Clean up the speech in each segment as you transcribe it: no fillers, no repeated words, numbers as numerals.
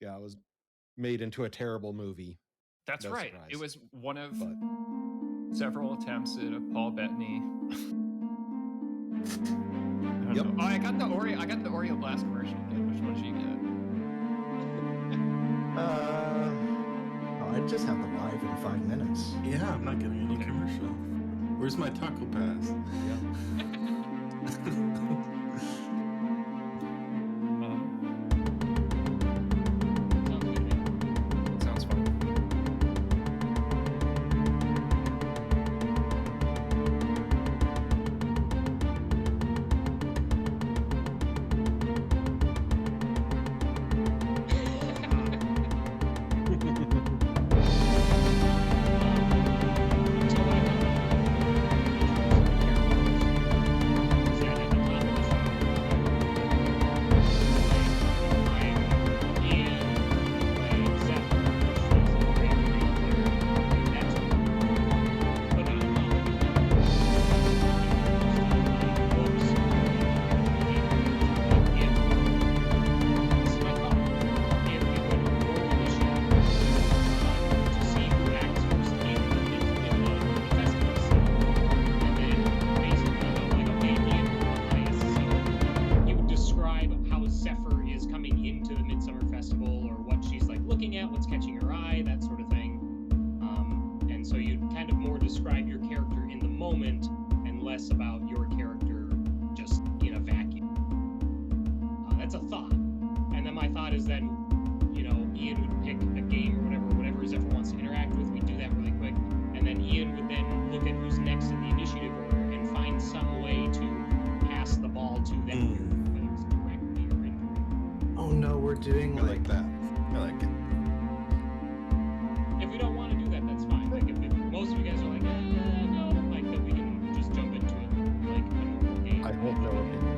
Yeah, it was made into a terrible movie. That's No right. surprise. It was one of several attempts at a Paul Bettany. Yep. Oh, I got the Oreo Blast commercial again. Which one did you get? I just have the live in 5 minutes. Yeah, I'm not getting any commercial. Where's my taco pass? Sounds fun. Zephyr is coming into the Midsummer Festival, or what she's like looking at, what's catching her eye, that sort of thing. And so you kind of more describe your character in the moment and less about your character just in a vacuum. That's a thought. And then my thought is then, you know, Ian would pick a game or whatever Zephyr wants to interact with. We'd do that really quick. And then Ian would then look at who's next in the initiative order and find some way to pass the ball to them. Oh no, we're doing I like that. I like it. If we don't want to do that, that's fine. Like if most of you guys are like, no, like that we can just jump into it like a normal game. I hold no opinion.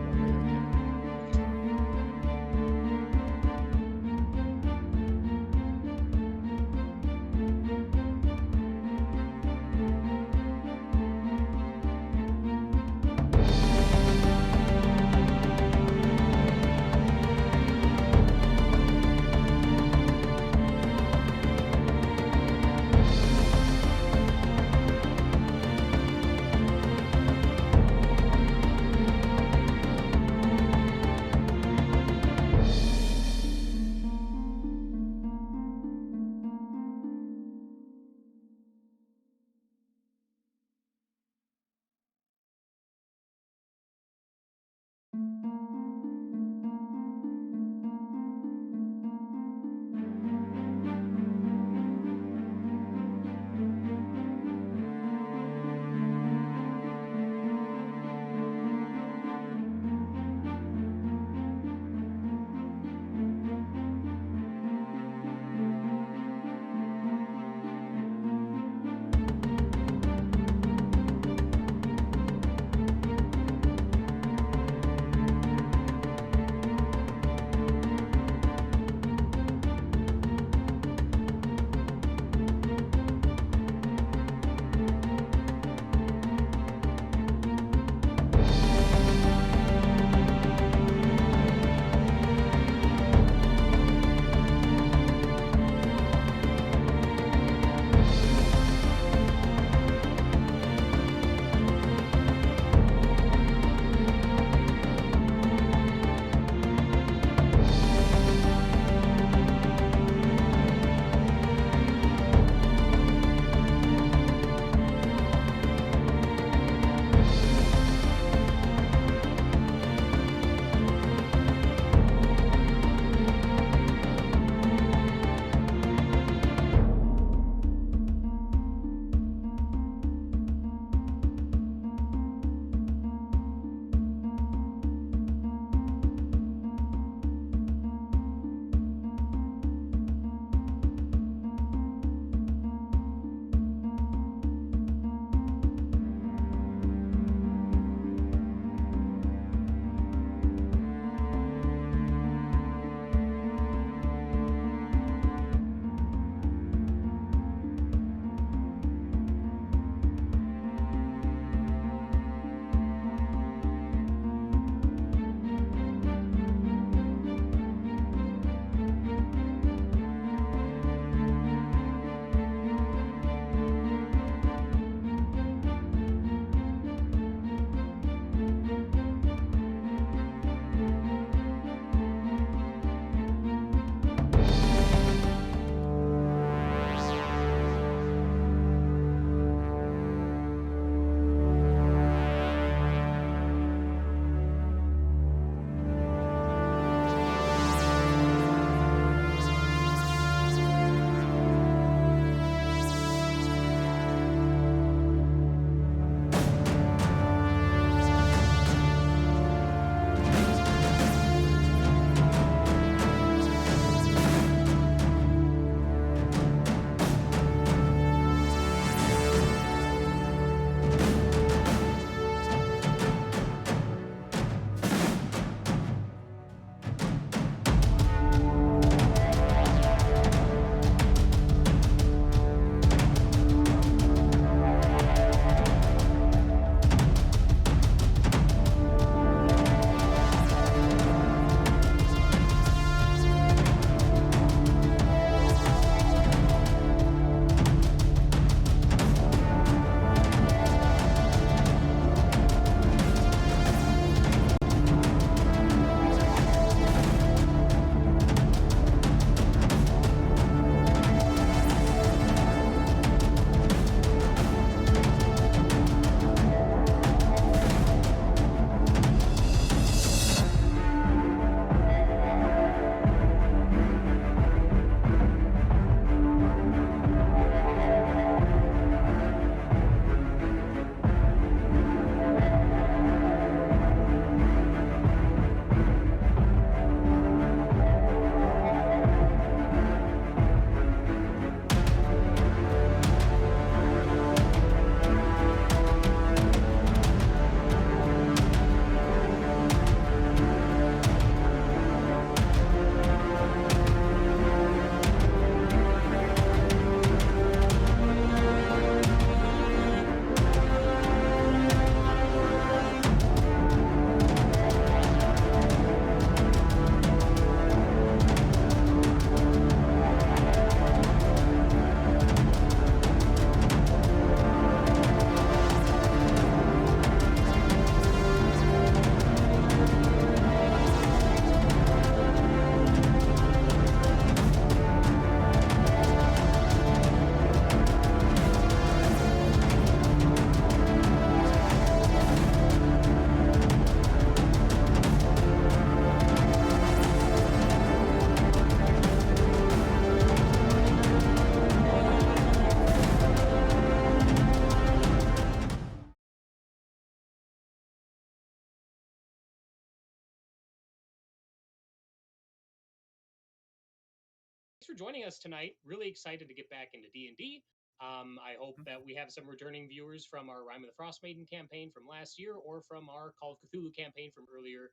for joining us tonight. Really excited to get back into D&D. I hope that we have some returning viewers from our Rime of the Frost Maiden campaign from last year, or from our Call of Cthulhu campaign from earlier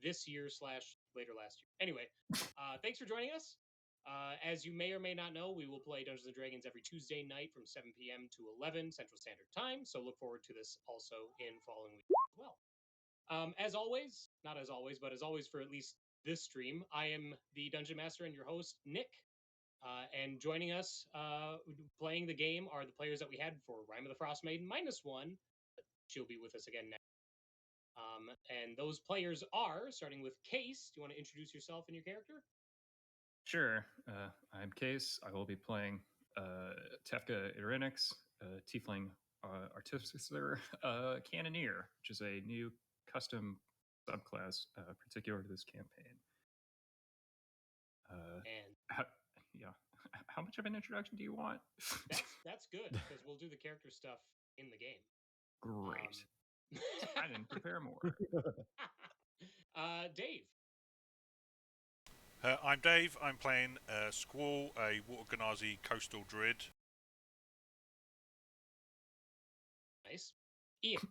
this year / later last year. Anyway, thanks for joining us. As you may or may not know, we will play Dungeons & Dragons every Tuesday night from 7 p.m. to 11 Central Standard Time, so look forward to this also in following weeks as well. As always, not as always, but as always for at least this stream, I am the Dungeon Master and your host, Nick. And joining us playing the game are the players that we had for Rime of the Frost Maiden -1. She'll be with us again next. And those players are, starting with Case. Do you want to introduce yourself and your character? Sure. I'm Case. I will be playing Tefka Irynyx, Tiefling Artificer, Cannoneer, which is a new custom subclass particular to this campaign. How much of an introduction do you want? That's good, because we'll do the character stuff in the game. Great. I didn't prepare more. Dave. I'm Dave. I'm playing Squall, a Water Genasi coastal druid. Nice. Ian.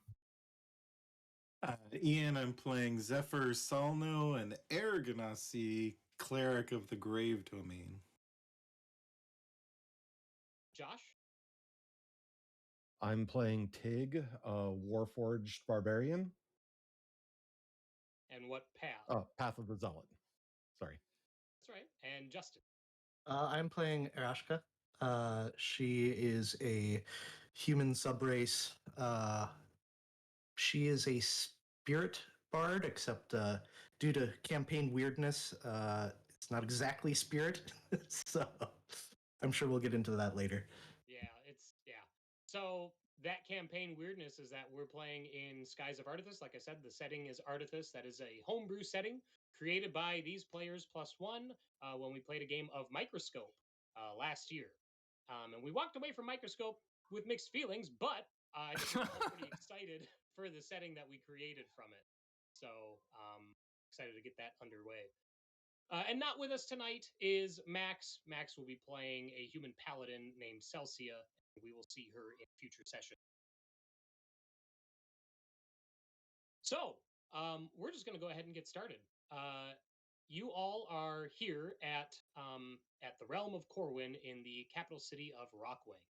Ian, I'm playing Zephyr Salno, an Genasi Cleric of the Grave Domain. Josh. I'm playing Tig, Warforged Barbarian. And what path? Oh, Path of the Zealot. Sorry. That's right. And Justin. I'm playing Aerashka. She is a human subrace. She is a spirit bard, except due to campaign weirdness, it's not exactly spirit. So I'm sure we'll get into that later. Yeah. So that campaign weirdness is that we're playing in Skies of ARDATHAS. Like I said, the setting is ARDATHAS. That is a homebrew setting created by these players +1 when we played a game of Microscope last year. And we walked away from Microscope with mixed feelings, but I think we're all pretty excited for the setting that we created from it. So excited to get that underway. And not with us tonight is Max. Max will be playing a human paladin named Celsia. We will see her in future sessions. So we're just going to go ahead and get started. You all are here at the realm of Corwynn in the capital city of Rockwing.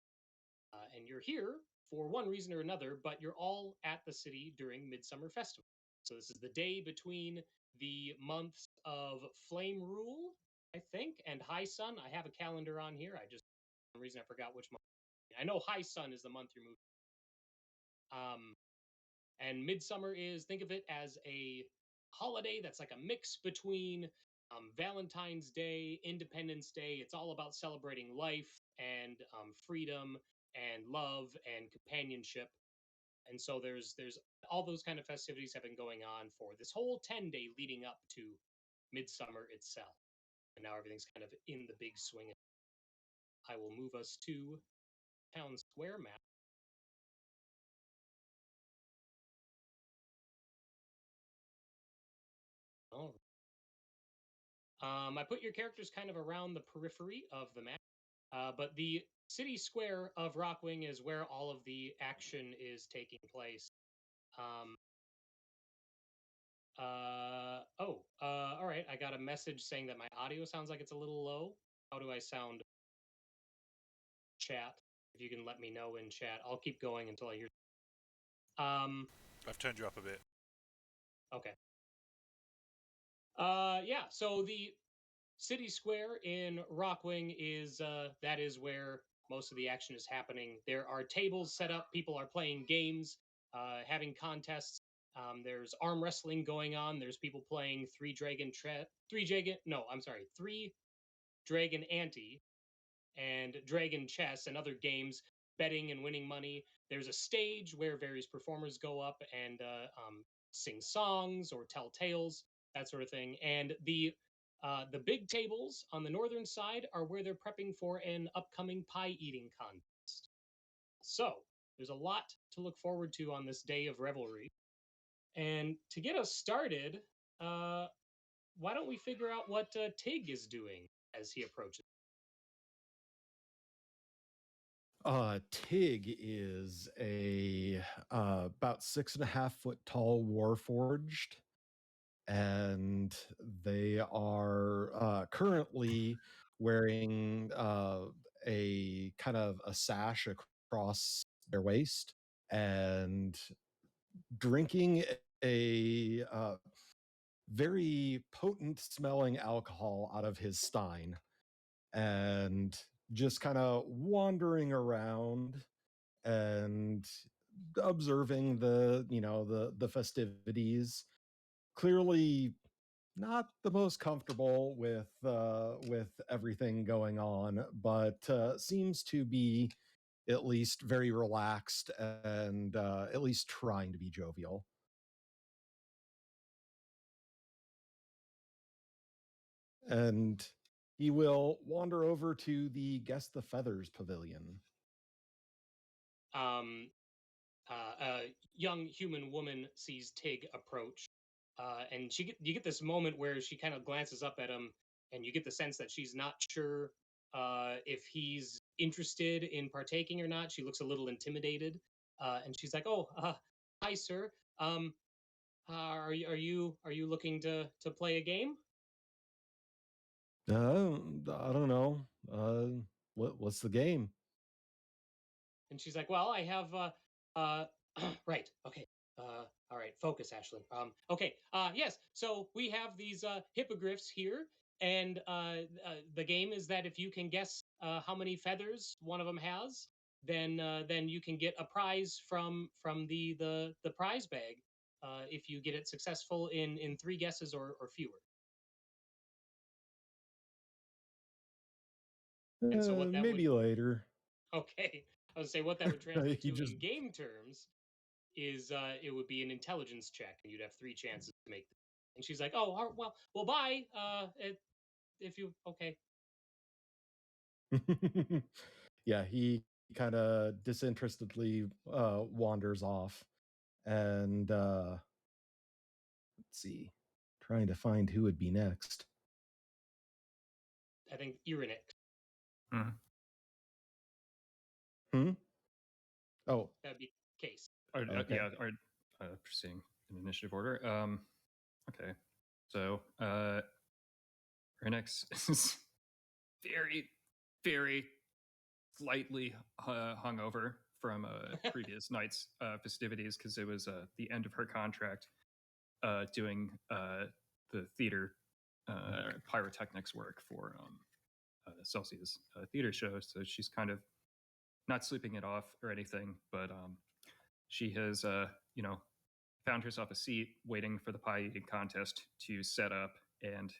And you're here for one reason or another, but you're all at the city during Midsummer Festival. So this is the day between the months of Flame Rule, I think, and High Sun. I have a calendar on here. For some reason I forgot which month. I know High Sun is the month you're moving. And Midsummer is, think of it as a holiday that's like a mix between Valentine's Day, Independence Day. It's all about celebrating life and freedom and love and companionship. And so there's all those kind of festivities have been going on for this whole 10-day leading up to Midsummer itself. And now everything's kind of in the big swing. I will move us to Town Square map. Oh. I put your characters kind of around the periphery of the map, but the city square of Rockwing is where all of the action is taking place. All right. I got a message saying that my audio sounds like it's a little low. How do I sound? Chat, if you can let me know in chat. I'll keep going until I hear. I've turned you up a bit. Okay. Yeah, so the city square in Rockwing is that is where most of the action is happening. There are tables set up, people are playing games, having contests. There's arm wrestling going on. There's people playing Three Dragon Ante and Dragon Chess and other games, betting and winning money. There's a stage where various performers go up and sing songs or tell tales, that sort of thing. And the big tables on the northern side are where they're prepping for an upcoming pie eating contest. So there's a lot to look forward to on this day of revelry. And to get us started, why don't we figure out what Tig is doing as he approaches? Tig is a about 6.5 foot tall Warforged, and they are currently wearing a kind of a sash across their waist and drinking a very potent smelling alcohol out of his stein, and just kind of wandering around and observing the festivities. Clearly not the most comfortable with everything going on, but seems to be at least very relaxed and at least trying to be jovial. And he will wander over to the Guess the Feathers pavilion. A young human woman sees Tig approach, and you get this moment where she kind of glances up at him, and you get the sense that she's not sure if he's interested in partaking or not. She looks a little intimidated, and she's like, "Oh, hi, sir. Are you looking to play a game?" I don't know. What's the game? And she's like, "Well, I have right, okay. All right, focus, Ashlyn. Okay, yes. So we have these hippogriffs here, and the game is that if you can guess how many feathers one of them has, then you can get a prize from the prize bag if you get it successful in 3 guesses or fewer." And so what that Maybe would later. okay, I would say what that would translate He to just in game terms is it would be an intelligence check, and you'd have 3 chances to make. And she's like, "Oh, well, bye. If you okay." yeah, he kind of disinterestedly wanders off, and let's see, trying to find who would be next. I think Irynyx. Hmm. Oh, That'd be Case. okay. Yeah, proceeding in initiative order. Okay, so Irynyx is very, very slightly hungover from previous night's festivities, because it was the end of her contract doing the theater pyrotechnics work for Celsius theater show. So she's kind of not sleeping it off or anything, but she has, found herself a seat waiting for the pie eating contest to set up, and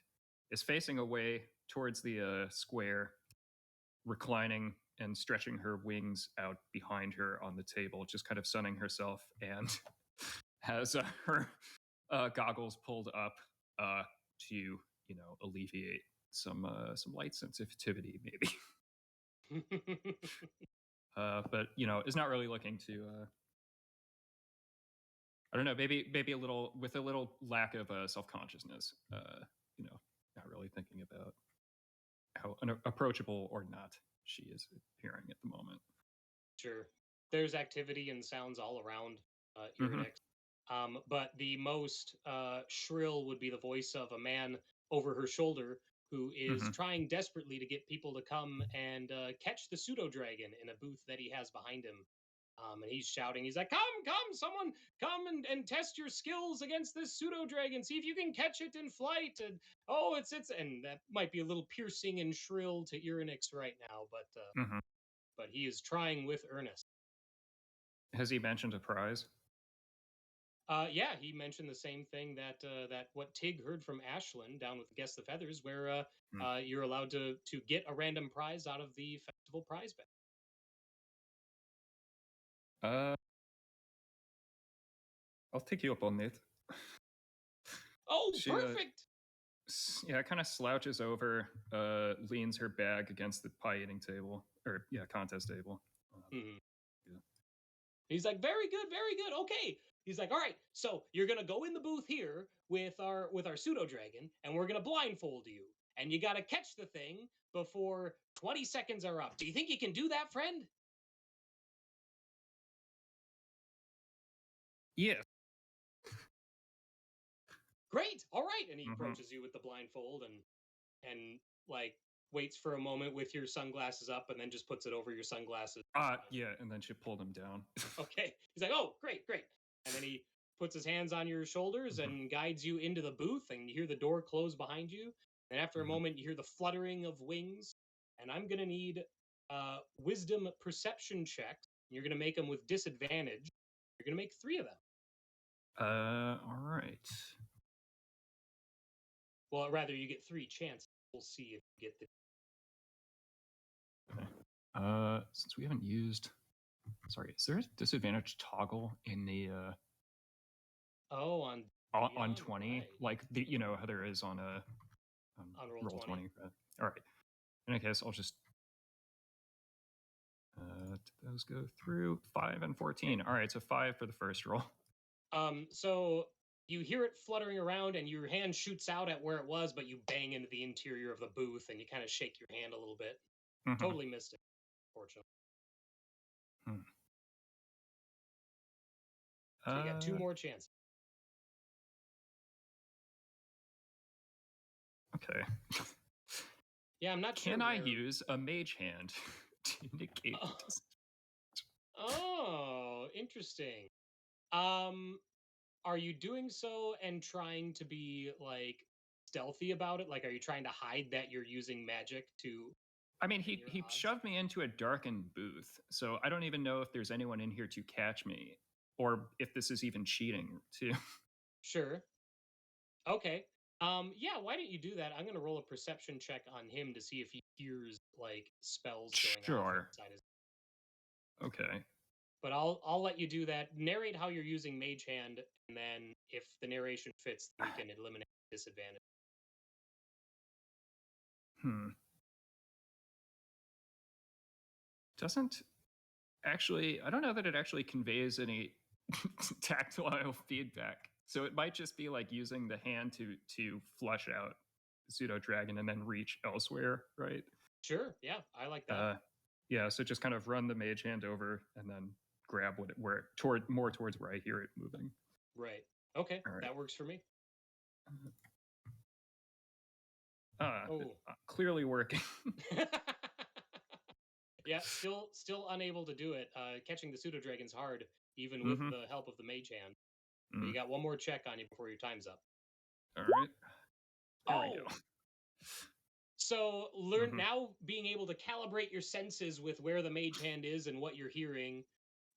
is facing away towards the square, reclining and stretching her wings out behind her on the table, just kind of sunning herself, and has her goggles pulled up to alleviate some light sensitivity, maybe. But is not really looking to. I don't know. Maybe a little, with a little lack of self-consciousness. Not really thinking about how approachable or not she is appearing at the moment. Sure. There's activity and sounds all around Irynyx. But the most shrill would be the voice of a man over her shoulder who is trying desperately to get people to come and catch the pseudo dragon in a booth that he has behind him. And he's shouting, he's like, come, someone come and test your skills against this pseudo dragon. See if you can catch it in flight. And and that might be a little piercing and shrill to Irynyx right now, but he is trying with earnest. Has he mentioned a prize? Yeah, he mentioned the same thing that what Tig heard from Ashlyn down with Guess the Feathers, where you're allowed to get a random prize out of the festival prize bag. I'll take you up on it. Oh, perfect! Kind of slouches over, leans her bag against the pie eating table, or contest table. Yeah. He's like, very good, okay. He's like, all right, so you're gonna go in the booth here with our pseudo dragon, and we're gonna blindfold you, and you gotta catch the thing before 20 seconds are up. Do you think you can do that, friend? Yeah. Great. All right. And he Mhm. approaches you with the blindfold and like waits for a moment with your sunglasses up and then just puts it over your sunglasses. Yeah, and then she pulled him down. Okay. He's like, oh, great, great. And then he puts his hands on your shoulders Mhm. and guides you into the booth, and you hear the door close behind you. And after a Mhm. moment, you hear the fluttering of wings. And I'm going to need wisdom perception checks. You're going to make them with disadvantage. You're going to make 3 of them. All right. Well, rather, you get 3 chances. We'll see if you get the. Okay. Since we haven't used, sorry, is there a disadvantage toggle in the Oh, on on Beyond, 20, right. like the you know how there is on a On roll 20. right? All right. In that case, I'll just did those go through 5 and 14. All right, so 5 for the first roll. So you hear it fluttering around, and your hand shoots out at where it was, but you bang into the interior of the booth, and you kind of shake your hand a little bit. Mhm. Totally missed it, fortunately. So you got 2 more chances. Okay. Yeah, I'm not sure. Can I where- use a mage hand to negate Oh. this? Oh, interesting. Are you doing so and trying to be like stealthy about it? Like, are you trying to hide that you're using magic to? I mean, your he odds? shoved me into a darkened booth, so I don't even know if there's anyone in here to catch me, or if this is even cheating too. Sure. Okay. Yeah, why don't you do that? I'm gonna roll a perception check on him to see if he hears like spells going off Sure. inside his. Okay. But I'll let you do that. Narrate how you're using Mage Hand, and then if the narration fits, we can eliminate disadvantage. Doesn't actually, I don't know that it actually conveys any tactile feedback. So it might just be like using the hand to flush out pseudo dragon and then reach elsewhere, right? Sure. Yeah, I like that. Yeah, so just kind of run the mage hand over and then grab more towards where I hear it moving. Right. Okay, All right. that works for me. Oh. Clearly working. Yeah, still unable to do it. Catching the pseudo dragon's hard, even with the help of the mage hand. So you got 1 more check on you before your time's up. All right. There we go. So learn now, being able to calibrate your senses with where the mage hand is and what you're hearing,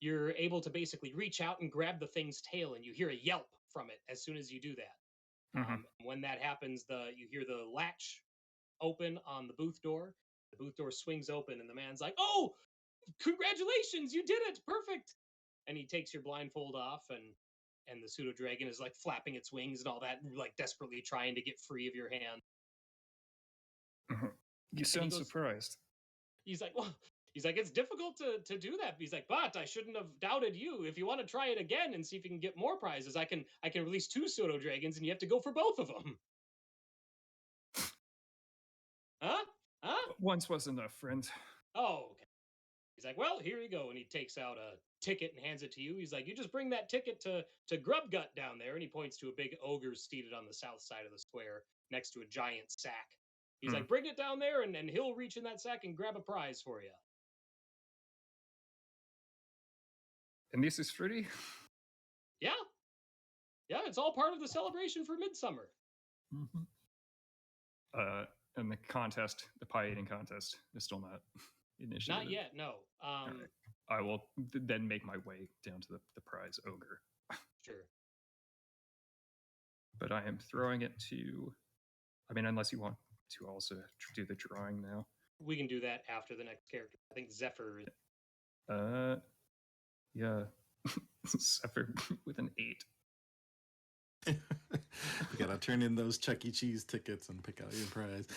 you're able to basically reach out and grab the thing's tail, and you hear a yelp from it as soon as you do that. When that happens, you hear the latch open on the booth door. The booth door swings open, and the man's like, "Oh, congratulations, you did it! Perfect!" And he takes your blindfold off, and the pseudo dragon is like flapping its wings and all that, like desperately trying to get free of your hand. You sound surprised. He's like, well, it's difficult to do that. He's like, but I shouldn't have doubted you. If you want to try it again and see if you can get more prizes, I can release 2 pseudo dragons, and you have to go for both of them. Huh? Once was enough, friend. Oh, okay. He's like, well, here you go, and he takes out a ticket and hands it to you. He's like, you just bring that ticket to Grubgut down there, and he points to a big ogre seated on the south side of the square next to a giant sack. He's like, bring it down there, and he'll reach in that sack and grab a prize for you. And this is free? Yeah. Yeah, it's all part of the celebration for Midsummer. And the contest, the pie eating contest, is still not initiated. Not yet, no. Right. I will then make my way down to the prize ogre. Sure. But I am throwing it to, I mean, unless you want to also do the drawing now. We can do that after the next character. I think Zephyr. Yeah. Zephyr with an 8. You gotta turn in those Chuck E. Cheese tickets and pick out your prize.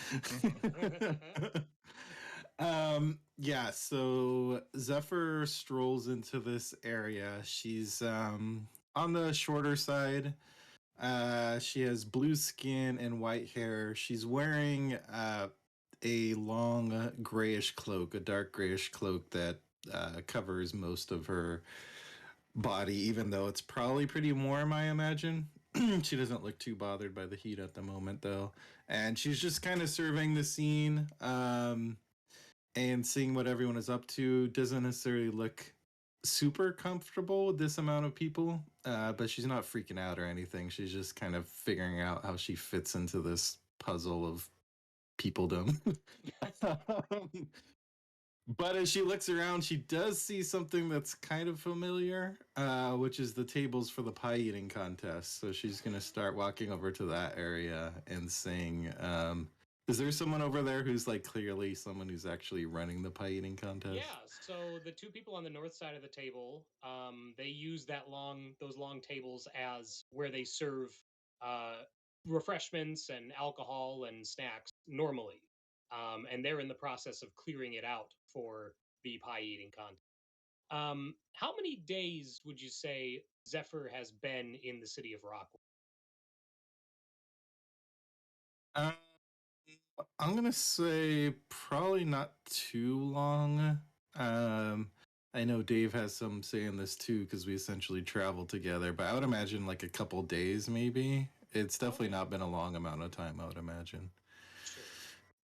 Yeah, so Zephyr strolls into this area. She's on the shorter side. She has blue skin and white hair. She's wearing a long grayish cloak, a dark grayish cloak that covers most of her body, even though it's probably pretty warm, I imagine. She doesn't look too bothered by the heat at the moment, though. And she's just kind of surveying the scene and seeing what everyone is up to. Doesn't necessarily look super comfortable with this amount of people, but she's not freaking out or anything. She's just kind of figuring out how she fits into this puzzle of peopledom. But as she looks around, she does see something that's kind of familiar, which is the tables for the pie eating contest. So she's going to start walking over to that area and saying, is there someone over there who's like clearly someone who's actually running the pie eating contest? Yeah, so the two people on the north side of the table, they use those long tables as where they serve refreshments and alcohol and snacks normally. And they're in the process of clearing it out for the pie eating contest. How many days would you say Zephyr has been in the city of Rockwood? Um, I'm gonna say probably not too long. I know Dave has some say in this too because we essentially traveled together, but I would imagine like a couple days maybe. It's definitely not been a long amount of time, I would imagine. Sure.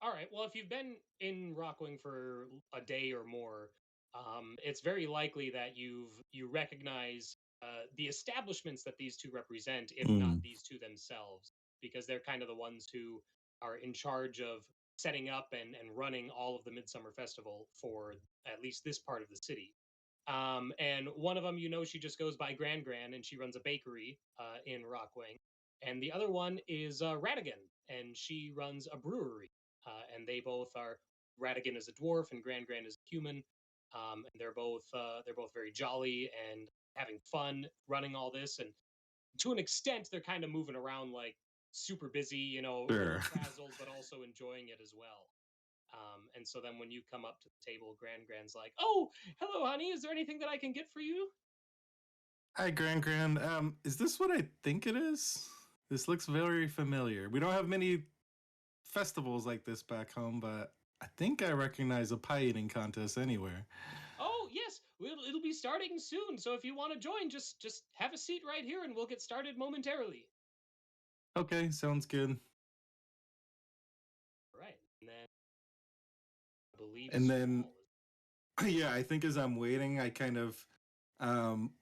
All right. Well, if you've been in Rockwing for a day or more, it's very likely that you recognize the establishments that these two represent, if not these two themselves, because they're kind of the ones who are in charge of setting up and running all of the Midsummer Festival for at least this part of the city. And one of them, she just goes by Gran, and she runs a bakery in Rockwing. And the other one is Radigan, and she runs a brewery. And they both are, Radigan is a dwarf and Gran is a human. And they're both very jolly and having fun running all this. And to an extent, they're kind of moving around like super busy, Sure. frazzled, but also enjoying it as well. And so then when you come up to the table, Gran's like, "Oh, hello, honey. Is there anything that I can get for you?" Hi, Gran. Is this what I think it is? This looks very familiar. We don't have many festivals like this back home, but I think I recognize a pie eating contest anywhere. Oh, yes. It'll be starting soon. So if you want to join, just have a seat right here and we'll get started momentarily. Okay, sounds good. All right. And then I believe And then, Squall yeah, I think as I'm waiting, I kind of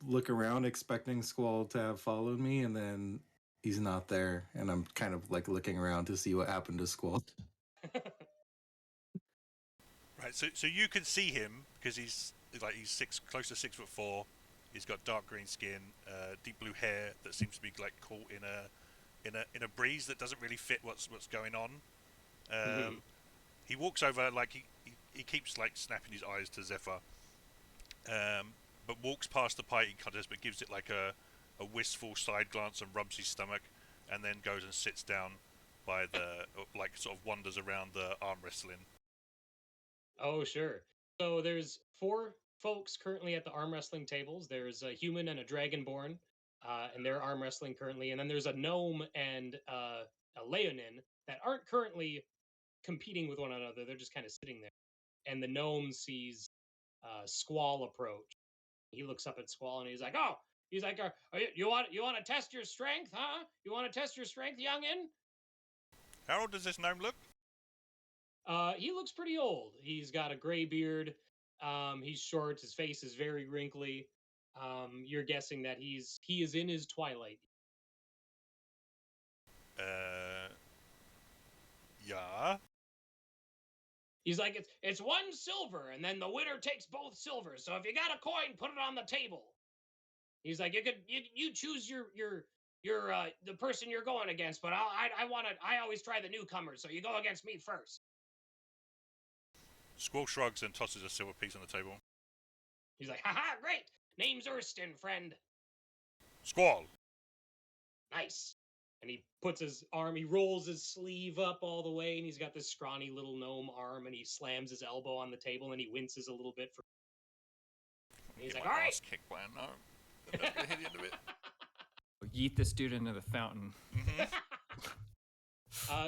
look around expecting Squall to have followed me, and then he's not there, and I'm kind of like looking around to see what happened to Squall. is. Right, so you can see him because he's close to 6'4". He's got dark green skin, deep blue hair that seems to be like caught in a breeze that doesn't really fit what's going on. He walks over, like he keeps like snapping his eyes to Zephyr, but walks past the pie eating contest, but gives it like a wistful side glance and rubs his stomach, and then goes and sits down by the sort of wanders around the arm wrestling. Oh, sure. So there's 4 folks currently at the arm wrestling tables. There's a human and a dragonborn, and they're arm wrestling currently. And then there's a gnome and a leonin that aren't currently competing with one another. They're just kind of sitting there. And the gnome sees Squall approach. He looks up at Squall and he's like, "Oh, you want to test your strength, huh? You want to test your strength, youngin?" How old does this gnome look? He looks pretty old. He's got a gray beard. He's short. His face is very wrinkly. You're guessing that he is in his twilight. Yeah. He's like, it's 1 silver, and then the winner takes both silvers. So if you got a coin, put it on the table. He's like, you choose your the person you're going against, but I always try the newcomers, so you go against me first. Squall shrugs and tosses a silver piece on the table. He's like, "Haha, great! Name's Erston, friend." Squall! Nice. And he puts his arm, he rolls his sleeve up all the way, and he's got this scrawny little gnome arm, and he slams his elbow on the table, and he winces a little bit. And he's like, "All right." Kicked by a gnome. That's gonna hit the end of it. Yeet this dude into the fountain.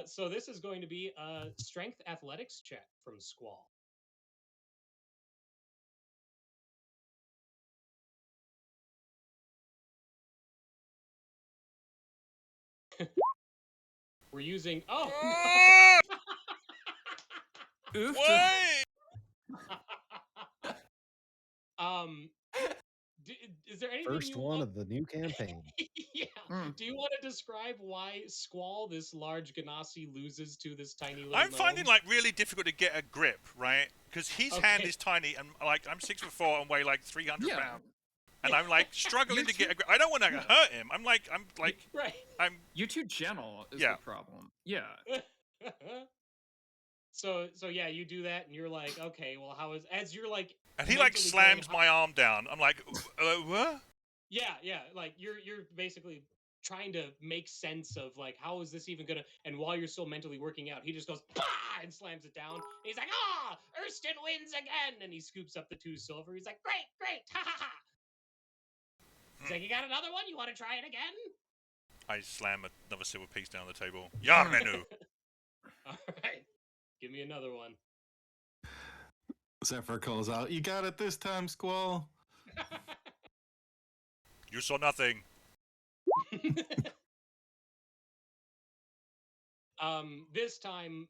So this is going to be a strength athletics check from Squall. We're using. Oh Ah! Oof. Why? no. Is there anything First you one want? of the new campaign. Yeah. Hmm. Do you want to describe why Squall, this large Genasi, loses to this tiny little I'm finding gnome? like really difficult to get a grip, right? Because his hand Okay. is tiny, and like I'm 6'4" and weigh like 300 Yeah. pounds, and I'm like struggling You're to get too- a grip. I don't want to yeah. hurt him. I'm like Right. You're too gentle is Yeah. the problem. Yeah. So yeah, you do that, and you're like, okay, well, how is as you're like, and he like mentally going, slams my arm down. I'm like, what? yeah, like you're basically trying to make sense of like how is this even gonna, and while you're still mentally working out, he just goes bah! And slams it down. He's like, Erston wins again, and he scoops up the 2 silver. He's like, great, ha ha ha. He's like, you got another one? You want to try it again? I slam another silver piece down the table. Yarmenu. All right, give me another one. Zephyr calls out, "You got it this time, Squall." You saw nothing. This time,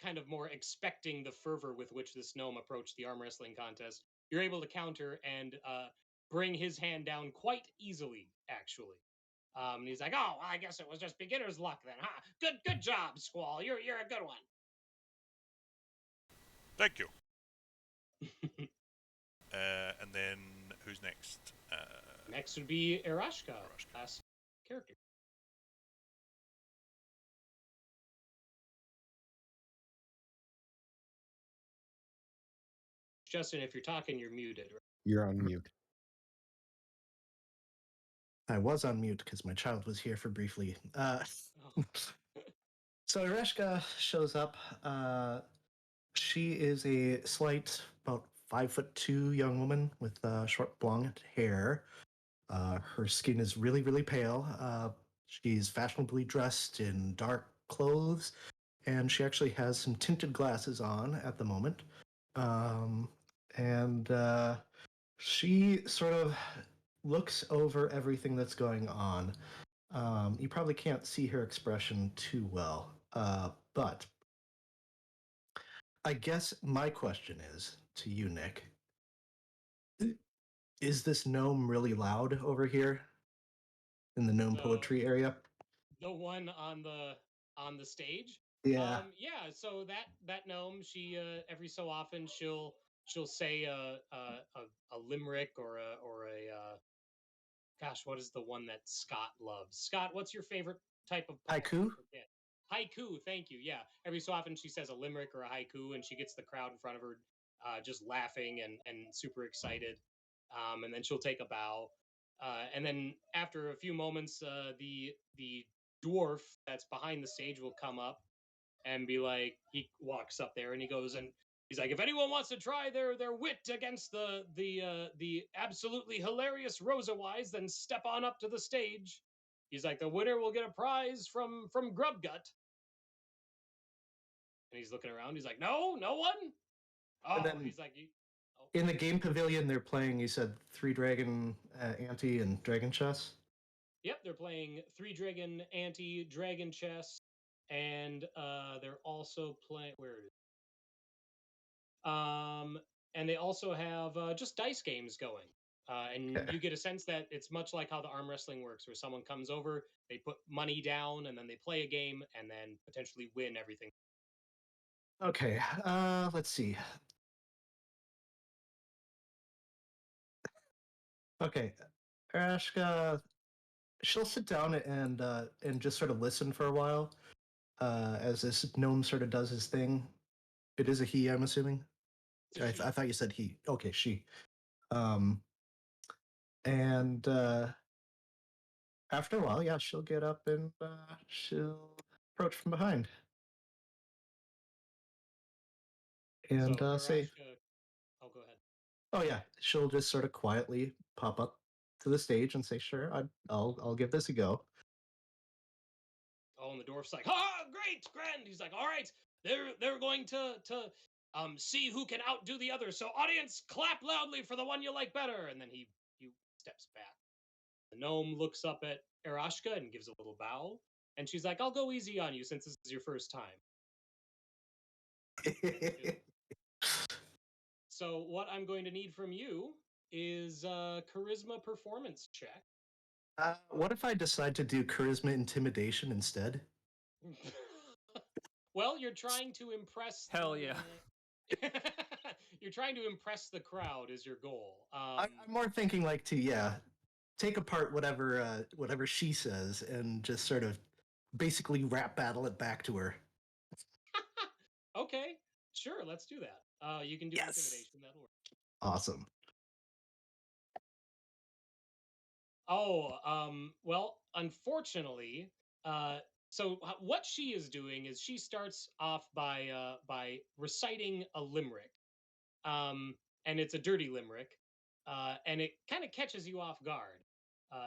kind of more expecting the fervor with which this gnome approached the arm wrestling contest, you're able to counter and bring his hand down quite easily, actually. And he's like, "Oh, well, I guess it was just beginner's luck then, huh? Good job, Squall. You're a good one." Thank you. And then who's next? Next would be Aerashka, Aerashka. last character. Justin, if you're talking, you're muted. Right? You're on mute. I was on mute because my child was here for briefly. Oh. So Aerashka shows up. She is a slight, about 5'2" young woman with short blonde hair. Her skin is really, really pale. She's fashionably dressed in dark clothes, and she actually has some tinted glasses on at the moment. And she sort of looks over everything that's going on. You probably can't see her expression too well, but I guess my question is to you, Nick. Is this gnome really loud over here in the gnome poetry area? The one on the stage. Yeah. Yeah. So that gnome, she every so often she'll say a limerick or a gosh, what is the one that Scott loves? Scott, what's your favorite type of poem? Haiku? Yeah. Haiku, thank you. Yeah. Every so often she says a limerick or a haiku, and she gets the crowd in front of her just laughing and super excited. And then she'll take a bow. And then after a few moments, the dwarf that's behind the stage will come up and be like, he walks up there and he goes and he's like, if anyone wants to try their wit against the absolutely hilarious Rosa Wise, then step on up to the stage. He's like, the winner will get a prize from Grubgut. And he's looking around. He's like, no one. Oh, And then he's like, in the game pavilion, they're playing, you said, 3-Dragon Ante and Dragon Chess? yep, they're playing 3-Dragon Ante, Dragon Chess, and they're also playing, where is it? And they also have just dice games going. And Okay. you get a sense that it's much like how the arm wrestling works, where someone comes over, they put money down, and then they play a game, and then potentially win everything. Okay, let's see. Okay, Aerashka, she'll sit down and just sort of listen for a while as this gnome sort of does his thing. It is a he, I'm assuming. I thought you said he. Okay, she. Um, and after a while, yeah, she'll get up and she'll approach from behind and So say, Aerashka, oh, go ahead. "Oh yeah," she'll just sort of quietly pop up to the stage and say, "Sure, I'll give this a go." Oh, and the dwarf's like, great, grand. He's like, all right, they're going to see who can outdo the other. So audience, clap loudly for the one you like better. And then he steps back. The gnome looks up at Aerashka and gives a little bow. And she's like, I'll go easy on you since this is your first time. So what I'm going to need from you is a charisma performance check. What if I decide to do charisma intimidation instead? Well, you're trying to impress. Hell yeah. You're trying to impress the crowd is your goal. I'm more thinking like to take apart whatever she says and just sort of basically rap battle it back to her. Okay, sure, let's do that. You can do intimidation. That'll work. Awesome. Well, unfortunately, so what she is doing is she starts off by reciting a limerick, and it's a dirty limerick, and it kind of catches you off guard.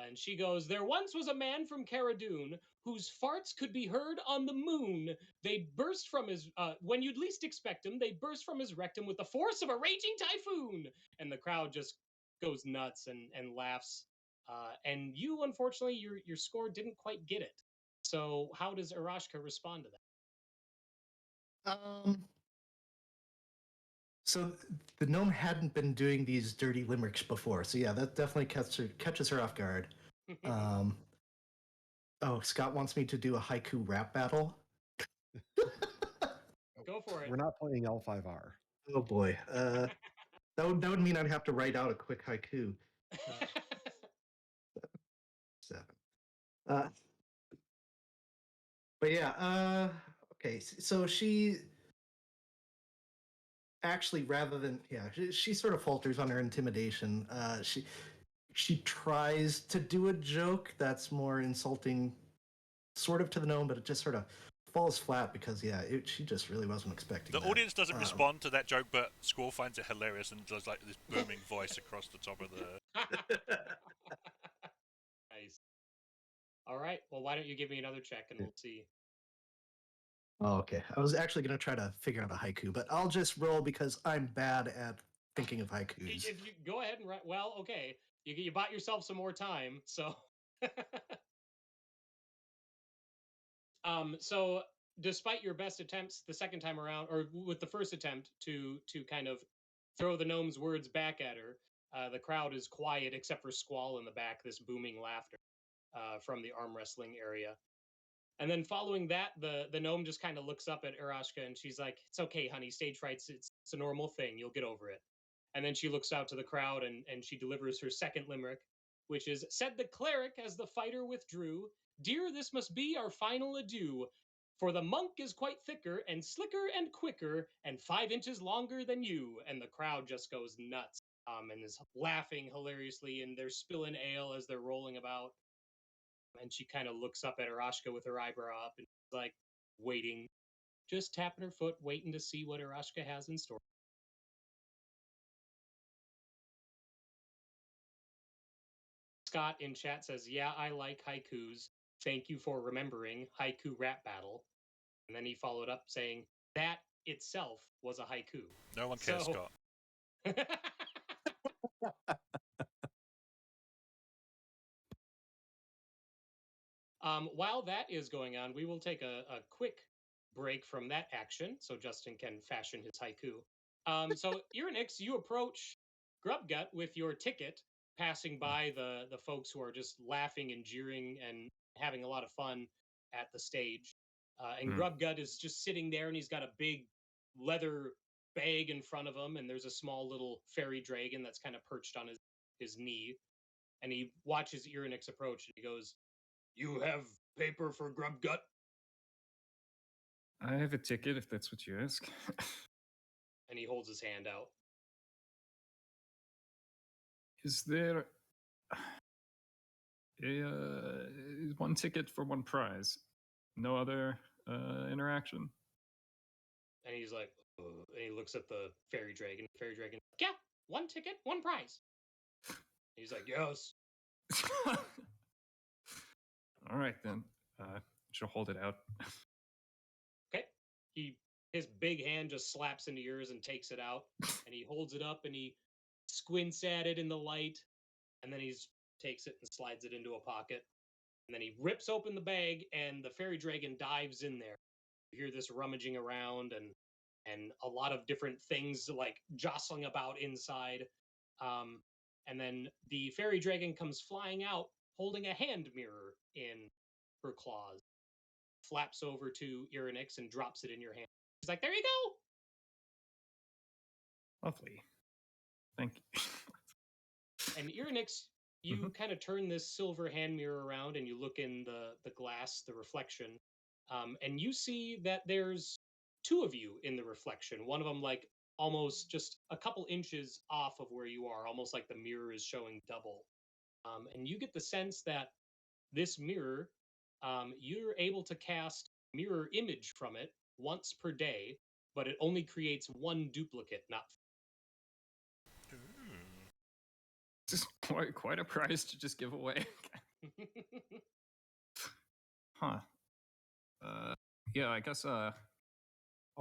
And she goes, "There once was a man from Caradoon whose farts could be heard on the moon. They burst from his when you'd least expect them. They burst from his rectum with the force of a raging typhoon." And the crowd just goes nuts and laughs. And you, unfortunately, your score didn't quite get it. So how does Aerashka respond to that? So the gnome hadn't been doing these dirty limericks before, so yeah, that definitely catches her off guard. Oh, Scott wants me to do a haiku rap battle. Go for it. We're not playing L5R. Oh boy, that would mean I'd have to write out a quick haiku. 7. But yeah, okay. So she actually, rather than she sort of falters on her intimidation. She tries to do a joke that's more insulting, sort of to the gnome, but it just sort of falls flat because she just really wasn't expecting. The that. audience doesn't respond to that joke, but Squall finds it hilarious and does like this booming voice across the top of the. Nice. All right. Well, why don't you give me another check and we'll see. Oh, okay. I was actually going to try to figure out a haiku, but I'll just roll because I'm bad at thinking of haikus. If you go ahead and write, well, okay, you bought yourself some more time, so. So despite your best attempts the second time around, or with the first attempt to kind of throw the gnome's words back at her, the crowd is quiet except for Squall in the back, this booming laughter from the arm wrestling area. And then following that, the gnome just kind of looks up at Aerashka and she's like, "It's okay, honey, stage fright's it's a normal thing. You'll get over it." And then she looks out to the crowd and she delivers her second limerick, which is, "Said the cleric as the fighter withdrew, dear, this must be our final adieu. For the monk is quite thicker and slicker and quicker and 5 inches longer than you." And the crowd just goes nuts and is laughing hilariously, and they're spilling ale as they're rolling about. And she kind of looks up at Aerashka with her eyebrow up and like waiting, just tapping her foot, waiting to see what Aerashka has in store. Scott in chat says, "Yeah, I like haikus. Thank you for remembering haiku rap battle." And then he followed up saying, "That itself was a haiku." No one cares, Scott. While that is going on, we will take a quick break from that action so Justin can fashion his haiku. So Irynyx, you approach Grubgut with your ticket, passing by the folks who are just laughing and jeering and having a lot of fun at the stage. And Grubgut is just sitting there, and he's got a big leather bag in front of him, and there's a small little fairy dragon that's kind of perched on his knee. And he watches Irynyx approach, and he goes, "You have paper for Grubgut?" I have a ticket if that's what you ask. And he holds his hand out. Is there one ticket for one prize? No other interaction? And he's like, and he looks at the fairy dragon. Fairy dragon, "Yeah, one ticket, one prize." And he's like, "Yes." All right, then. She'll hold it out. Okay. His big hand just slaps into yours and takes it out. And he holds it up and he squints at it in the light. And then he takes it and slides it into a pocket. And then he rips open the bag, and the fairy dragon dives in there. You hear this rummaging around, and a lot of different things like jostling about inside. And then the fairy dragon comes flying out, holding a hand mirror in her claws. Flaps over to Irynyx and drops it in your hand. He's like, "There you go." Lovely. Thank you. And Irynyx, you kind of turn this silver hand mirror around and you look in the glass, the reflection, and you see that there's two of you in the reflection. One of them like almost just a couple inches off of where you are, almost like the mirror is showing double. And you get the sense that this mirror, you're able to cast mirror image from it once per day, but it only creates one duplicate, not This is quite a prize to just give away. Huh. Yeah, I guess I'll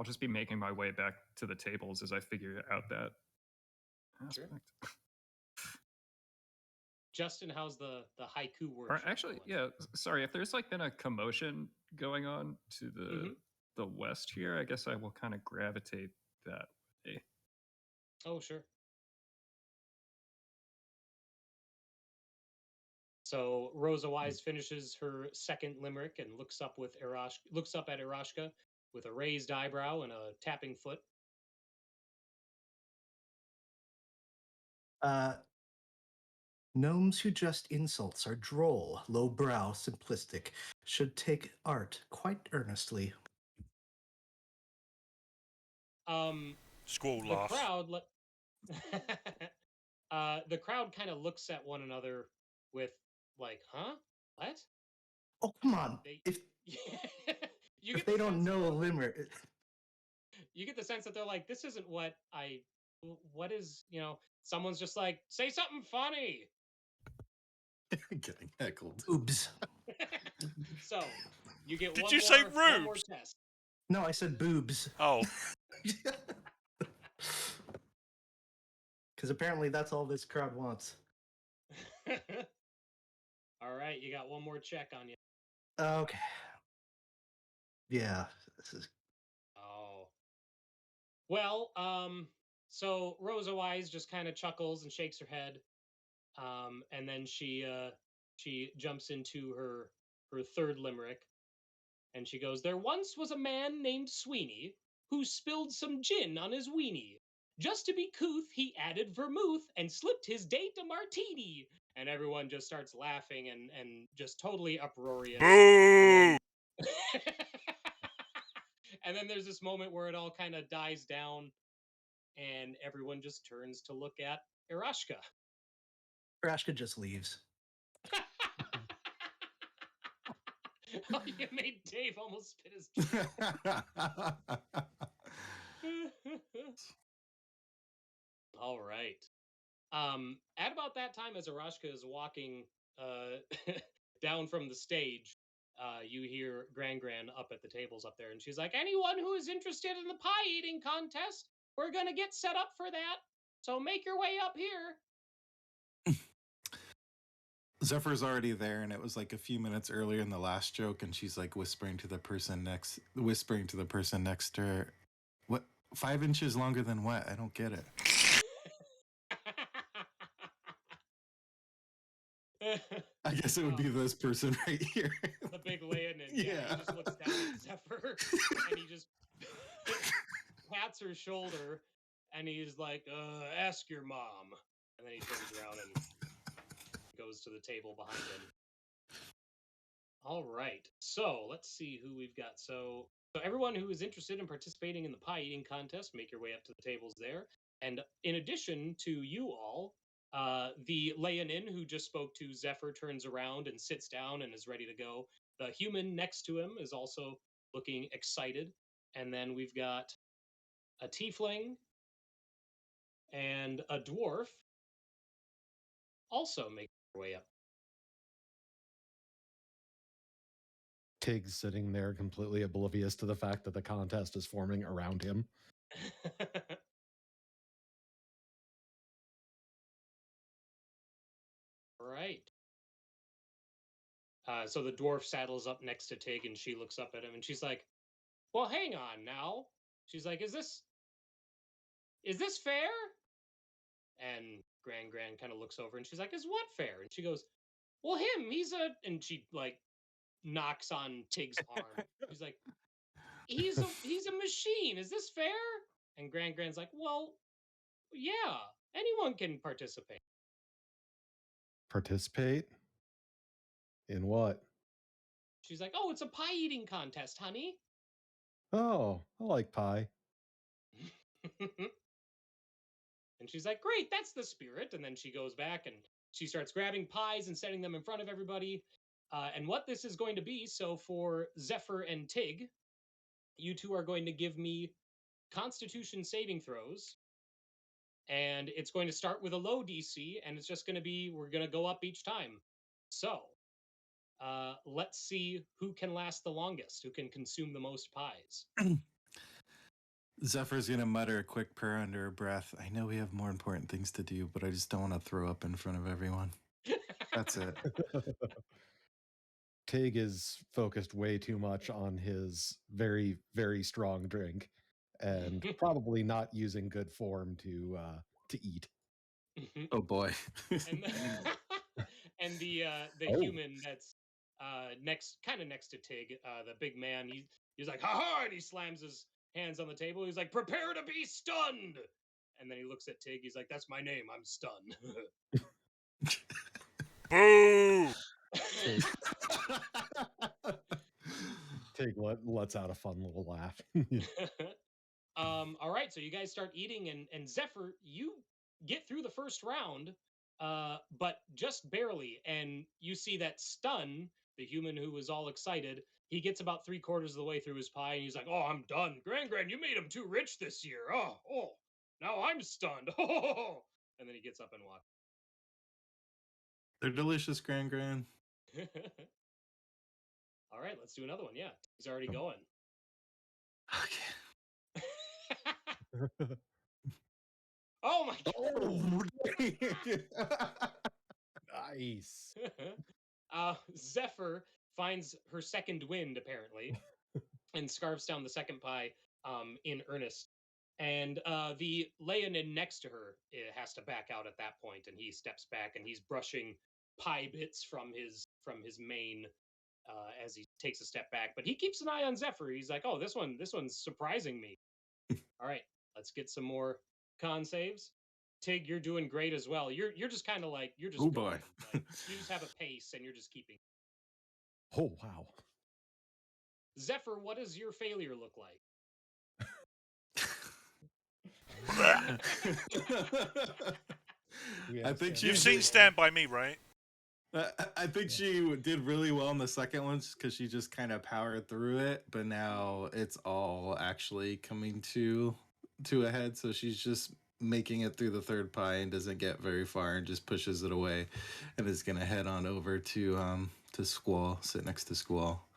just be making my way back to the tables as I figure out that aspect. Sure. Justin, how's the haiku Or workshop actually, going? yeah, sorry, if there's like been a commotion going on to the west here, I guess I will kind of gravitate that way. Oh, sure. So Rosa Wise finishes her second limerick and looks up at Aerashka with a raised eyebrow and a tapping foot. Gnomes who just insults are droll, lowbrow, simplistic, should take art quite earnestly. Squall The laughs. crowd the crowd kind of looks at one another with like, huh? What? Oh, come on. They If you if get they the don't sense that know a they're- limerick, you get the sense that they're like, this isn't what is, someone's just like, say something funny. Getting heckled. boobs. So you get Did one you more, say one more rubes? test. No, I said boobs. Oh, Because apparently that's all this crowd wants. All right, you got one more check on you. Okay. Yeah, this is. Oh. Well, so Rosa Wise just kind of chuckles and shakes her head. And then she jumps into her third limerick, and she goes, "There once was a man named Sweeney who spilled some gin on his weenie. Just to be couth, he added vermouth and slipped his date a martini." And everyone just starts laughing and just totally uproarious. boo! And then there's this moment where it all kind of dies down, and everyone just turns to look at Aerashka. Aerashka just leaves. Oh, you made Dave almost spit his drink. All right. At about that time, as Aerashka is walking down from the stage, you hear Gran up at the tables up there, and she's like, "Anyone who is interested in the pie eating contest, we're gonna get set up for that. So make your way up here." Zephyr's already there, and it was like a few minutes earlier in the last joke, and she's like whispering to the person next to her. What? 5 inches longer than what? I don't get it. I guess it would be this person right here. The big Leonin. Yeah. Yeah. He just looks down at Zephyr and he just pats her shoulder and he's like, ask your mom. And then he turns around and goes to the table behind him. All right. So let's see who we've got. So everyone who is interested in participating in the pie eating contest, make your way up to the tables there. And in addition to you all, the Leonin who just spoke to Zephyr turns around and sits down and is ready to go. The human next to him is also looking excited. And then we've got a tiefling and a dwarf also making their way up. Tig's sitting there completely oblivious to the fact that the contest is forming around him. Right. So the dwarf saddles up next to Tig, and she looks up at him, and she's like, "Well, hang on now." She's like, "Is this fair?" And Gran kind of looks over, and she's like, "Is what fair?" And she goes, "Well, him, he's a," and she like knocks on Tig's arm. She's like, he's a machine. Is this fair?" And Gran's like, "Well, yeah, anyone can participate." Participate in what? She's like, "Oh, it's a pie eating contest, honey." Oh, I like pie. And she's like, "Great, that's the spirit." And then she goes back and she starts grabbing pies and setting them in front of everybody. And what this is going to be, so for Zephyr and Tig, you two are going to give me Constitution saving throws. And it's going to start with a low DC, and it's just going to be, we're going to go up each time. So let's see who can last the longest, who can consume the most pies. Zephyr's gonna mutter a quick prayer under her breath. I know we have more important things to do, but I just don't want to throw up in front of everyone. That's it. Tig is focused way too much on his very, very strong drink and probably not using good form to eat. Oh boy. and the, and the Oh. human that's next to Tig, the big man, he's like, "Ha ha!" And he slams his hands on the table. He's like, "Prepare to be stunned." And then he looks at Tig. He's like, "That's my name. I'm stunned." Boo! Tig lets out a fun little laugh. All right, so you guys start eating, and Zephyr, you get through the first round, but just barely. And you see that Stun, the human who was all excited, he gets about 3/4 of the way through his pie, and he's like, "Oh, I'm done. Gran, you made him too rich this year. Oh, now I'm stunned." And then he gets up and walks. They're delicious, Gran. All right, let's do another one. Yeah, he's already going. Okay. Oh my god! Nice. Zephyr finds her second wind, apparently, and scarfs down the second pie in earnest. And the Leonin next to her has to back out at that point, and he steps back and he's brushing pie bits from his mane as he takes a step back. But he keeps an eye on Zephyr. He's like, "Oh, this one's surprising me." All right, let's get some more con saves. Tig, you're doing great as well. You're just kind of like you're just Oh, going. boy. Like, you just have a pace and you're just keeping. Oh, wow. Zephyr, what does your failure look like? I think she. You've seen Stand By Me, right? I think she did really well in the second one because she just kind of powered through it, but now it's all actually coming to a head. So she's just making it through the third pie and doesn't get very far and just pushes it away, and is gonna head on over to Squall, sit next to Squall,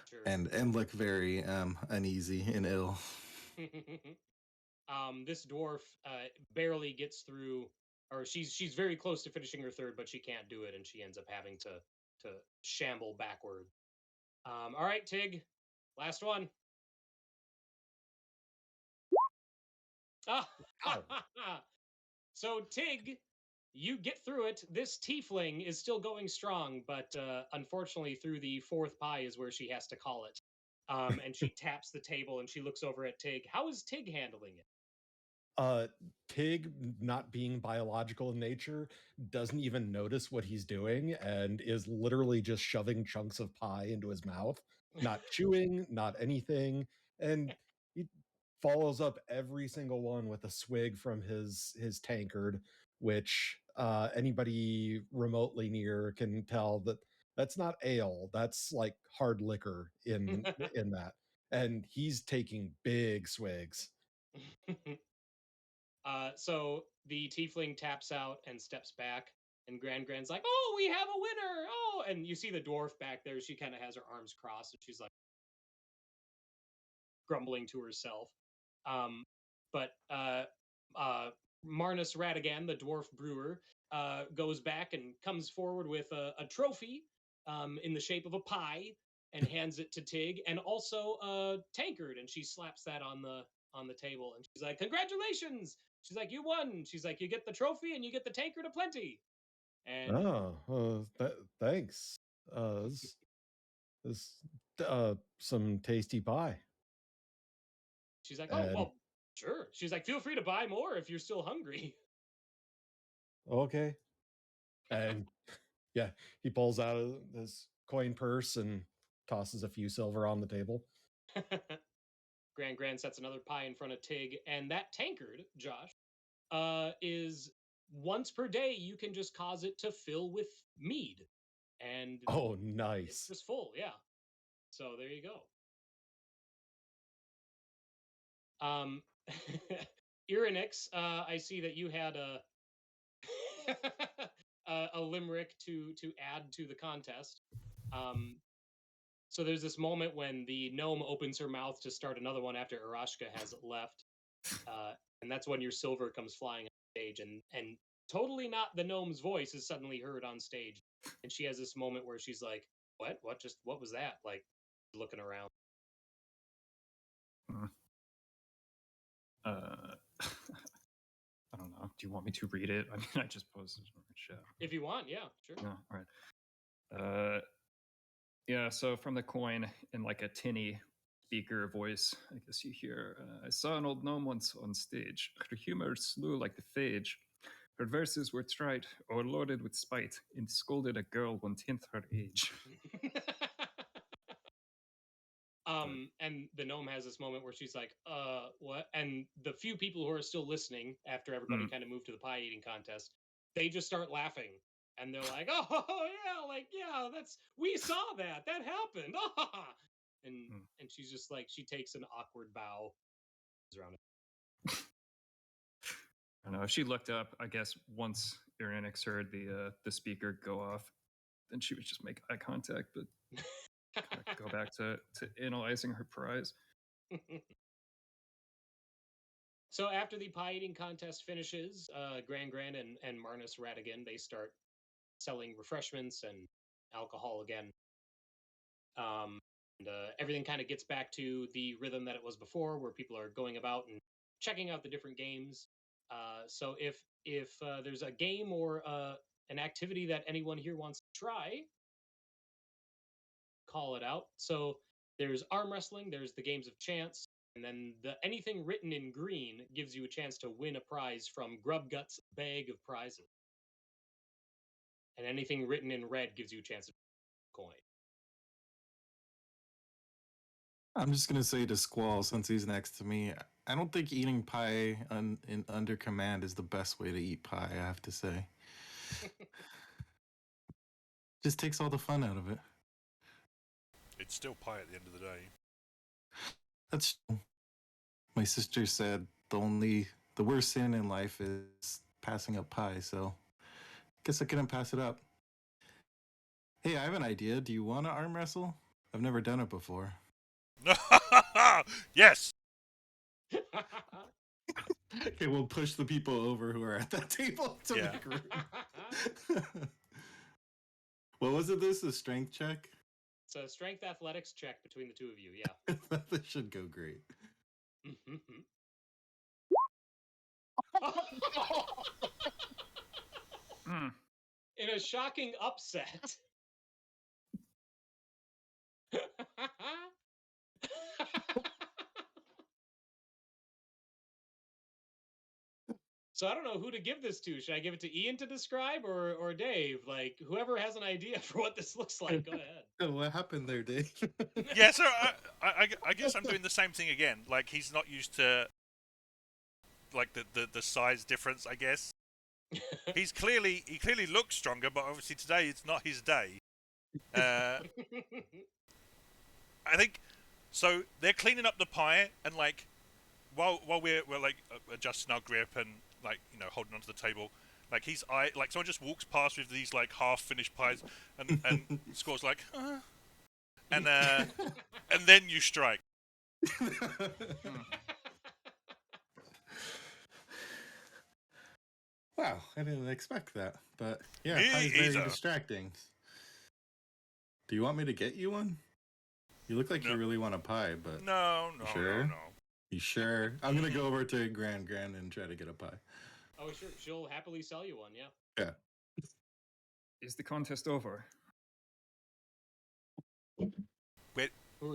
Sure. and look very uneasy and ill. This dwarf barely gets through, or she's very close to finishing her third, but she can't do it, and she ends up having to shamble backward. All right, Tig, last one. So Tig, you get through it. This tiefling is still going strong, but unfortunately, through the fourth pie is where she has to call it. And she taps the table and she looks over at Tig. How is Tig handling it? Tig, not being biological in nature, doesn't even notice what he's doing and is literally just shoving chunks of pie into his mouth, not chewing, not anything. And he follows up every single one with a swig from his tankard, which anybody remotely near can tell that that's not ale, that's like hard liquor in that. And he's taking big swigs. So the tiefling taps out and steps back, and Gran's like, "Oh, we have a winner!" Oh, and you see the dwarf back there. She kind of has her arms crossed, and she's like grumbling to herself. But Marnus Radigan, the dwarf brewer, goes back and comes forward with a trophy in the shape of a pie and hands it to Tig, and also a tankard, and she slaps that on the table, and she's like, "Congratulations!" She's like, "You won." She's like, "You get the trophy and you get the tankard aplenty." And Thanks. This some tasty pie. she's like, "Oh, And well, sure." She's like, "Feel free to buy more if you're still hungry." okay. And yeah, he pulls out his coin purse and tosses a few silver on the table. Grand sets another pie in front of Tig, and that tankard, Josh, is once per day you can just cause it to fill with mead, and Oh, it's nice. just full. Yeah. So there you go. Irynyx, I see that you had a a limerick to add to the contest. So there's this moment when the gnome opens her mouth to start another one after Aerashka has left, and that's when your silver comes flying on stage, and totally not the gnome's voice is suddenly heard on stage, and she has this moment where she's like, "What? What was that?" Like looking around. I don't know. Do you want me to read it? I mean, I just posted it on the chat. If you want, yeah, sure. Yeah, all right. Yeah, so from the coin in like a tinny speaker voice, I guess you hear, I saw an old gnome once on stage. Her humor slew like the phage. Her verses were trite, o'erloaded with spite, and scolded a girl 1/10 her age. And the gnome has this moment where she's like, what? And the few people who are still listening after everybody kind of moved to the pie eating contest, they just start laughing. And they're like, "Oh yeah, like yeah, we saw that happened." And she's just like, she takes an awkward bow around it. I don't know. She looked up, I guess, once Irynyx heard the speaker go off, then she would just make eye contact, but go back to analyzing her prize. So after the pie eating contest finishes, Gran and Marnus Radigan, they start selling refreshments and alcohol again. And everything kind of gets back to the rhythm that it was before, where people are going about and checking out the different games. So if there's a game or an activity that anyone here wants to try, call it out. So there's arm wrestling, there's the games of chance, and then anything written in green gives you a chance to win a prize from Grubgut's bag of prizes. And anything written in red gives you a chance to coin. I'm just gonna say to Squall, since he's next to me, I don't think eating pie under command is the best way to eat pie. I have to say, just takes all the fun out of it. It's still pie at the end of the day. That's my sister said the worst sin in life is passing up pie. So, guess I couldn't pass it up. Hey, I have an idea. Do you want to arm wrestle? I've never done it before. Yes. Okay, we'll push the people over who are at that table to make room. What was it? This a strength check? It's a strength athletics check between the two of you. Yeah, That should go great. In a shocking upset. So I don't know who to give this to. Should I give it to Ian to describe or Dave? Like, whoever has an idea for what this looks like, go ahead. What happened there, Dave? Yeah, so I guess I'm doing the same thing again. Like, he's not used to like the size difference, I guess. He clearly looks stronger, but obviously today it's not his day. I think so. They're cleaning up the pie, and like while we're like adjusting our grip and like holding onto the table, like like someone just walks past with these like half finished pies, and Squall's like, and then you strike. Wow, I didn't expect that, but yeah, Me pie's very either. distracting. Do you want me to get you one? You look like No. you really want a pie, but No, Sure? no. you sure? I'm gonna go over to Grand and try to get a pie. Oh, sure. She'll happily sell you one. Yeah. Yeah. Is the contest over? Who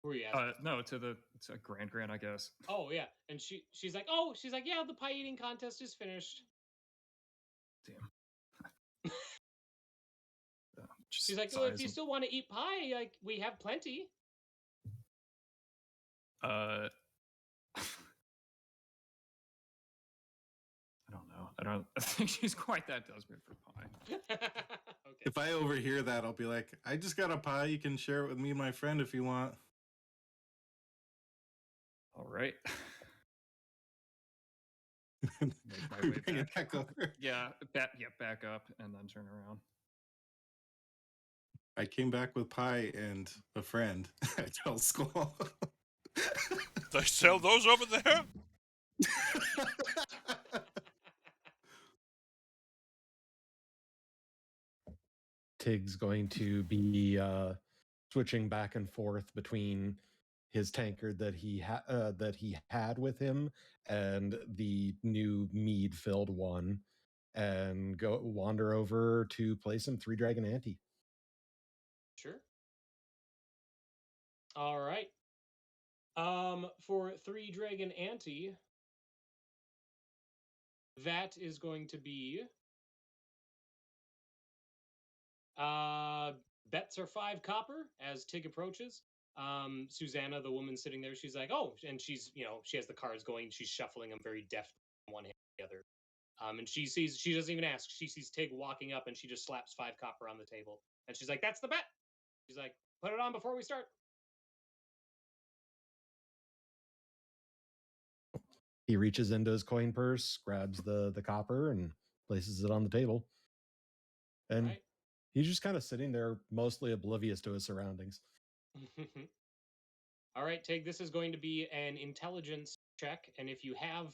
are you asking? No, it's a Grand, I guess. Oh yeah, and she's like, yeah, the pie eating contest is finished. Damn. She's like, well, if you still want to eat pie, like we have plenty. I don't know. I don't think she's quite that desperate for pie. Okay. If I overhear that, I'll be like, I just got a pie. You can share it with me and my friend if you want. All right. Bring my way it back over. Yeah, back up and then turn around. I came back with pie and a friend. I tell Squall. They sell those over there? Tig's going to be switching back and forth between his tankard that he had with him and the new mead-filled one, and go wander over to play some Three Dragon Ante. Sure. All right. For Three Dragon Ante, that is going to be bets are 5 copper as Tig approaches. Susanna, the woman sitting there, she's like, oh, and she's, she has the cards going, she's shuffling them very deft from one hand to the other. And she doesn't even ask. She sees Tig walking up and she just slaps 5 copper on the table. And she's like, that's the bet. She's like, put it on before we start. He reaches into his coin purse, grabs the copper, and places it on the table. And Right. he's just kind of sitting there, mostly oblivious to his surroundings. All right, Tig, this is going to be an intelligence check. And if you have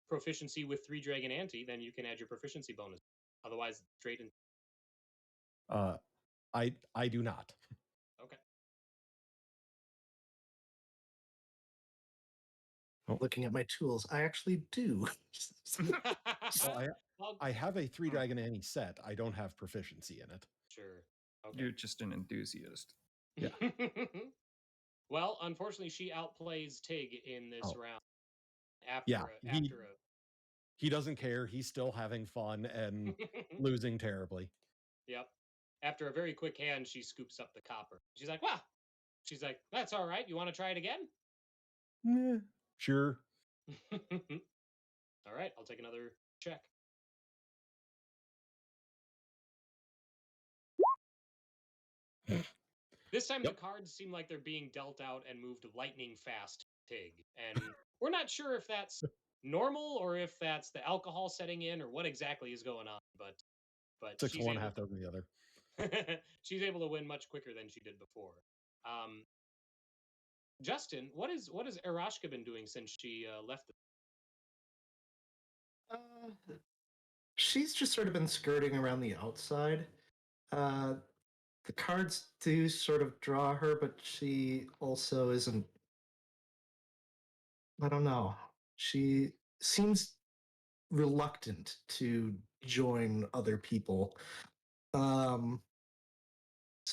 proficiency with Three Dragon Ante, then you can add your proficiency bonus. Otherwise, straight in. I do not. Okay. Looking at my tools, I actually do. Well, I have a Three Dragon Ante set. I don't have proficiency in it. Sure. Okay. You're just an enthusiast. Yeah. Well, unfortunately, she outplays Tig in this round. He doesn't care. He's still having fun and losing terribly. Yep. After a very quick hand, she scoops up the copper. She's like, "Wow." She's like, "That's all right. You want to try it again?" Sure. All right, I'll take another check. This time the cards seem like they're being dealt out and moved lightning fast, Tig. And we're not sure if that's normal or if that's the alcohol setting in or what exactly is going on, but 6 1, half over the other. She's able to win much quicker than she did before. Justin, what has Aerashka been doing since she left? She's just sort of been skirting around the outside. The cards do sort of draw her, but she also isn't. I don't know. She seems reluctant to join other people. So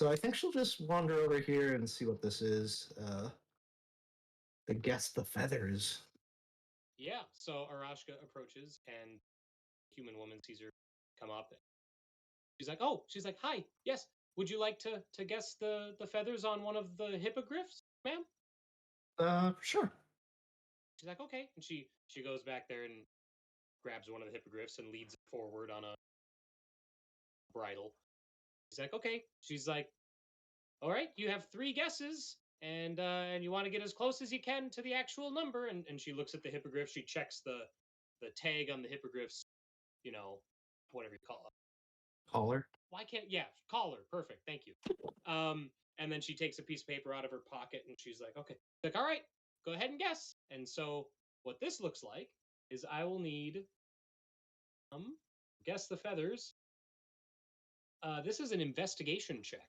I think she'll just wander over here and see what this is. I guess the feathers. Yeah, so Aerashka approaches and human woman sees her come up. She's like, hi, yes. Would you like to guess the feathers on one of the hippogriffs, ma'am? Sure. She's like, okay. And she goes back there and grabs one of the hippogriffs and leads it forward on a bridle. She's like, okay. She's like, all right, you have 3 guesses, and you want to get as close as you can to the actual number. And she looks at the hippogriff. She checks the tag on the hippogriff's, whatever you call it. Collar. Why can't collar? Perfect, thank you. And then she takes a piece of paper out of her pocket and she's like, okay. Like, all right, go ahead and guess. And so what this looks like is I will need guess the feathers. This is an investigation check.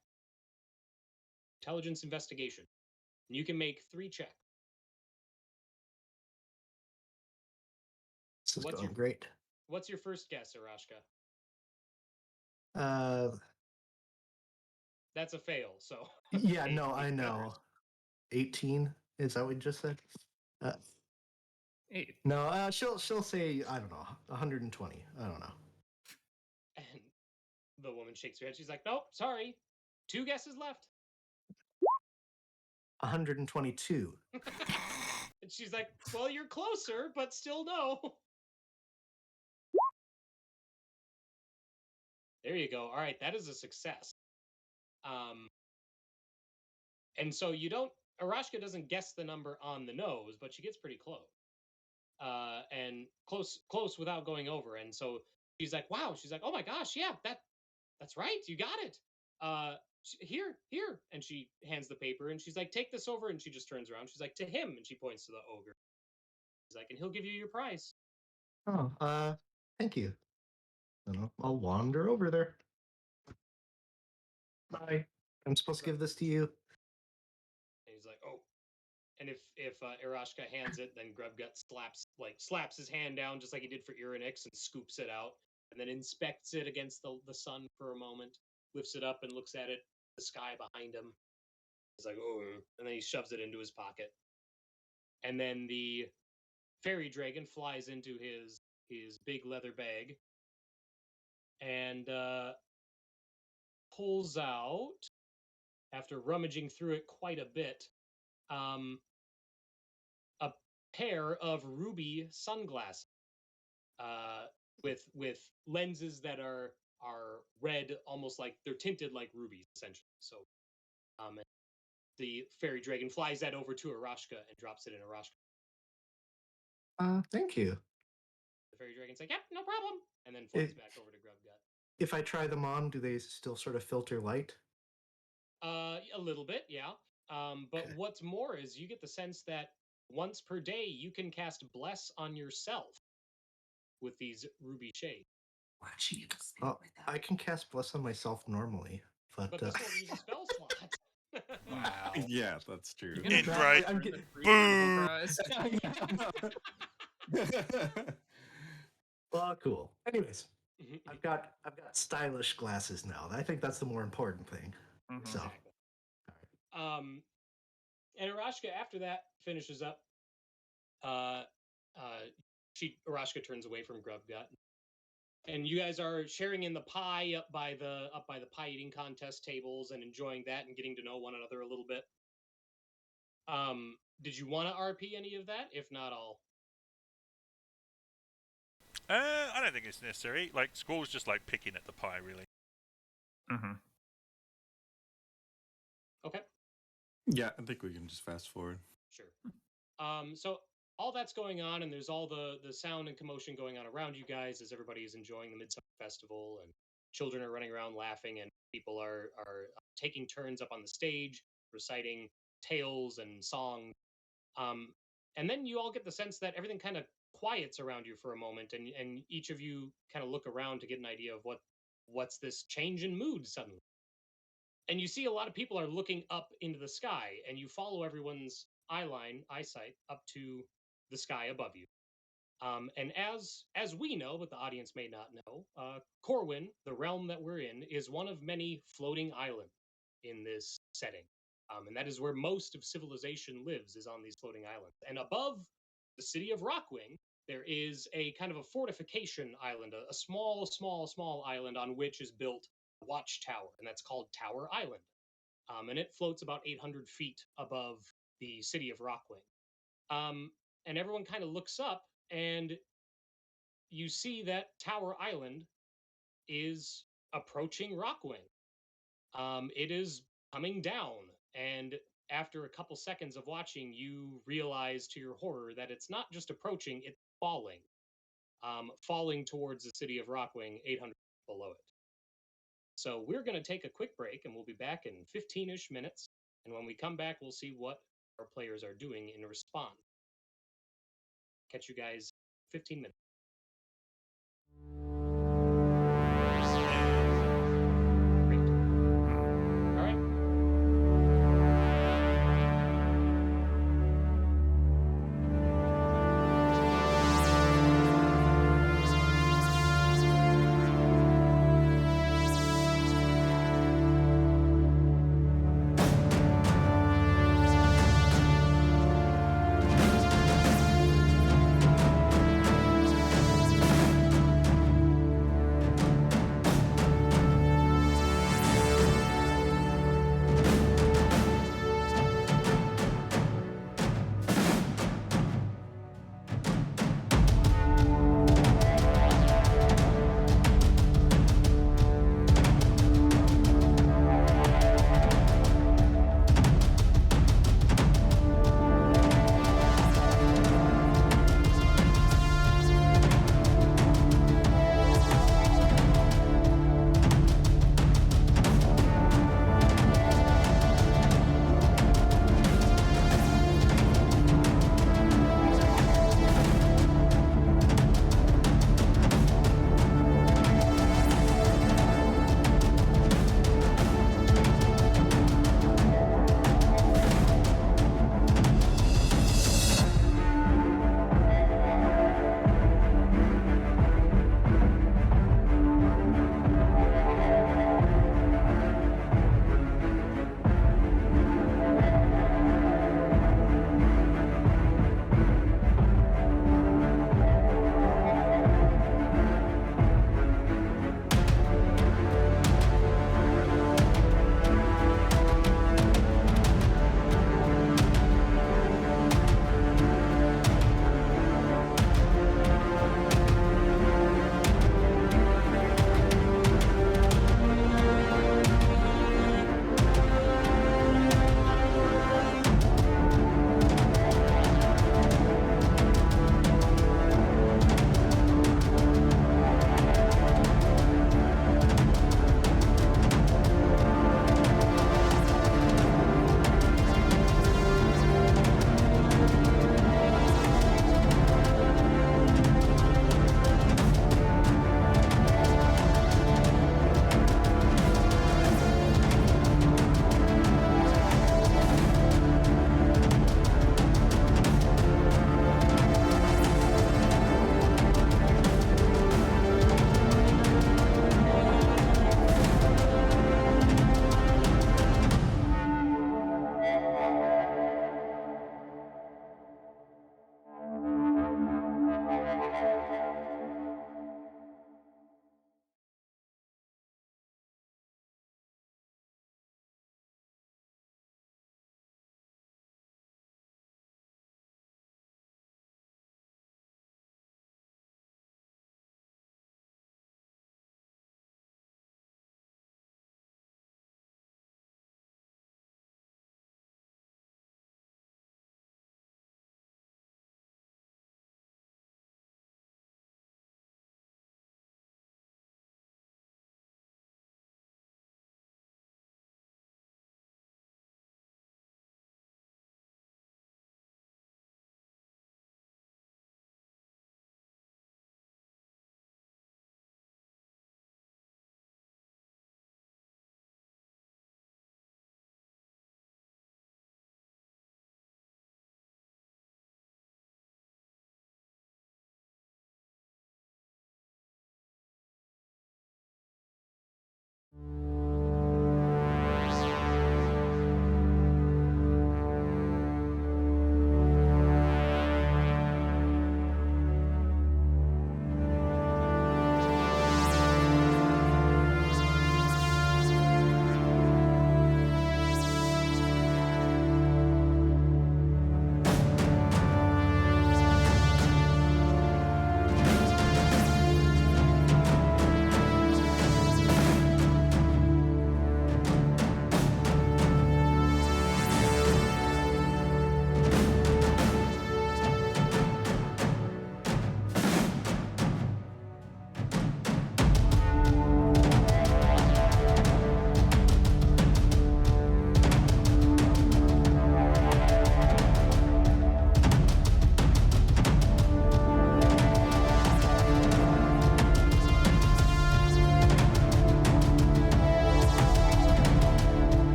Intelligence investigation. And you can make 3 checks. This is What's going your- great. What's your first guess, Aerashka? That's a fail, so. Yeah, no, 18 I know. numbers. 18, is that what you just said? 8. No, she'll say, I don't know, 120. I don't know. And the woman shakes her head. She's like, nope, sorry. 2 guesses left. 122. And she's like, well, you're closer, but still no. There you go. All right, that is a success. And so you don't, Aerashka doesn't guess the number on the nose, but she gets pretty close. And close without going over. And so she's like, wow. She's like, oh my gosh, yeah, that's right. You got it. Here. And she hands the paper and she's like, take this over. And she just turns around. She's like, to him. And she points to the ogre. She's like, and he'll give you your prize. Oh, thank you. And I'll wander over there. Bye. I'm supposed to give this to you. And he's like, oh. And if Aerashka hands it, then Grubgut slaps his hand down just like he did for Irynyx and scoops it out, and then inspects it against the sun for a moment, lifts it up and looks at it, the sky behind him. He's like, oh, and then he shoves it into his pocket. And then the fairy dragon flies into his big leather bag and pulls out, after rummaging through it quite a bit, a pair of ruby sunglasses with lenses that are red, almost like they're tinted like rubies, essentially. So the fairy dragon flies that over to Aerashka and drops it in Aerashka. Thank you. The fairy dragon's like, yep, no problem, and then flies back over to Grubgut. If I try them on, do they still sort of filter light? A little bit, yeah. But Okay. what's more is you get the sense that once per day you can cast Bless on yourself with these ruby shades. Why don't you just Oh, I can cast Bless on myself normally, but But this won't use a spell slot. Wow. Yeah, that's true. You're gonna In drop bright- the I'm free Boo! prize. well, cool. Anyways, Mhm. I've got stylish glasses now. I think that's the more important thing. Mhm. So, Exactly. And Aerashka, after that, finishes up. Aerashka turns away from Grubgut, and you guys are sharing in the pie up by the pie eating contest tables and enjoying that and getting to know one another a little bit. Did you want to RP any of that? If not, I'll. I don't think it's necessary. Like, Squall's just like picking at the pie, really. Mhm. Okay. Yeah, I think we can just fast forward. Sure. So all that's going on, and there's all the sound and commotion going on around you guys as everybody is enjoying the Midsummer Festival, and children are running around laughing, and people are taking turns up on the stage reciting tales and songs. And then you all get the sense that everything kind of quiets around you for a moment, and each of you kind of look around to get an idea of what's this change in mood suddenly. And you see a lot of people are looking up into the sky, and you follow everyone's eyesight up to the sky above you. And as we know, but the audience may not know, Corwynn, the realm that we're in, is one of many floating islands in this setting. And that is where most of civilization lives, is on these floating islands. And above the city of Rockwing, there is a kind of a fortification island, a small island on which is built a watchtower, and that's called Tower Island. And it floats about 800 feet above the city of Rockwing. And everyone kind of looks up, and you see that Tower Island is approaching Rockwing. It is coming down, and after a couple seconds of watching, you realize to your horror that it's not just approaching, it's falling. Falling towards the city of Rockwing, 800 feet below it. So we're going to take a quick break, and we'll be back in 15-ish minutes. And when we come back, we'll see what our players are doing in response. Catch you guys 15 minutes. Great. All right.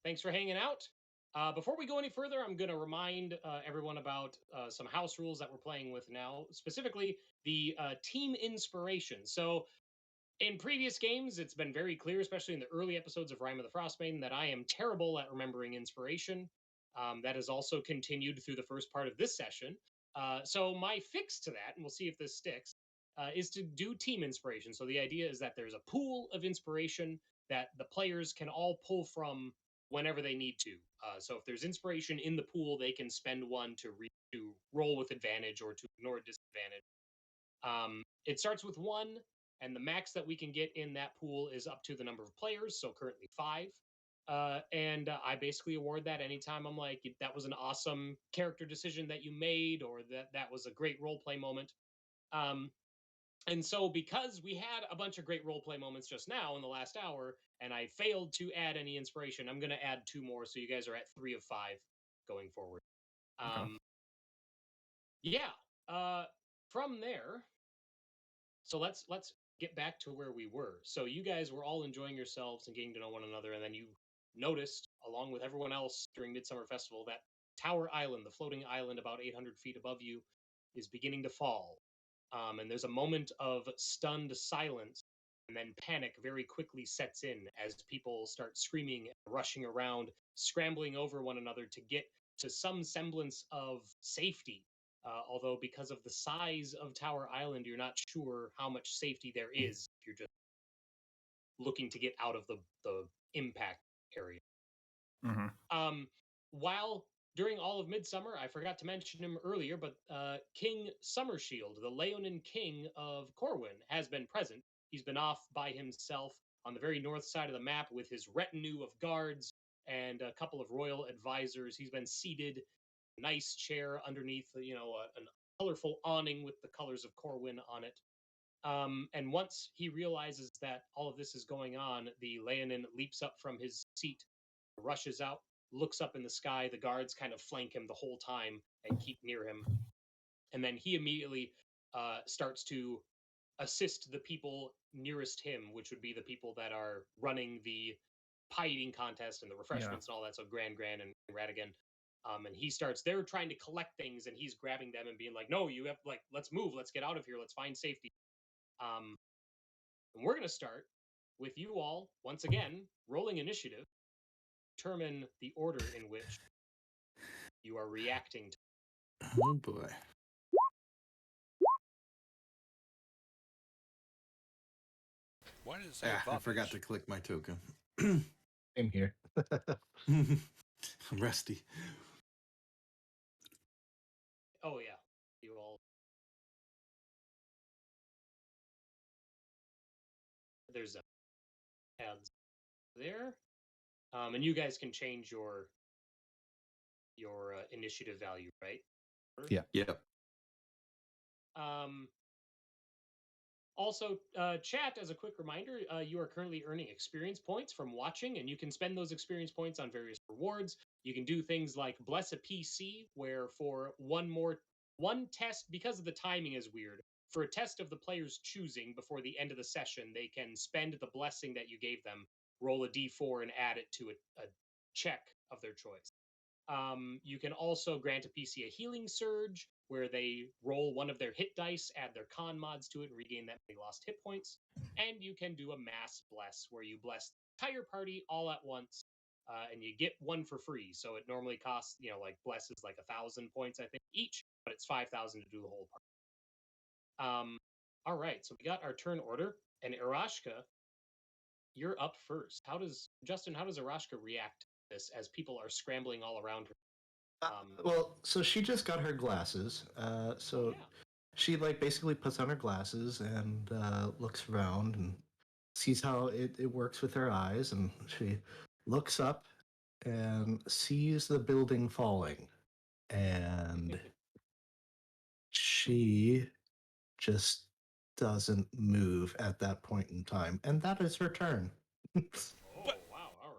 Thanks for hanging out. Before we go any further, I'm going to remind everyone about some house rules that we're playing with now, specifically the team inspiration. So, in previous games, it's been very clear, especially in the early episodes of Rime of the Frostmaiden, that I am terrible at remembering inspiration. That has also continued through the first part of this session. So my fix to that, and we'll see if this sticks, is to do team inspiration. So the idea is that there's a pool of inspiration that the players can all pull from whenever they need to. So if there's inspiration in the pool, they can spend one to roll with advantage or to ignore disadvantage. It starts with 1, and the max that we can get in that pool is up to the number of players, so currently 5. And I basically award that anytime I'm like, that was an awesome character decision that you made, or that was a great role play moment. And so because we had a bunch of great role play moments just now in the last hour, and I failed to add any inspiration, I'm going to add 2 more, so you guys are at 3 of 5 going forward. Yeah. From there, so let's get back to where we were. So you guys were all enjoying yourselves and getting to know one another, and then you noticed, along with everyone else during Midsummer Festival, that Tower Island, the floating island about 800 feet above you, is beginning to fall. And there's a moment of stunned silence, and then panic very quickly sets in as people start screaming and rushing around, scrambling over one another to get to some semblance of safety. Although because of the size of Tower Island, you're not sure how much safety there is if you're just looking to get out of the impact area. While during all of Midsummer, I forgot to mention him earlier, but King Summershield, the Leonin King of Corwynn, has been present. He's been off by himself on the very north side of the map with his retinue of guards and a couple of royal advisors. He's been seated, nice chair underneath, an colorful awning with the colors of Corwynn on it. And once he realizes that all of this is going on, the Leonin leaps up from his seat, rushes out, looks up in the sky. The guards kind of flank him the whole time and keep near him. And then he immediately starts to assist the people nearest him, which would be the people that are running the pie eating contest and the refreshments and all that. So Gran and Radigan. And he starts, they're trying to collect things, and he's grabbing them and being like, no, you have, let's move, let's get out of here, let's find safety. And we're going to start with you all, once again, rolling initiative, determine the order in which you are reacting to. Oh boy. Why did it say I forgot to click my token. Same here. I'm rusty. Oh, yeah. You all. There's ads there. And you guys can change your initiative value, right? Yeah. Yep. Also, chat, as a quick reminder, you are currently earning experience points from watching, and you can spend those experience points on various rewards. You can do things like bless a PC, where for one test, because of the timing is weird, for a test of the player's choosing before the end of the session, they can spend the blessing that you gave them, roll a d4, and add it to a check of their choice. You can also grant a PC a healing surge, where they roll one of their hit dice, add their con mods to it, and regain that many lost hit points. And you can do a mass bless, where you bless the entire party all at once, and you get one for free. So it normally costs, bless is like 1,000 points, I think, each, but it's 5,000 to do the whole party. All right, so we got our turn order, and Aerashka, you're up first. How does Aerashka react to this as people are scrambling all around her? Well, so she just got her glasses. So she basically puts on her glasses and looks around and sees how it works with her eyes, and she looks up and sees the building falling, and she just doesn't move at that point in time, and that is her turn. Oh, wow. All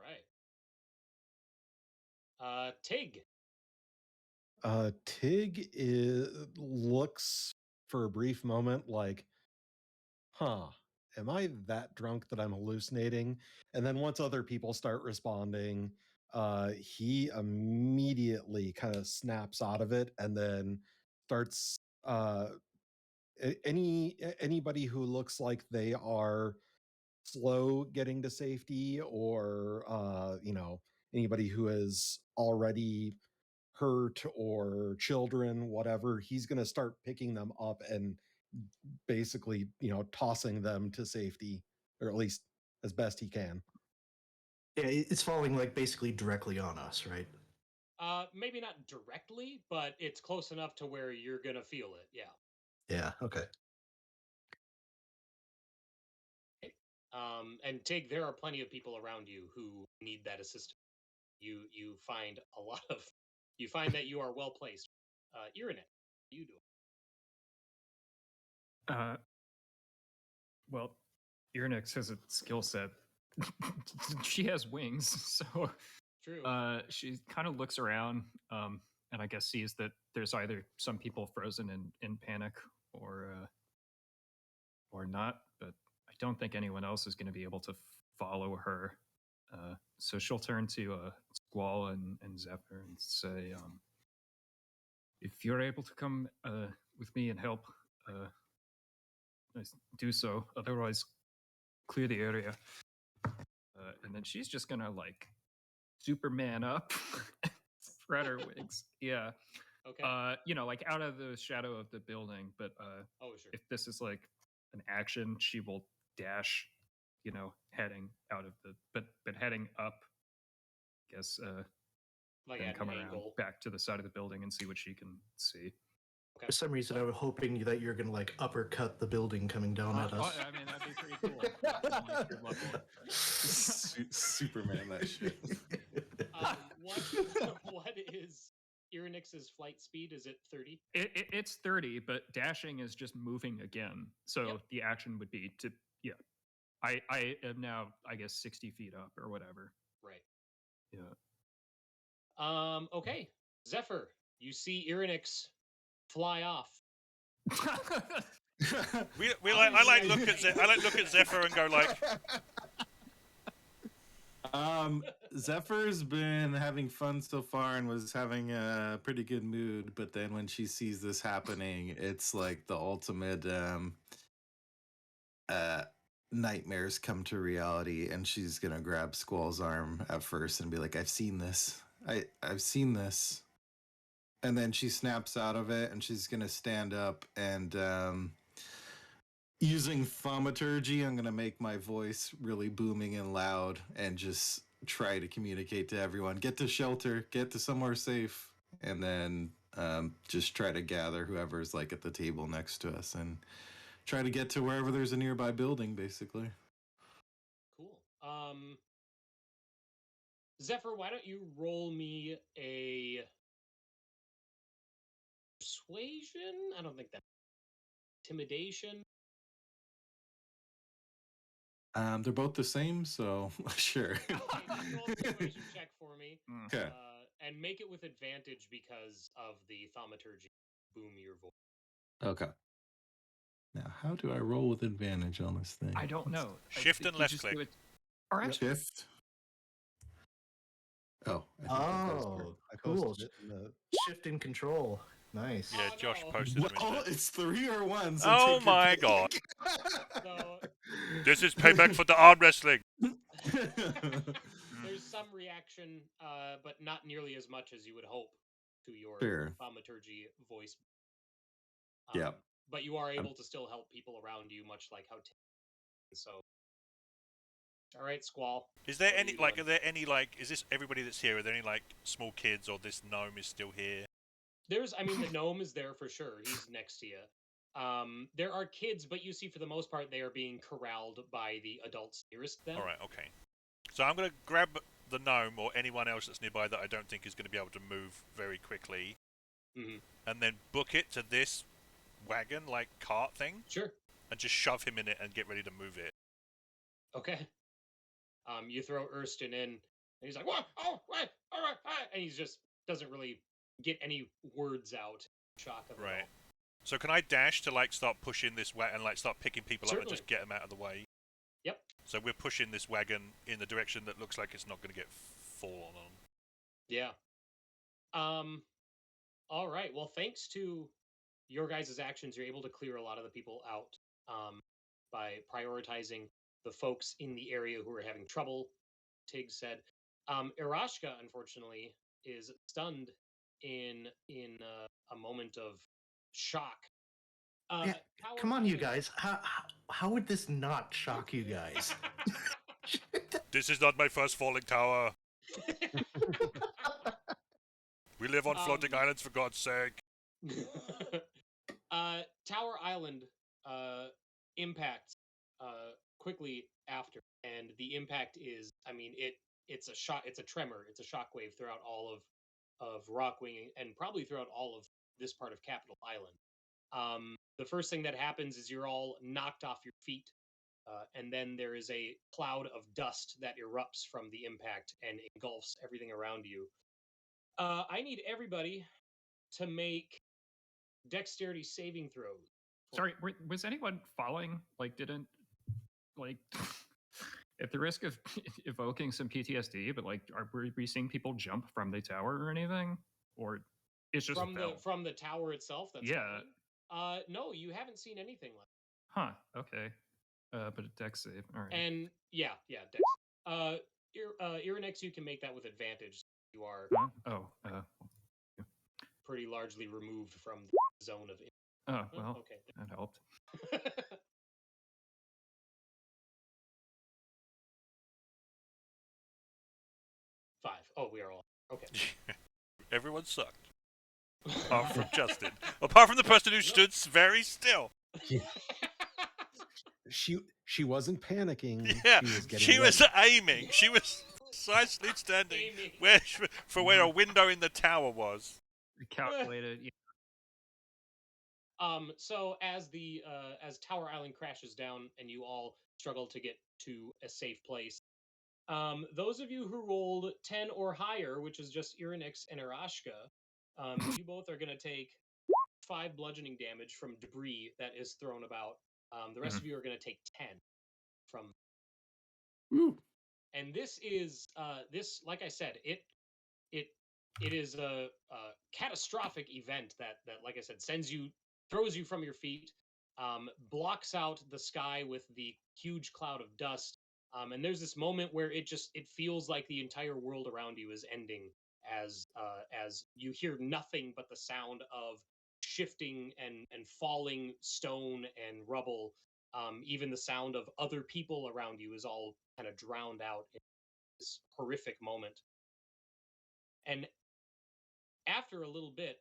right. Tig. Tig looks for a brief moment like, am I that drunk that I'm hallucinating? And then once other people start responding, he immediately kind of snaps out of it and then starts anybody who looks like they are slow getting to safety, or anybody who is already hurt or children, whatever, he's going to start picking them up and basically tossing them to safety, or at least as best he can. Yeah, it's falling like basically directly on us, right? Maybe not directly, but it's close enough to where you're gonna feel it. Yeah. Yeah. Okay. And Tig, there are plenty of people around you who need that assistance. You find a lot of. You find that you are well placed. Irynyx, what are you doing? Well, Irynyx has a skill set. She has wings, so True. she kind of looks around, and I guess sees that there's either some people frozen in panic or not. But I don't think anyone else is going to be able to follow her. So she'll turn to Squall and Zephyr and say, if you're able to come with me and help, do so. Otherwise, clear the area. And then she's just gonna like Superman up, spread her wings. Yeah. Okay. Like out of the shadow of the building. But Oh, sure. if this is like an action, she will dash, heading out of the but heading up. I guess Like and at come an around angle. back to the side of the building and see what she can see. For some reason, I was hoping that you're going to like uppercut the building coming down at us. I mean, that'd be pretty cool. Good luck. Superman, that shit. What is Irynyx's flight speed? Is it 30? It's 30, but dashing is just moving again. So Yep. the action would be to, I am now, I guess, 60 feet up or whatever. Right. Yeah. Okay. Zephyr, you see Irynyx fly off. I like look at Zephyr and go like, Zephyr's been having fun so far and was having a pretty good mood, but then when she sees this happening, it's like the ultimate nightmares come to reality, and she's gonna grab Squall's arm at first and be like, I've seen this. I've seen this. And then she snaps out of it, and she's gonna stand up and using thaumaturgy, I'm gonna make my voice really booming and loud and just try to communicate to everyone, get to shelter, get to somewhere safe, and then just try to gather whoever's like at the table next to us and try to get to wherever there's a nearby building, basically. Cool. Zephyr, why don't you roll me a persuasion? I don't think that. Intimidation? They're both the same, so sure. Okay, just roll a persuasion check for me. Okay. And make it with advantage because of the thaumaturgy. Boom your voice. Okay. Now, how do I roll with advantage on this thing? I don't know. Shift and left click. Or actually, Shift. Oh. I cool. posted it in the Shift and control. Nice. Yeah, Oh, Josh no. posted them in Oh, the- it's 3 or 1. So Oh take your my pick. god. So This is payback for the arm wrestling. there's some reaction, but not nearly as much as you would hope to your Sure. thaumaturgy voice. Yeah. But you are able to still help people around you, much like how. So, all right, Squall. Is there What are any you like? doing? Are there any like? Is this everybody that's here? Are there any like small kids, or this gnome is still here? I mean, the gnome is there for sure. He's next to you. There are kids, but you see, for the most part, they are being corralled by the adults nearest them. All right, okay. So I'm gonna grab the gnome or anyone else that's nearby that I don't think is going to be able to move very quickly, and then book it to this wagon, like cart thing, Sure. and just shove him in it and get ready to move it. Okay. You throw Erston in, and he's like, "What? Oh, right, all right, and he just doesn't really get any words out. Shock of it Right. all. So can I dash to like start pushing this wagon and like start picking people up and Certainly. just get them out of the way? Yep. So we're pushing this wagon in the direction that looks like it's not going to get fallen on. Yeah. All right. Well, thanks to your guys' actions, you're able to clear a lot of the people out by prioritizing the folks in the area who are having trouble. Tig said, Aerashka, unfortunately, is stunned in a moment of shock. Yeah, Tower come on, you Island- guys. How would this not shock you guys? This is not my first falling tower. We live on floating islands, for God's sake. Tower Island impacts quickly after, and the impact is, I mean, it's a shock, it's a tremor, it's a shockwave throughout all of Rockwing and probably throughout all of this part of Capital Island. The first thing that happens is you're all knocked off your feet, and then there is a cloud of dust that erupts from the impact and engulfs everything around you. I need everybody to make dexterity saving throws. Sorry, was anyone falling? Like, didn't like at the risk of evoking some PTSD? But like, are we seeing people jump from the tower or anything, or it's just from the tower itself? That's yeah. falling? No, you haven't seen anything like. Huh. Okay. But a dex save. All right. And yeah, dex. Irynyx, you can make that with advantage. You are pretty largely removed from the zone of. Oh well. Okay, that helped. 5. Oh, we are all okay. Everyone sucked. Apart from Justin. Apart from the person who stood very still. Yeah. She wasn't panicking. Yeah, she was aiming. She was precisely standing where a window in the tower was. Calculated. Yeah. So as the as Tower Island crashes down and you all struggle to get to a safe place, those of you who rolled 10 or higher, which is just Irynyx and Aerashka, you both are going to take 5 bludgeoning damage from debris that is thrown about. The rest of you are going to take 10 from. Ooh. And this is this, like I said, it is a catastrophic event that like I said throws you from your feet, blocks out the sky with the huge cloud of dust, and there's this moment where it feels like the entire world around you is ending as you hear nothing but the sound of shifting and falling stone and rubble. Even the sound of other people around you is all kind of drowned out in this horrific moment. And after a little bit,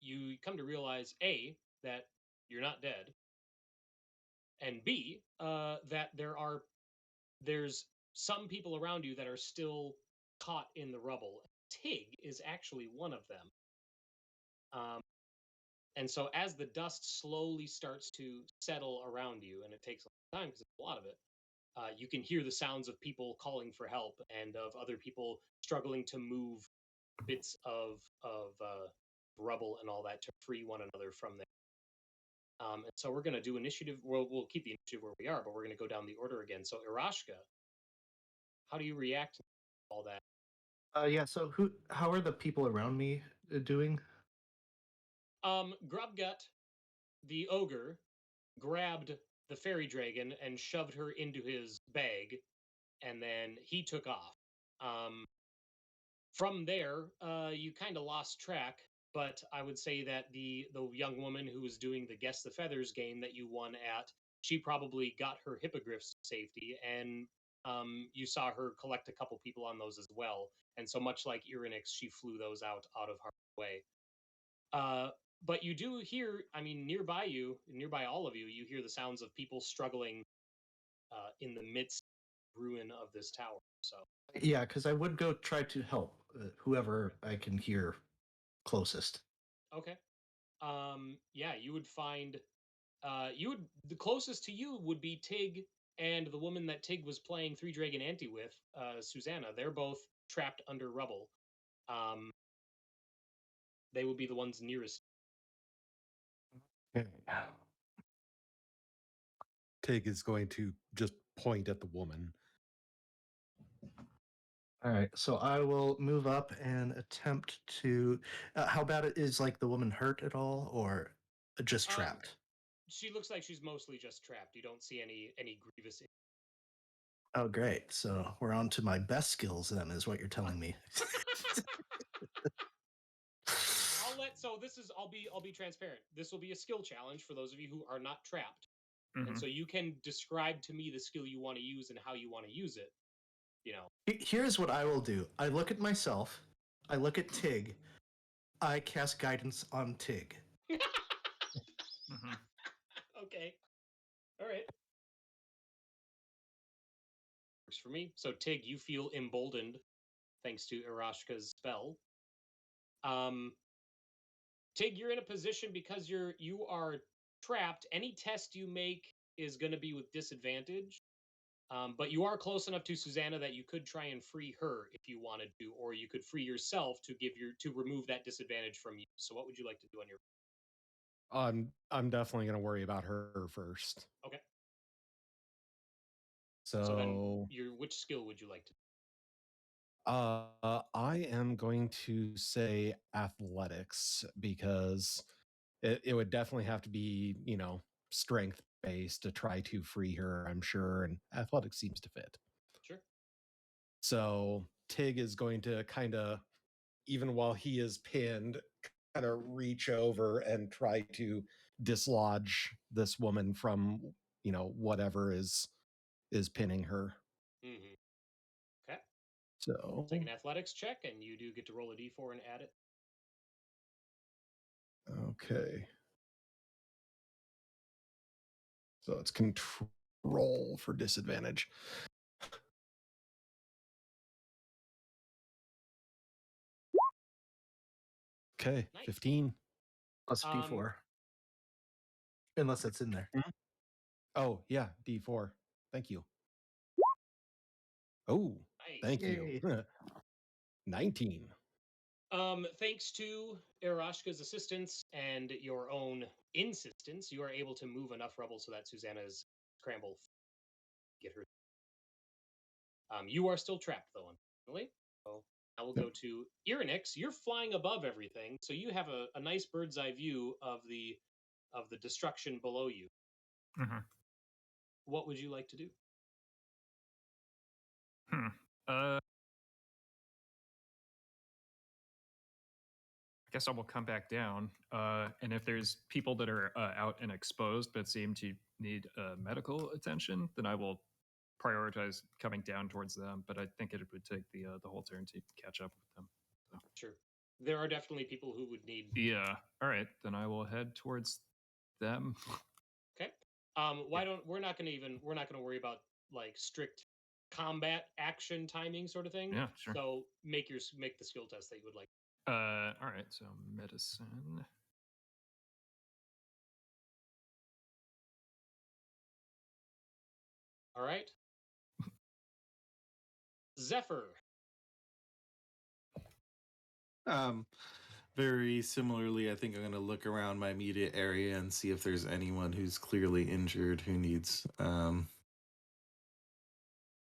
you come to realize A, that you're not dead, and B, that there's some people around you that are still caught in the rubble. Tig is actually one of them. And so as the dust slowly starts to settle around you, and it takes a long time because it's a lot of it, you can hear the sounds of people calling for help and of other people struggling to move bits of rubble and all that to free one another from there. And so we're going to do initiative. We'll keep the initiative where we are, but we're going to go down the order again. So Aerashka, how do you react to all that? Yeah. So how are the people around me doing? Grubgut, the ogre, grabbed the fairy dragon and shoved her into his bag, and then he took off. From there, you kind of lost track, but I would say that the young woman who was doing the Guess the Feathers game that you won at, she probably got her hippogriffs to safety, and you saw her collect a couple people on those as well. And so much like Irynyx, she flew those out of harm's way. But you do hear, I mean, nearby all of you, you hear the sounds of people struggling in the midst of ruin of this tower. So Yeah, because I would go try to help whoever I can hear closest. okay. Yeah, you would find the closest to you would be Tig and the woman that Tig was playing Three Dragon Ante with, Susanna. They're both trapped under rubble. They would be the ones nearest. Okay. Tig is going to just point at the woman. All right, so I will move up and attempt to. How bad is like the woman hurt at all, or just trapped? She looks like she's mostly just trapped. You don't see any grievous. Oh, great. So we're on to my best skills then, is what you're telling me. I'll be transparent. This will be a skill challenge for those of you who are not trapped. Mhm. And so you can describe to me the skill you want to use and how you want to use it. You know. Here's what I will do. I look at myself. I look at Tig. I cast guidance on Tig. Mhm. Okay. All right. Works for me. So Tig, you feel emboldened thanks to Aerashka's spell. Tig, you're in a position because you are trapped. Any test you make is going to be with disadvantage. But you are close enough to Susanna that you could try and free her if you wanted to, or you could free yourself to remove that disadvantage from you. So what would you like to do on your? I'm definitely going to worry about her first. Okay. So So then, which skill would you like to? I am going to say athletics because it would definitely have to be, strength based to try to free her, I'm sure, and athletics seems to fit. Sure. So Tig is going to kind of, even while he is pinned, kind of reach over and try to dislodge this woman from, whatever is pinning her. Mm-hmm. Okay. So Take an athletics check, and you do get to roll a d4 and add it. okay. So it's control for disadvantage. Okay, Nice. 15. Plus D4. Unless it's in there. Oh, yeah, D4. Thank you. Oh, Nice. thank Yay. you. 19. Thanks to Aerashka's assistance and your own insistence, you are able to move enough rubble so that Susanna's scramble get her. You are still trapped though, unfortunately. So I will go to Irynyx. You're flying above everything, so you have a nice bird's eye view of the destruction below you. Mhm. What would you like to do? I guess I will come back down. And if there's people that are out and exposed but seem to need medical attention, then I will prioritize coming down towards them. But I think it would take the whole turn to catch up with them. So. Sure. There are definitely people who would need. Yeah. All right. Then I will head towards them. Okay. We're not going to worry about like strict combat action timing sort of thing. Yeah, sure. So make the skill test that you would like. All right. So medicine. All right. Zephyr. Very similarly, I think I'm going to look around my immediate area and see if there's anyone who's clearly injured who needs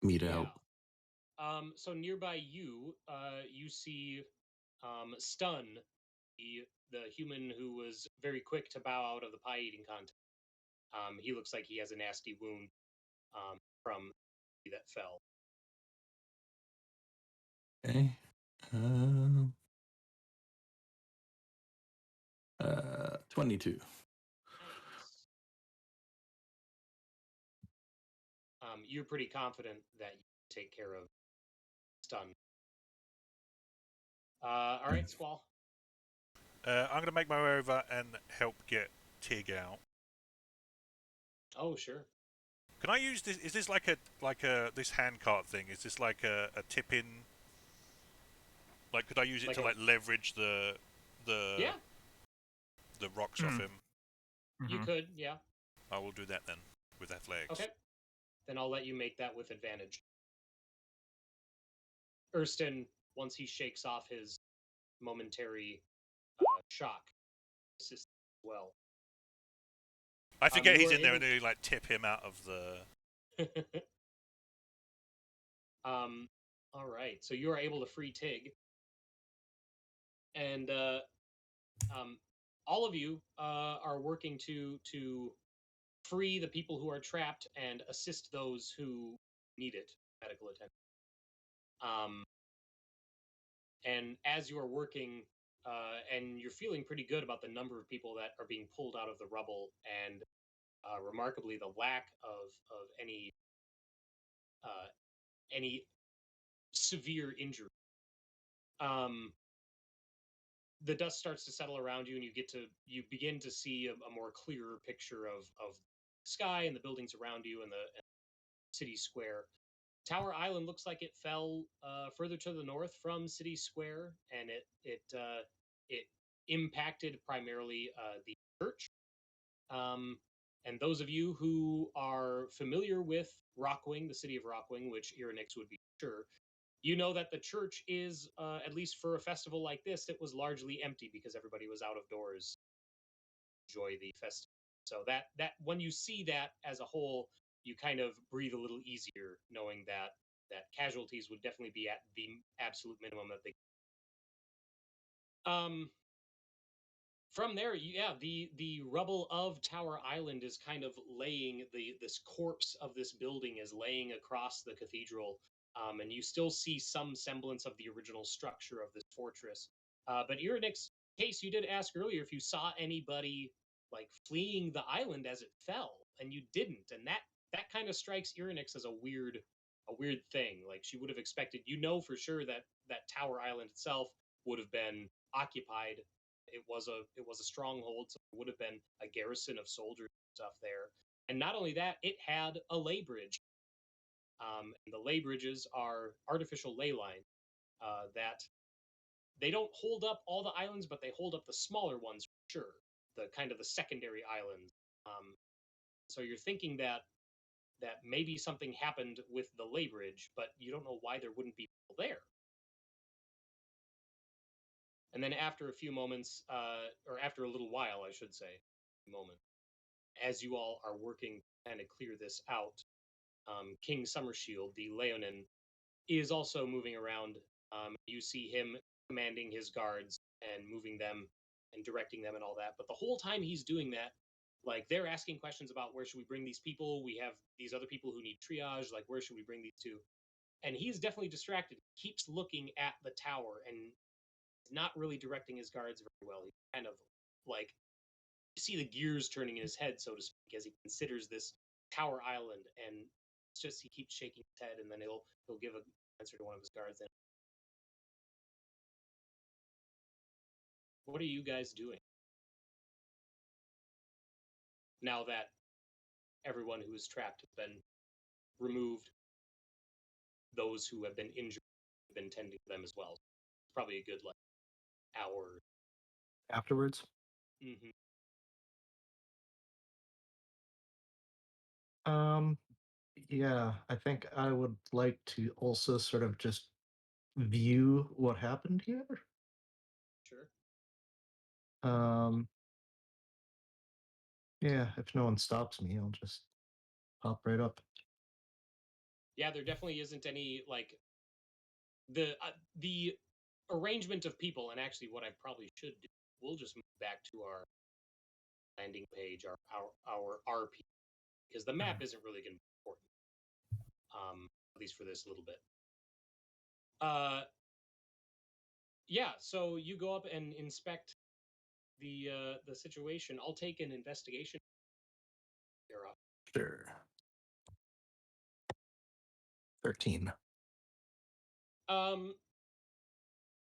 me to help. So nearby you, you see Stun, the human who was very quick to bow out of the pie eating contest. He looks like he has a nasty wound from that fell. Okay. 22. Nice. You're pretty confident that you take care of Stun. All right, Squall. I'm going to make my way over and help get Tig out. Oh, sure. Can I use this? Is this like a this handcart thing? Is this like a tip-in? Like, could I use it Like to leverage the yeah, the rocks off him? you could, yeah. I will do that then with athletics. Okay. Then I'll let you make that with advantage. Erston, once he shakes off his momentary shock, assists as well. I forget you he's are in there able- and they like tip him out of the. All right, so you are able to free Tig, and all of you are working to free the people who are trapped and assist those who need it, medical attention. And as you are working, and you're feeling pretty good about the number of people that are being pulled out of the rubble, and remarkably, the lack of any severe injury. The dust starts to settle around you, and you begin to see a more clearer picture of sky and the buildings around you and the city square. Tower Island looks like it fell further to the north from City Square, and it impacted primarily the church. And those of you who are familiar with Rockwing, the city of Rockwing, which Irynyx would be sure, you know that the church is, at least for a festival like this, it was largely empty because everybody was out of doors to enjoy the festival. So that when you see that as a whole, you kind of breathe a little easier, knowing that casualties would definitely be at the absolute minimum that they. From there, yeah, the rubble of Tower Island is kind of laying this corpse of this building is laying across the cathedral, and you still see some semblance of the original structure of this fortress. But Irynyx, case you did ask earlier if you saw anybody like fleeing the island as it fell, and you didn't, and that kind of strikes Irynyx as a weird thing. Like she would have expected, for sure that Tower Island itself would have been occupied. It was a stronghold, so there would have been a garrison of soldiers and stuff there. And not only that, it had a ley bridge. And the ley bridges are artificial ley lines that they don't hold up all the islands, but they hold up the smaller ones for sure. The kind of the secondary islands. So you're thinking that maybe something happened with the ley bridge, but you don't know why there wouldn't be people there. And then after a few moments, or after a little while, I should say, as you all are working to kind of clear this out, King Summershield, the Leonin, is also moving around. You see him commanding his guards and moving them and directing them and all that. But the whole time he's doing that, like they're asking questions about where should we bring these people? We have these other people who need triage. Like where should we bring these to? And he's definitely distracted. He keeps looking at the tower and not really directing his guards very well. He's kind of like you see the gears turning in his head, so to speak, as he considers this Tower Island, and it's just he keeps shaking his head, and then he'll give an answer to one of his guards. And what are you guys doing now that everyone who is trapped has been removed? Those who have been injured have been tending to them as well. It's probably a good hour afterwards. Mm-hmm. Yeah, I think I would like to also sort of just view what happened here. Sure. Yeah, if no one stops me, I'll just pop right up. Yeah, there definitely isn't any the arrangement of people, and actually what I probably should do, we'll just move back to our landing page, our RP, because the map isn't really going to be important, at least for this little bit. Yeah, so you go up and inspect the situation. I'll take an investigation. Sure. 13.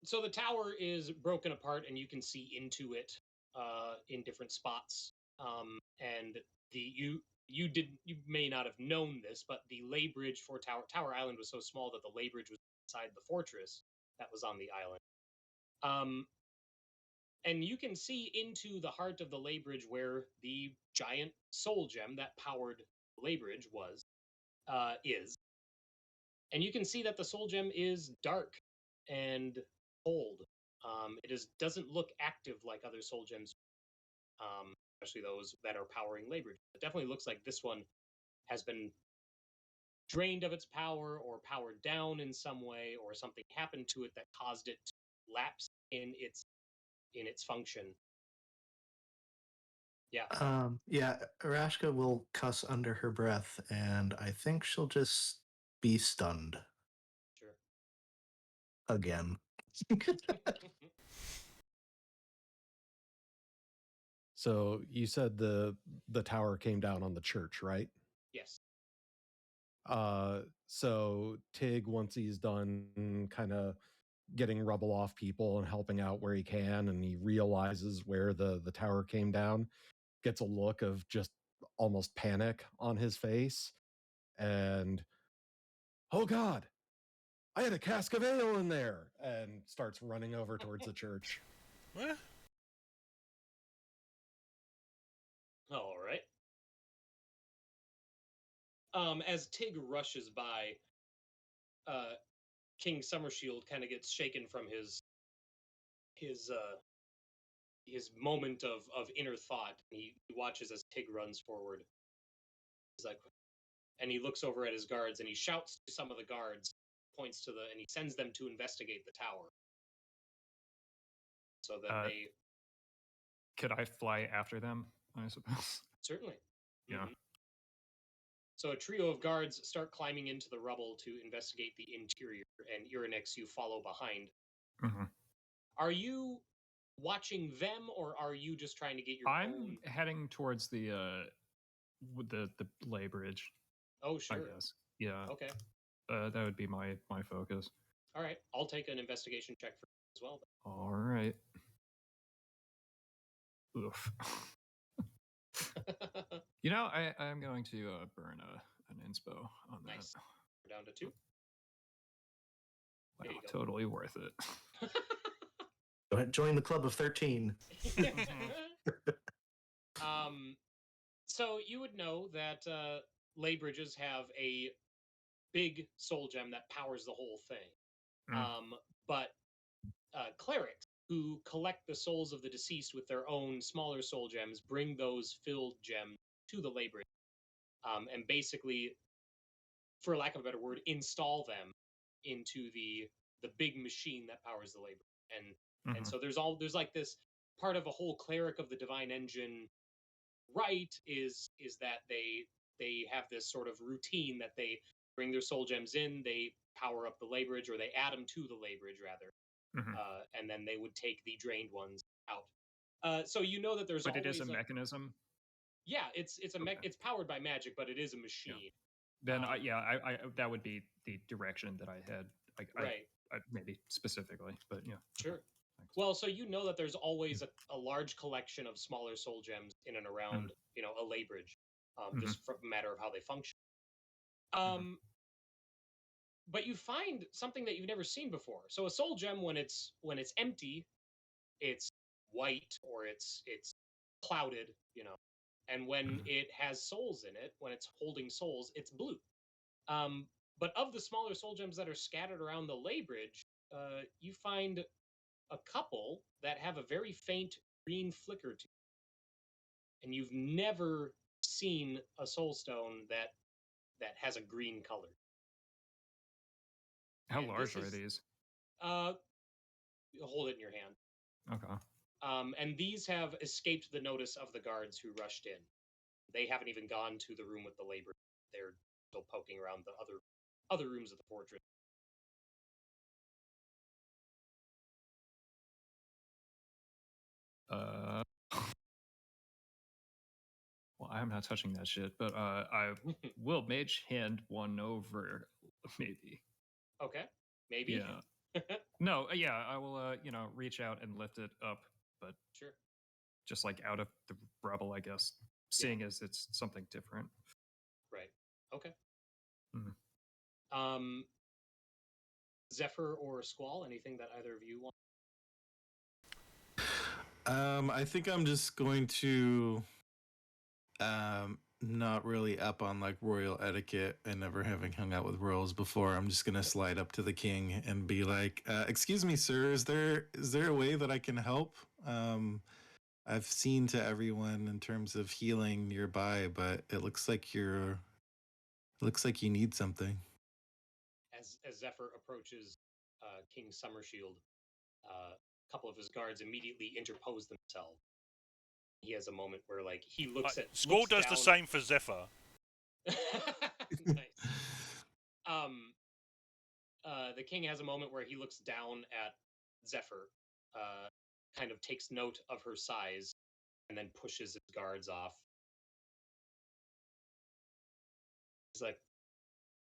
So the tower is broken apart, and you can see into it in different spots. And you may not have known this, but the ley bridge for Tower Island was so small that the ley bridge was inside the fortress that was on the island. And you can see into the heart of the ley bridge where the giant soul gem that powered the ley bridge is. And you can see that the soul gem is dark and cold. It doesn't look active like other soul gems, especially those that are powering ley bridge. It definitely looks like this one has been drained of its power or powered down in some way, or something happened to it that caused it to lapse in its function. Yeah. Yeah, Aerashka will cuss under her breath, and I think she'll just be stunned Sure. again. So you said the tower came down on the church, right? Yes. So Tig, once he's done kind of getting rubble off people and helping out where he can, and he realizes where the tower came down, gets a look of just almost panic on his face, and oh god, I had a cask of ale in there, and starts running over towards the church. What? All right. As Tig rushes by, King Summershield kind of gets shaken from his moment of inner thought. He watches as Tig runs forward. He's like, and he looks over at his guards and he shouts to some of the guards, points to and he sends them to investigate the tower, so that they Could I fly after them? I suppose. certainly. Yeah. Mhm. So a trio of guards start climbing into the rubble to investigate the interior, and Irynyx, you follow behind. Mhm. Are you watching them, or are you just trying to get your I'm own? heading towards the lay bridge. Oh, sure. I guess. Yeah. Okay. That would be my focus. All right. I'll take an investigation check for you as well. All right. Oof. You know, I'm going to burn an inspo on that. Nice. We're down to 2. Wow, There you go. totally worth it. Go ahead, join the club of 13. So you would know that lay bridges have a big soul gem that powers the whole thing. But clerics who collect the souls of the deceased with their own smaller soul gems bring those filled gems to the lay bridge, and basically, for lack of a better word, install them into the big machine that powers the lay bridge. And so there's like this part of a whole cleric of the divine engine right is that they have this sort of routine that they bring their soul gems in, they power up the lay bridge, or they add them to the lay bridge rather, and then they would take the drained ones out. So you know that there's but always it is a mechanism. Yeah, it's Okay. It's powered by magic, but it is a machine. Yeah. Then I that would be the direction that I had. Right. I maybe specifically, but yeah. Sure. Thanks. Well, so you know that there's always a large collection of smaller soul gems in and around, a lay bridge, just from a matter of how they function. But you find something that you've never seen before. So a soul gem, when it's empty, it's white or it's clouded, and when it has souls in it, when it's holding souls, it's blue. But of the smaller soul gems that are scattered around the lay bridge, you find a couple that have a very faint green flicker to it. And you've never seen a soul stone that has a green color. How And large this are is- these? Hold it in your hand. Okay. And these have escaped the notice of the guards who rushed in. They haven't even gone to the room with the labor. They're still poking around the other rooms of the fortress. Well, I'm not touching that shit, but I will mage hand one over, maybe. Okay, maybe. Yeah. No, yeah, I will, reach out and lift it up, but Sure. just like out of the rubble, I guess, seeing as it's something different. Right. Okay. Zephyr or Squall, anything that either of you want? I think I'm just going to not really up on like royal etiquette and never having hung out with royals before. I'm just gonna slide up to the king and be like, excuse me, sir, is there a way that I can help? I've seen to everyone in terms of healing nearby, but it looks like you're Looks like you need something. As Zephyr approaches King Summershield, a couple of his guards immediately interpose themselves. He has a moment where, like, he looks at Squall does the same for Zephyr. Nice. The king has a moment where he looks down at Zephyr, kind of takes note of her size, and then pushes his guards off. He's like,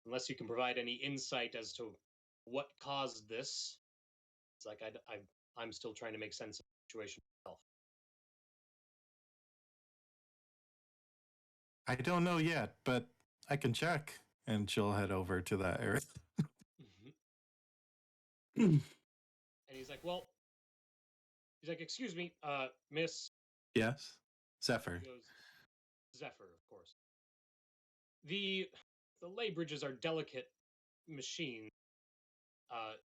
unless you can provide any insight as to what caused this, it's like I'm still trying to make sense of the situation myself. I don't know yet, but I can check. And she'll head over to that area. And he's like, well, excuse me, miss. Yes, Zephyr. He goes, Zephyr, of course. The lay bridges are delicate machines.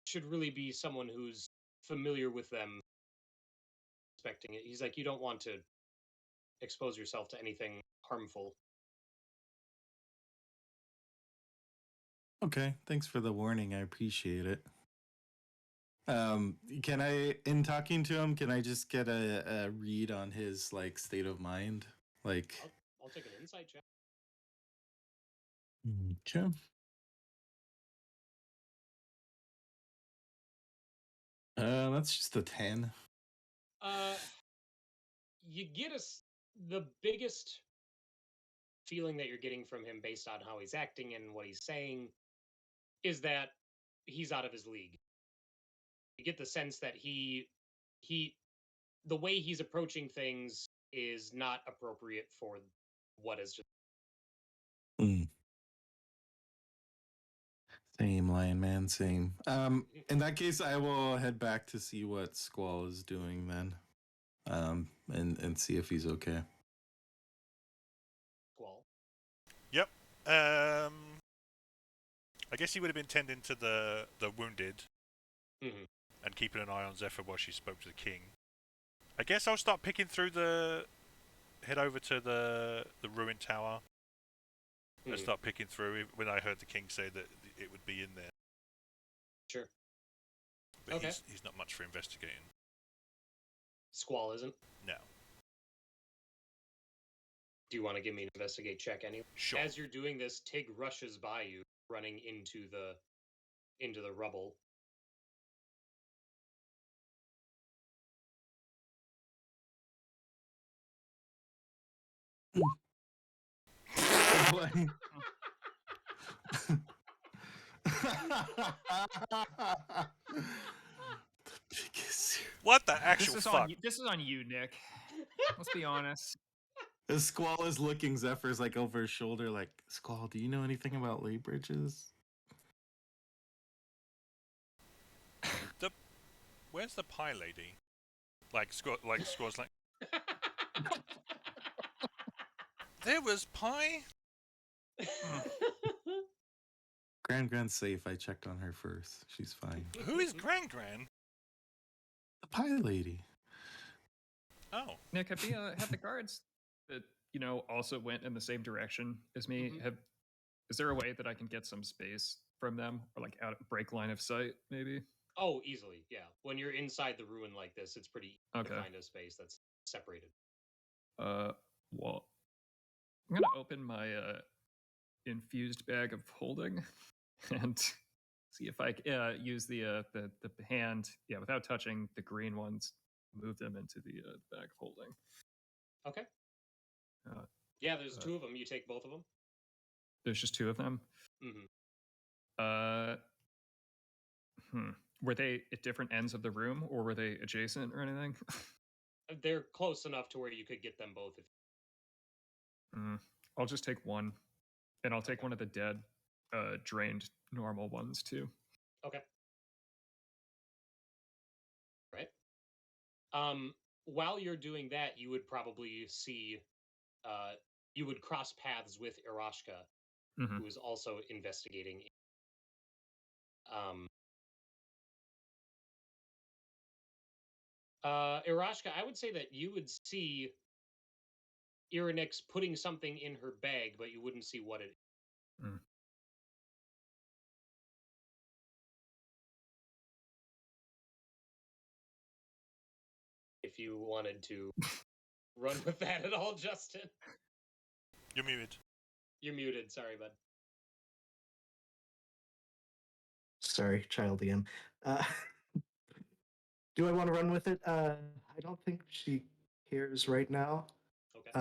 Should really be someone who's familiar with them expecting it. He's like, you don't want to expose yourself to anything harmful. Okay, thanks for the warning. I appreciate it. Can I, in talking to him, can I just get a read on his like state of mind? Like, I'll take an insight check. okay. That's just a 10. You get the biggest feeling that you're getting from him based on how he's acting and what he's saying is that he's out of his league. You get the sense that the way he's approaching things is not appropriate for what is just. Same, Lion Man, same. In that case, I will head back to see what Squall is doing then. And see if he's okay. Squall. Yep. I guess he would have been tending to the wounded and keeping an eye on Zephyr while she spoke to the king. I guess I'll start picking through head over to the ruined tower and start picking through when I heard the king say that it would be in there. Sure. But okay. He's not much for investigating. Squall isn't? No. Do you want to give me an investigate check anyway? Sure. As you're doing this, Tig rushes by you, running into the rubble. What the actual fuck? This is on you, Nick. Let's be honest. As Squall is looking, Zephyr's like over his shoulder, like, Squall, do you know anything about lay bridges? Where's the pie lady? Squall's like, there was pie? Grand's safe. I checked on her first. She's fine. Who is Gran? The pie lady. Oh. Nick, have the guards that, also went in the same direction as me, is there a way that I can get some space from them? Or like out break line of sight, maybe? Oh, easily, yeah. When you're inside the ruin like this, it's pretty easy to find a space that's separated. Well, I'm gonna open my infused bag of holding and see if I can use the hand, without touching the green ones, move them into the bag of holding. Okay. Yeah, there's two of them. You take both of them? There's just two of them? Were they at different ends of the room, or were they adjacent or anything? They're close enough to where you could get them both. I'll just take one, and I'll take one of the dead, drained normal ones too. Okay. Right. While you're doing that, you would probably see, you would cross paths with Aerashka, who is also investigating. Aerashka, I would say that you would see Irynyx putting something in her bag, but you wouldn't see what it is. Mm. If you wanted to run with that at all, Justin. You're muted. You're muted. Sorry, bud. Sorry, child again. Do I want to run with it? I don't think she cares right now. Okay.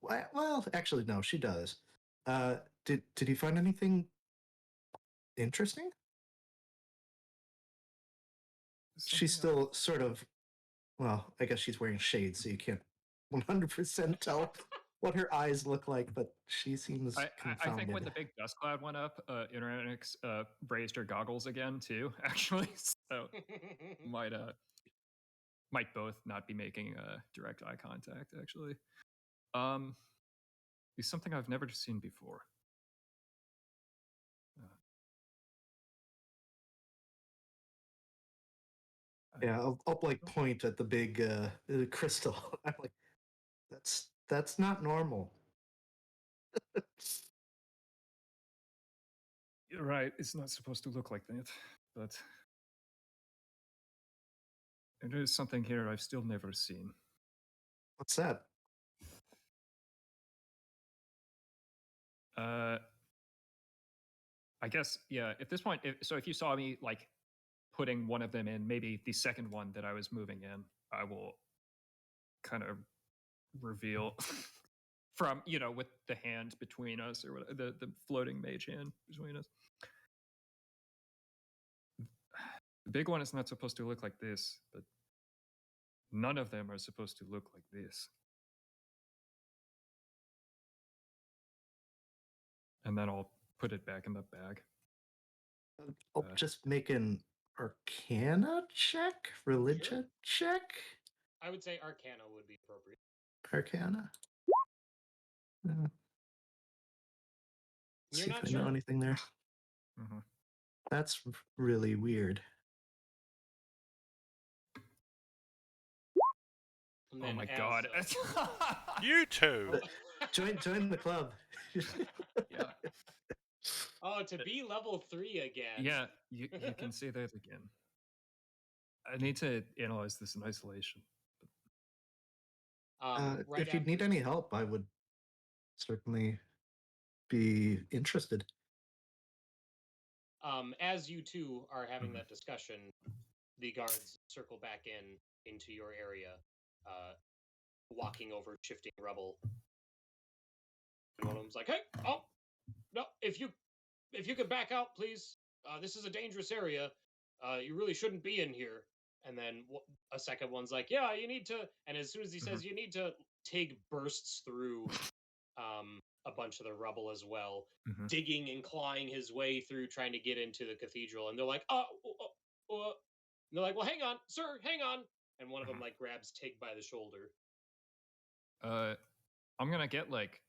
Well, actually, no, she does. Did you find anything interesting? She's still sort of, well, I guess she's wearing shades, so you can't 100% tell what her eyes look like, but she seems I confounded. think when the big dust cloud went up, Irynyx raised her goggles again too. Actually, so might both not be making direct eye contact. Actually, it's something I've never seen before. Yeah, I'll like point at the big crystal. I'm like, that's not normal. You're right. It's not supposed to look like that, but there is something here I've still never seen. What's that? I guess, yeah, at this point, if you saw me like putting one of them in, maybe the second one that I was moving in, I will kind of reveal from, with the hand between us, or the floating mage hand between us. The big one is not supposed to look like this, but none of them are supposed to look like this. And then I'll put it back in the bag. I'll just make an Arcana check, religion check. I would say Arcana would be appropriate. Arcana. You're See not if I sure? know anything there. Mm-hmm. That's really weird. Oh my god! You two. Join the club. Yeah. Oh, to be level 3 again. Yeah, you can say that again. I need to analyze this in isolation. Right if you need any help, I would certainly be interested. As you two are having that discussion, the guards circle back into your area, walking over shifting rubble. And one of them's like, "Hey, oh, no! If you could back out, please. This is a dangerous area. You really shouldn't be in here." And then a second one's like, "Yeah, you need to." And as soon as he says, "You need to," Tig bursts through a bunch of the rubble as well, digging and clawing his way through, trying to get into the cathedral. And they're like, and they're like, "Well, hang on, sir, hang on." And one of them like grabs Tig by the shoulder. I'm gonna get like.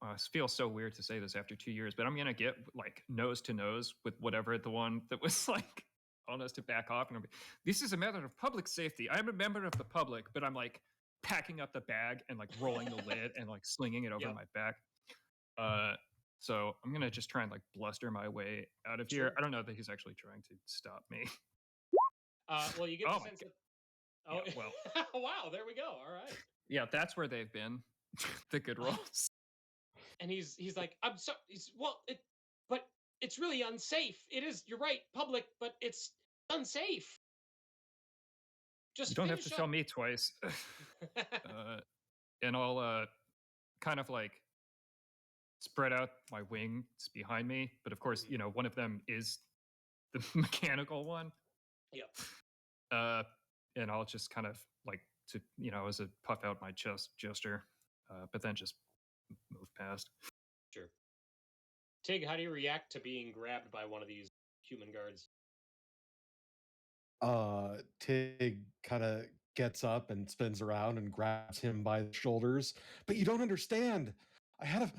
It feels so weird to say this after 2 years, but I'm gonna get like nose to nose with whatever the one that was like on us to back off, and this is a matter of public safety. I'm a member of the public, but I'm like packing up the bag and like rolling the lid and like slinging it over my back. So I'm gonna just try and like bluster my way out of here. I don't know that he's actually trying to stop me. Well, you get the sense that. Oh, yeah, well. Wow, there we go. All right. Yeah, that's where they've been. The good rolls. And he's like, "I'm sorry. But it's really unsafe. It is. You're right, public, but it's unsafe. Just you don't have to tell me twice." And I'll kind of like spread out my wings behind me, but of course, one of them is the mechanical one. Yep. And I'll just kind of like to as a puff out my chest gesture, but then just move past. Sure. Tig, how do you react to being grabbed by one of these human guards? Tig kind of gets up and spins around and grabs him by the shoulders. "But you don't understand. I had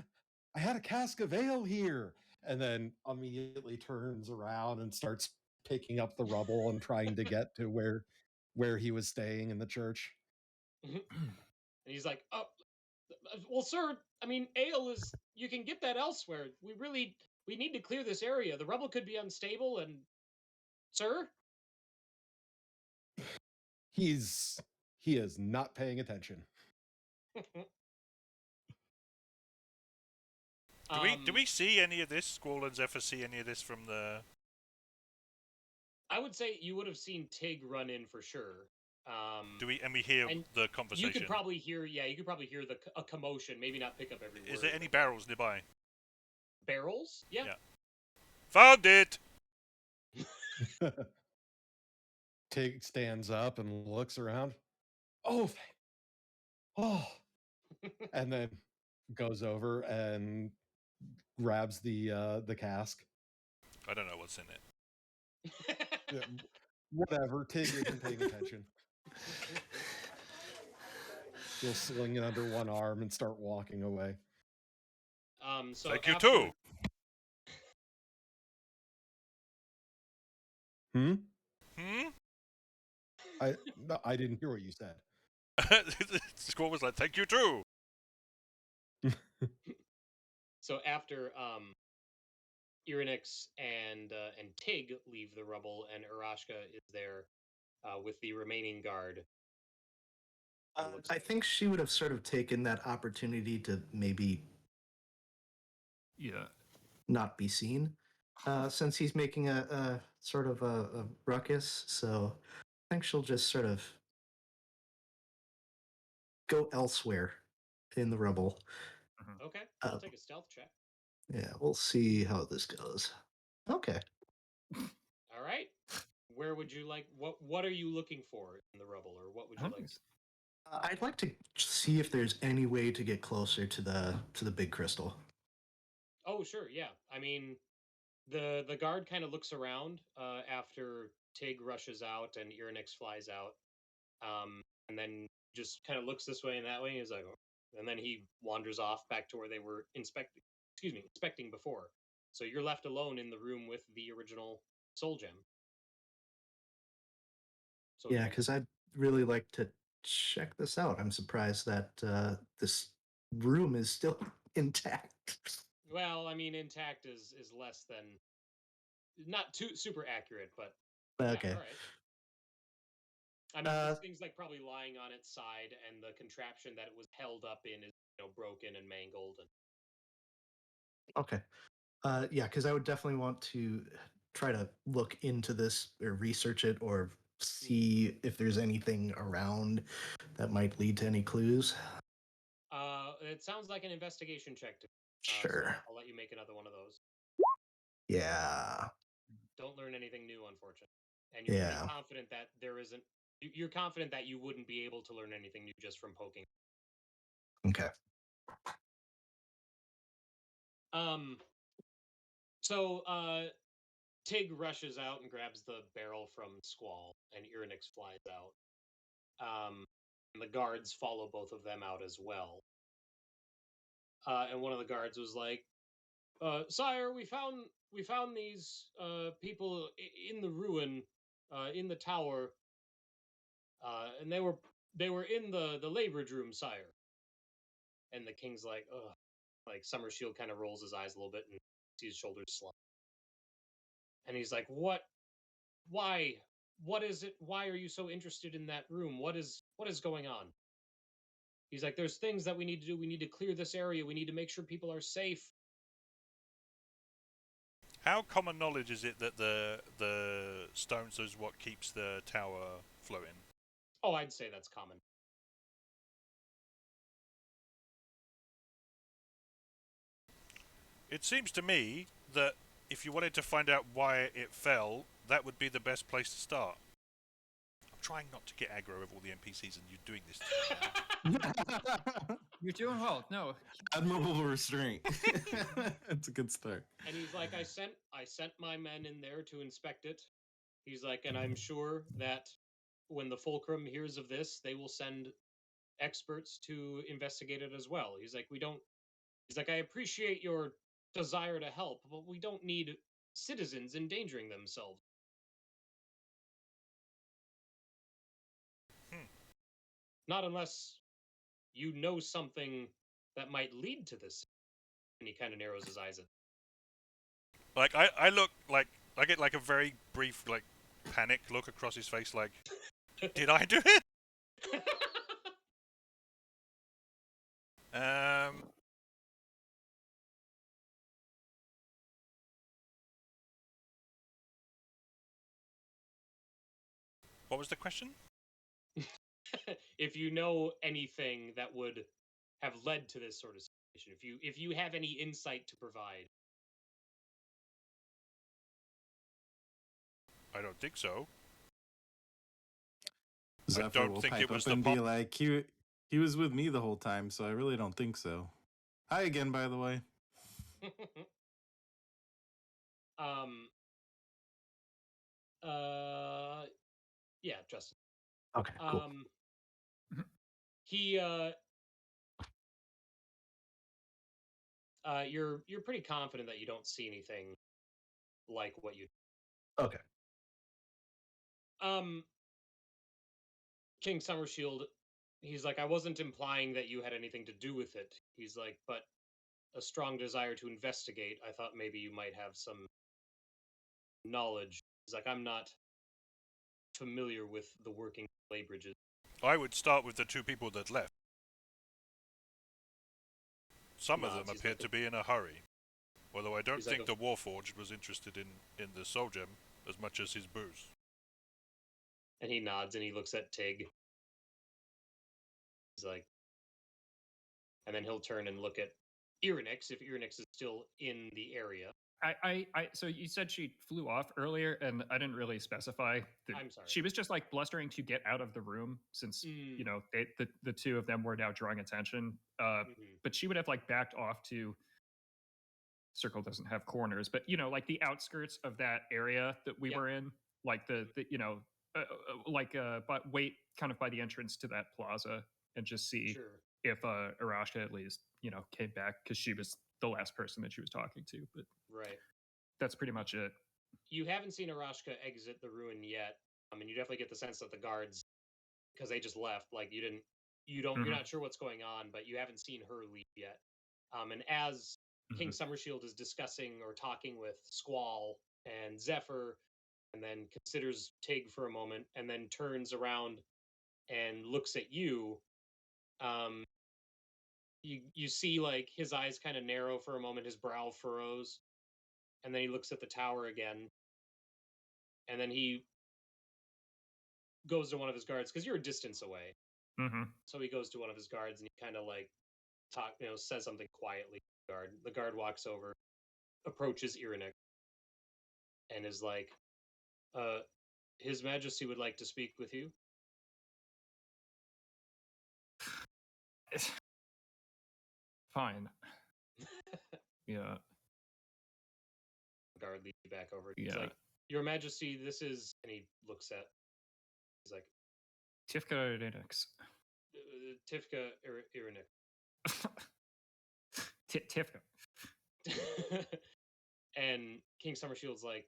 a cask of ale here," and then immediately turns around and starts picking up the rubble and trying to get to where he was staying in the church. And he's like, "Oh, well, sir. I mean, ale is you can get that elsewhere. We need to clear this area. The rubble could be unstable, and sir, He is not paying attention. Do we see any of this? Squall and Zephyr see any of this from the? I would say you would have seen Tig run in for sure. Do we hear and the conversation? You could probably hear, a commotion. Maybe not pick up every word. Is there any barrels nearby? Barrels? Yeah. Found it. Tig stands up and looks around. And then goes over and grabs the cask. I don't know what's in it. Yeah, whatever. Tig isn't paying attention. He'll sling it under one arm and start walking away. So Thank you too. I didn't hear what you said. Squall was like, "Thank you too." So after Irynyx and Tig leave the rubble, and Aerashka is there with the remaining guard. I think she would have sort of taken that opportunity to maybe not be seen, since he's making a sort of a ruckus. So I think she'll just sort of go elsewhere in the rubble. Okay, I'll take a stealth check. Yeah, we'll see how this goes. Okay. All right. Where would you like? What are you looking for in the rubble, or what would you like? I'd like to see if there's any way to get closer to the big crystal. Oh, sure, yeah. I mean, the guard kind of looks around after Tig rushes out and Irynyx flies out, and then just kind of looks this way and that way. And he's like, and then he wanders off back to where they were inspecting before. So you're left alone in the room with the original soul gem. So Yeah, because I'd really like to check this out. I'm surprised that this room is still intact. Well, I mean, intact is less than, not too super accurate, but Okay. Yeah, all right. I mean, this thing's like probably lying on its side, and the contraption that it was held up in is broken and mangled. Okay. Yeah, because I would definitely want to try to look into this or research it or see if there's anything around that might lead to any clues. It sounds like an investigation check to me. Sure. So I'll let you make another one of those. Yeah. Don't learn anything new, unfortunately. And you're pretty confident that there isn't. You're confident that you wouldn't be able to learn anything new just from poking. Okay. So Tig rushes out and grabs the barrel from Squall, and Irynyx flies out. And the guards follow both of them out as well. And one of the guards was like, "Sire, we found these people in the ruin, in the tower, and they were in the labourage room, sire." And the king's like, "Ugh." Like Summershield kind of rolls his eyes a little bit and sees his shoulders slump. And he's like, "What? Why? What is it? Why are you so interested in that room? What is going on?" He's like, "There's things that we need to do. We need to clear this area. We need to make sure people are safe." How common knowledge is it that the stones is what keeps the tower flowing? Oh, I'd say that's common. It seems to me that if you wanted to find out why it fell, that would be the best place to start. I'm trying not to get aggro with all the NPCs, and you're doing this to me. You're doing well. No. Admirable restraint. It's a good start. And he's like, I sent my men in there to inspect it. He's like, and I'm sure that when the Fulcrum hears of this, they will send experts to investigate it as well. He's like, I appreciate your desire to help, but we don't need citizens endangering themselves. Not unless you know something that might lead to this. And he kind of narrows his eyes at. Like I look like I get like a very brief like panic look across his face. Like, did I do it? What was the question? If you know anything that would have led to this sort of situation, if you have any insight to provide. I don't think so. Zephyr don't will think pipe it was up and the be like, he was with me the whole time, so I really don't think so. Hi again, by the way. Yeah, Justin. Okay, cool. He you're pretty confident that you don't see anything like what you. Okay. King Summershield, he's like, I wasn't implying that you had anything to do with it. He's like, but a strong desire to investigate. I thought maybe you might have some knowledge. He's like, I'm not familiar with the working lay bridges. I would start with the two people that left. Some of them Nods, he's appeared like to be in a hurry. Although I don't He's think like the Warforged was interested in the soul gem as much as his booze. And he nods and he looks at Tig. He's like, and then he'll turn and look at Irynyx if Irynyx is still in the area. So you said she flew off earlier, and I didn't really specify. I'm sorry. She was just like blustering to get out of the room, since you know the two of them were now drawing attention. But she would have like backed off to. Circle doesn't have corners, but you know, like the outskirts of that area that we were in, like the you know, but wait, kind of by the entrance to that plaza, and just see if Aerashka at least came back, because she was the last person that she was talking to. But that's pretty much it. You haven't seen Aerashka exit the ruin yet. I mean, you definitely get the sense that the guards, because they just left, like you're not sure what's going on, but you haven't seen her leave yet. And as King Summershield is discussing or talking with Squall and Zephyr, and then considers Tig for a moment, and then turns around and looks at you. You see like his eyes kind of narrow for a moment, his brow furrows, and then he looks at the tower again, and then he goes to one of his guards, because you're a distance away. So he goes to one of his guards and he kind of like says something quietly to the guard. The guard walks over, approaches Irynyx, and is like, His Majesty would like to speak with you. Fine. Yeah. The guard leads you back over. Yeah. He's like, Your Majesty, this is, and he looks at. He's like, Tifka Irynyx. Tifka Irynyx. Tifka. And King Summershield's like,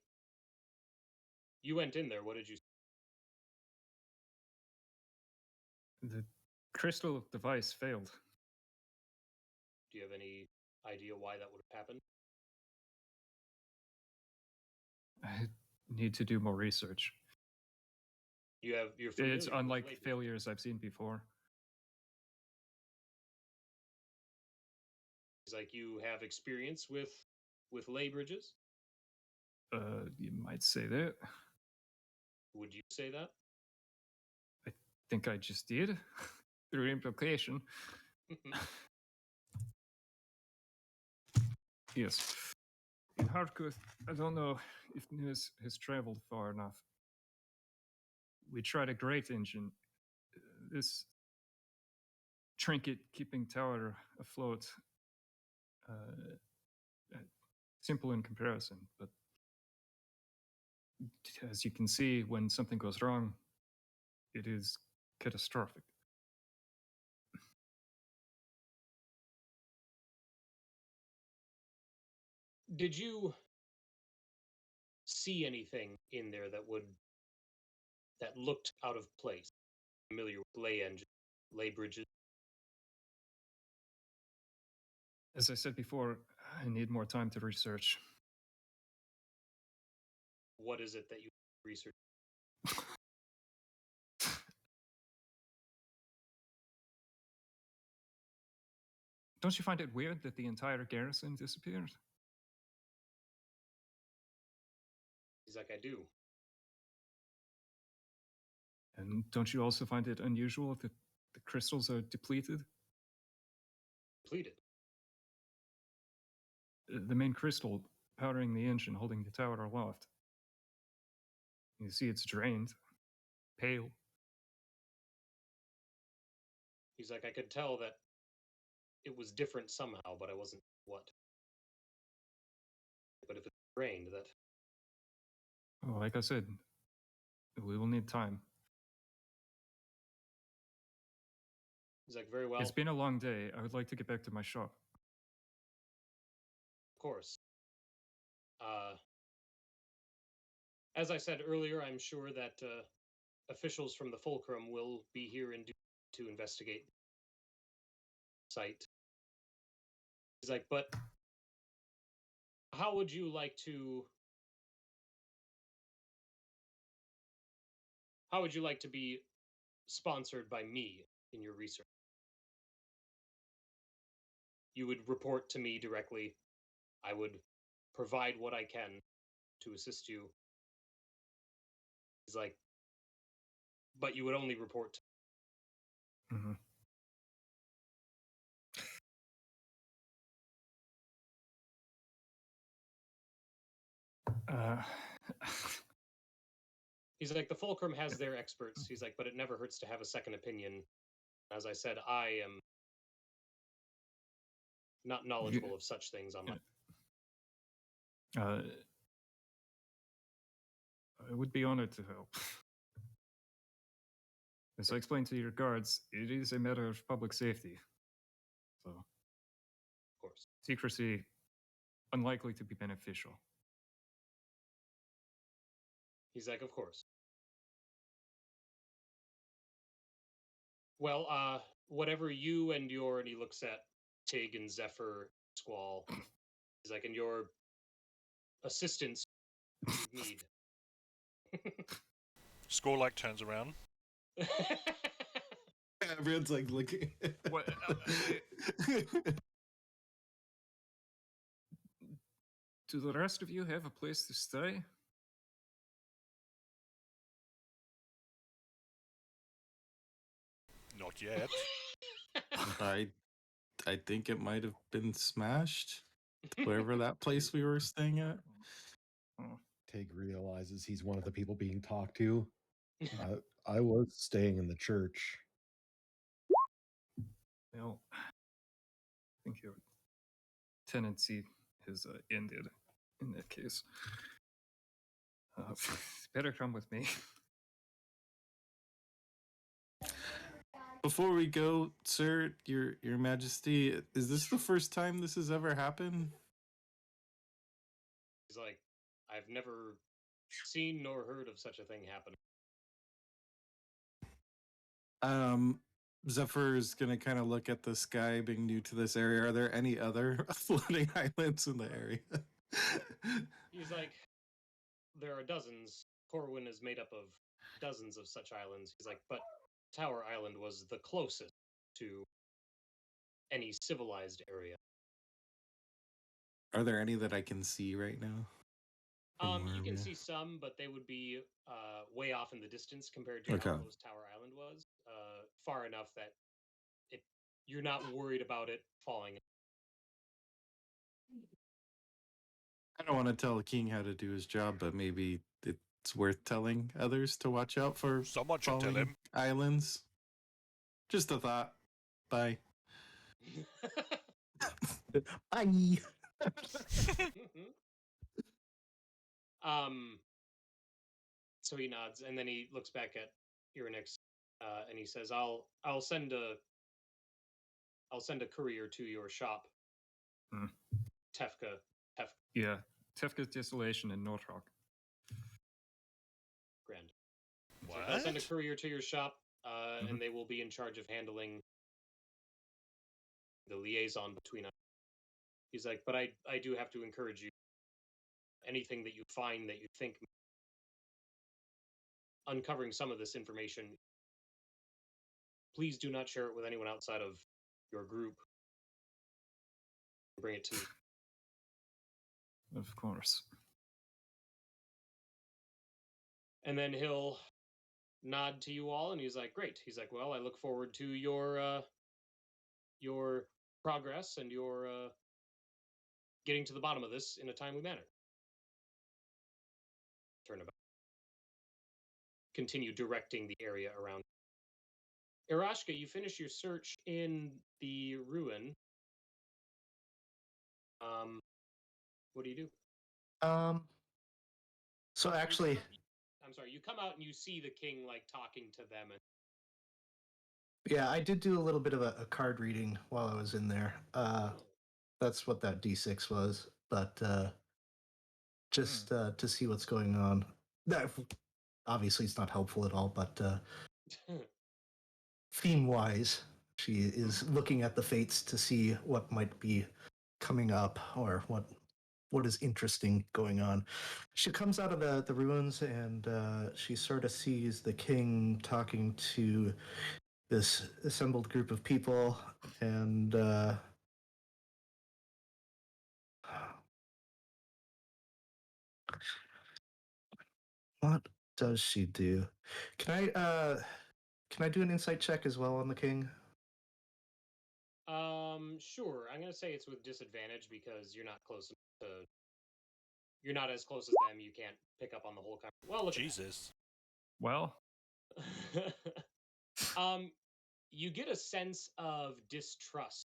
you went in there. What did you see? The crystal device failed. Do you have any idea why that would have happened? I need to do more research. You're It's familiar unlike with failures I've seen before. He's like, you have experience with lay bridges? You might say that. Would you say that? I think I just did, through implication. Yes. In Harkuth, I don't know if news has traveled far enough. We tried a great engine. This trinket keeping tower afloat. Simple in comparison, but as you can see, when something goes wrong, it is catastrophic. Did you see anything in there that looked out of place? Familiar with lay engines, lay bridges? As I said before, I need more time to research. What is it that you research? Don't you find it weird that the entire garrison disappeared? He's like, I do. And don't you also find it unusual that the crystals are depleted? Depleted. The main crystal powering the engine holding the tower aloft. You see it's drained, pale. He's like, I could tell that it was different somehow, but I wasn't what. But if it's drained, that... Oh, like I said, we will need time. He's like, very well. It's been a long day. I would like to get back to my shop. Of course. As I said earlier, I'm sure that officials from the Fulcrum will be here in due to investigate the site. He's like, but how would you like to... How would you like to be sponsored by me in your research? You would report to me directly. I would provide what I can to assist you. He's like, but you would only report to me. Mm-hmm. He's like, the Fulcrum has their experts. He's like, but it never hurts to have a second opinion. As I said, I am not knowledgeable of such things on my... I would be honored to help. As I explained to your guards, it is a matter of public safety. So, Of course. secrecy, unlikely to be beneficial. He's like, of course. Well, whatever you and your... And he looks at Tig and Zephyr, Squall. He's like, and your assistance you need. Squall turns around. Everyone's like looking. What? Do the rest of you have a place to stay? Not yet. I think it might have been smashed. Wherever that place we were staying at. Tig realizes he's one of the people being talked to. I was staying in the church. Well, I think your tenancy has ended in that case. Better come with me. Before we go, sir, your majesty, is this the first time this has ever happened? He's like, I've never seen nor heard of such a thing happen. Zephyr is gonna kind of look at the sky, being new to this area. Are there any other floating islands in the area? He's like, there are dozens. Corwynn is made up of dozens of such islands. He's like, but Tower Island was the closest to any civilized area. Are there any that I can see right now? You can see some, but they would be way off in the distance compared to how close Tower Island was. Far enough that you're not worried about it falling. I don't want to tell the king how to do his job, but maybe it's worth telling others to watch out for Someone should tell him. Islands. Just a thought. Bye. Bye. So he nods, and then he looks back at Irynyx, and he says, "I'll send a courier to your shop, Tefka. Yeah, Tefka's Desolation in North Rock. Grand. What? So I'll send a courier to your shop, and they will be in charge of handling the liaison between us. He's like, but I do have to encourage you. Anything that you find that you think uncovering some of this information, please do not share it with anyone outside of your group. Bring it to me. Of course. And then he'll nod to you all, and he's like, "Great." He's like, "Well, I look forward to your progress and your getting to the bottom of this in a timely manner." Turnabout. Continue directing the area around. Aerashka, you finish your search in the ruin. What do you do? So actually, I'm sorry. You come out and you see the king like talking to them, and yeah, I did do a little bit of a card reading while I was in there. That's what that D6 was, but just to see what's going on. That obviously it's not helpful at all, but theme-wise, she is looking at the fates to see what might be coming up or what is interesting going on. She comes out of the ruins and she sort of sees the king talking to this assembled group of people, and what does she do? Can I do an insight check as well on the king? Sure. I'm gonna say it's with disadvantage because you're not close to. You're not as close as them. You can't pick up on the whole conversation. Well, look. Jesus. Well, You get a sense of distrust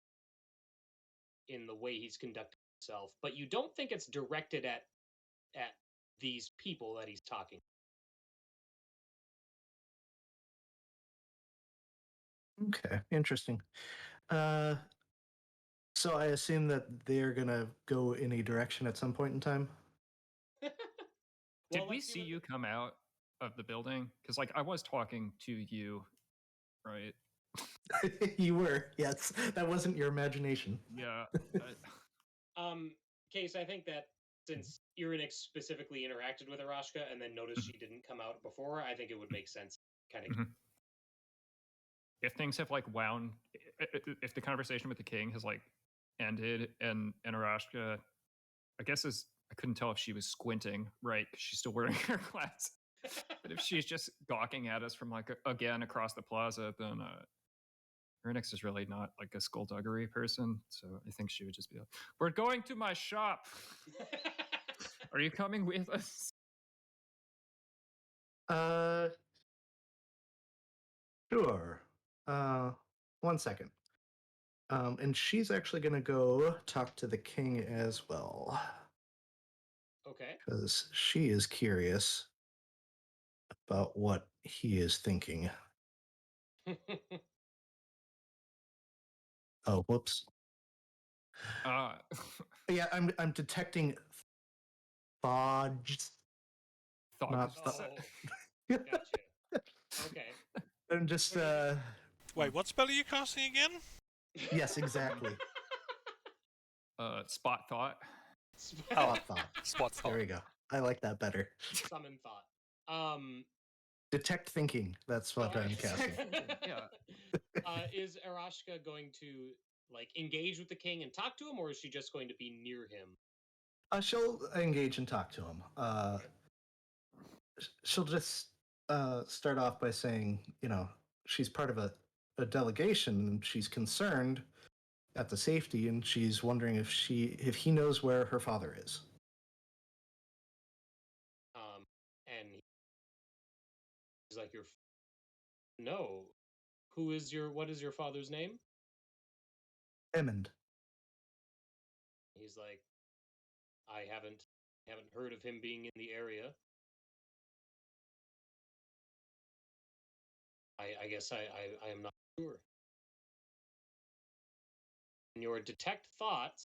in the way he's conducting himself, but you don't think it's directed at these people that he's talking. Okay, interesting. So I assume that they're gonna go in a direction at some point in time. did we see you come out of the building? Because like I was talking to you, right? You were, yes. That wasn't your imagination. Yeah. Case, I think that since Irynyx specifically interacted with Aerashka and then noticed she didn't come out before, I think it would make sense. Kind of. If things have like wound, if the conversation with the king has like ended, and Aerashka, I guess I couldn't tell if she was squinting, right? Because she's still wearing her glasses. But if she's just gawking at us from like again across the plaza, then Irynyx is really not like a skullduggery person. So I think she would just be like, "We're going to my shop. Are you coming with us?" Sure. 1 second. And she's actually gonna go talk to the king as well. Okay. Because she is curious about what he is thinking. Oh, whoops. Yeah, I'm detecting thoughts. Not Gotcha. Okay. I'm just Wait, what spell are you casting again? yes, exactly. Spot thought. Spot thought. Spot thought. There we go. I like that better. Summon thought. Detect thinking. That's what I'm casting. Yeah. Is Aerashka going to like engage with the king and talk to him, or is she just going to be near him? She'll engage and talk to him. She'll just start off by saying, she's part of a delegation and she's concerned at the safety, and she's wondering if he knows where her father is. And he's like, no. What is your father's name? Emmond. He's like, I haven't heard of him being in the area. I guess I am not sure. In your detect thoughts,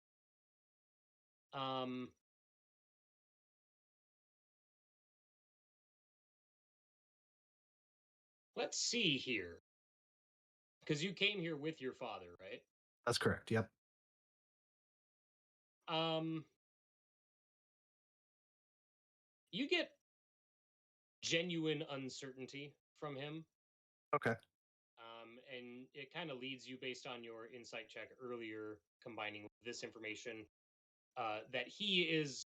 let's see here. Because you came here with your father, right? That's correct. Yep. You get genuine uncertainty from him. Okay. And it kind of leads you, based on your insight check earlier, combining with this information, that he is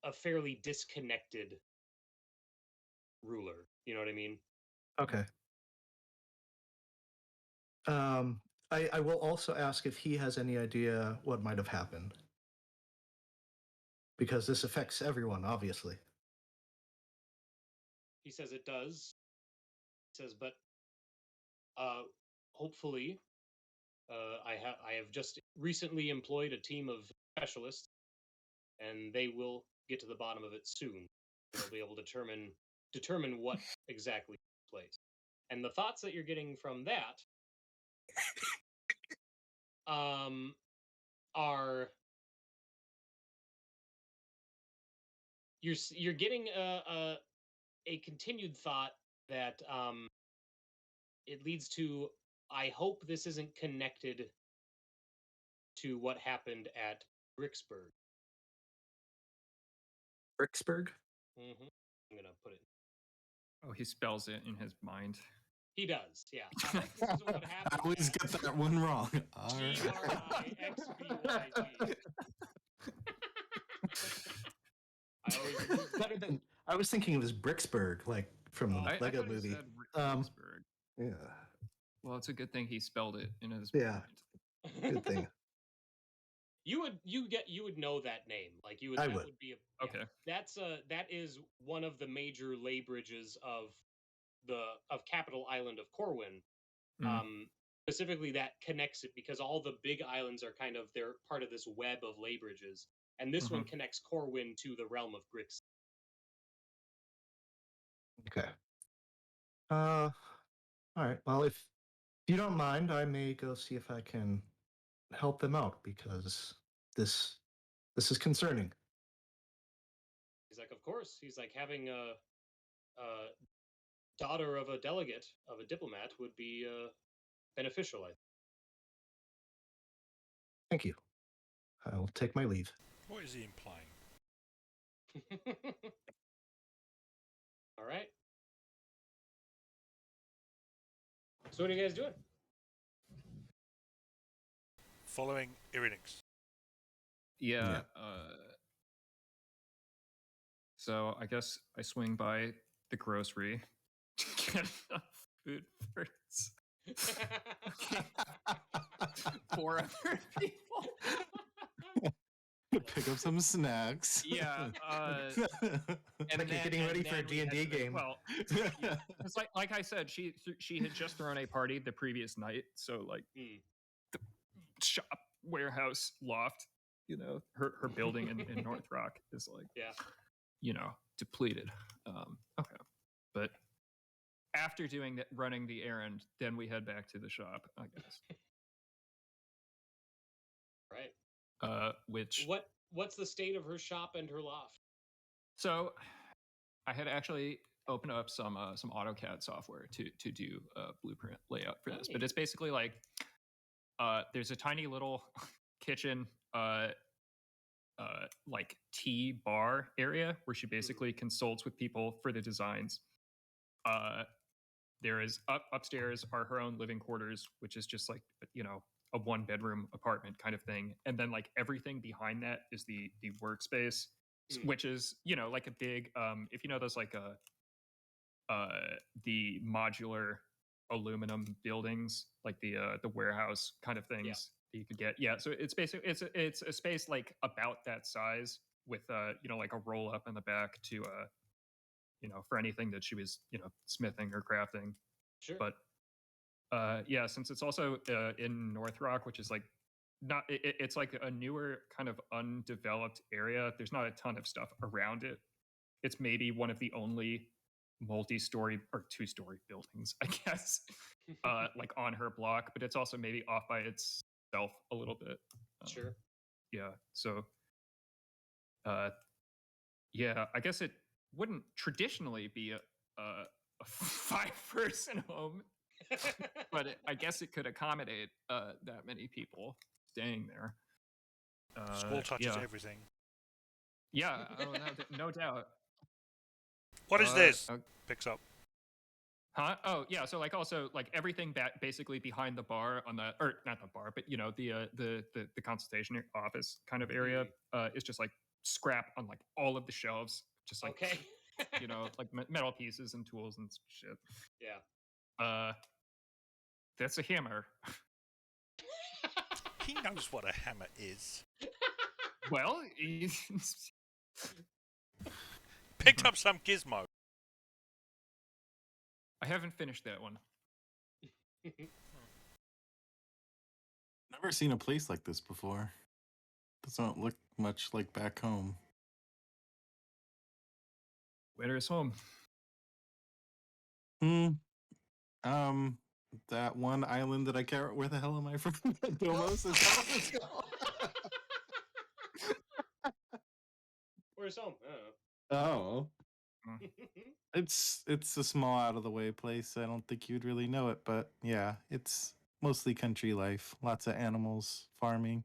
a fairly disconnected ruler. You know what I mean? Okay. I will also ask if he has any idea what might have happened. Because this affects everyone, obviously. He says it does. He says, but hopefully, I have just recently employed a team of specialists, and they will get to the bottom of it soon. They'll be able to determine what exactly took place. And the thoughts that you're getting from that are you're getting a continued thought that it leads to, I hope this isn't connected to what happened at Bricksburg. Bricksburg? Mm-hmm. I'm gonna put it. Oh, he spells it in his mind. He does, yeah. This is what I happened. always get that one wrong. G-R-I-X-B-Y-G. I always lose Better than I was thinking it was Bricksburg, like from the I Lego thought he movie. said Um, Ricksburg. Yeah. Well, it's a good thing he spelled it in his Yeah. mind. Good thing. You would know that name. Like you would. I That would. would be Okay. That is one of the major lay bridges of Capital Island of Corwynn. Mm. Specifically, that connects it because all the big islands are they're part of this web of lay bridges, and this one connects Corwynn to the realm of Grix. Okay. All right. Well, if you don't mind, I may go see if I can help them out because this is concerning. He's like, of course. He's like, having a daughter of a delegate of a diplomat would be beneficial. I think. Thank you. I'll take my leave. What is he implying? All right. So what are you guys doing? Following Irynyx. Yeah. So I guess I swing by the grocery to get enough food for 4 other people. Pick up some snacks. Yeah. And Like you're getting ready for a D&D game. Well, it's like I said, she had just thrown a party the previous night, so like the shop, warehouse, loft, her building in North Rock is like depleted. Okay, but after doing that, running the errand, then we head back to the shop, I guess. Right. What's the state of her shop and her loft? So I had actually opened up some AutoCAD software to do a blueprint layout for this, but it's basically like there's a tiny little kitchen like tea bar area where she basically consults with people for the designs. There is upstairs are her own living quarters, which is just like a 1-bedroom apartment kind of thing, and then like everything behind that is the workspace, which is like a big if you know those like the modular aluminum buildings, like the warehouse kind of things that you could get. Yeah, so it's basically it's a space like about that size with like a roll up in the back to for anything that she was smithing or crafting. Sure. But yeah, since it's also in North Rock, which is like not it's like a newer kind of undeveloped area. There's not a ton of stuff around it. It's maybe one of the only multi-story or 2-story buildings, I guess, like on her block, but it's also maybe off by itself a little bit. Sure. Yeah. So yeah, I guess it wouldn't traditionally be a 5-person home, but I guess it could accommodate that many people staying there. Squall touches yeah. everything. Yeah, oh, no doubt. What is this? Uh, Picks up. Huh? Oh, yeah. So like also like everything basically behind the bar on the or not the bar, but you know the consultation office kind of area is just like scrap on like all of the shelves, just like Okay. you know like metal pieces and tools and shit. Yeah. That's a hammer. He knows what a hammer is. Well, Picked up some gizmo. I haven't finished that one. Never seen a place like this before. Doesn't look much like back home. Winter is home. That one island that I can't. Where the hell am I from? Domos is that what it's called? Where's home? Oh, it's a small, out of the way place. I don't think you'd really know it, but yeah, it's mostly country life. Lots of animals, farming.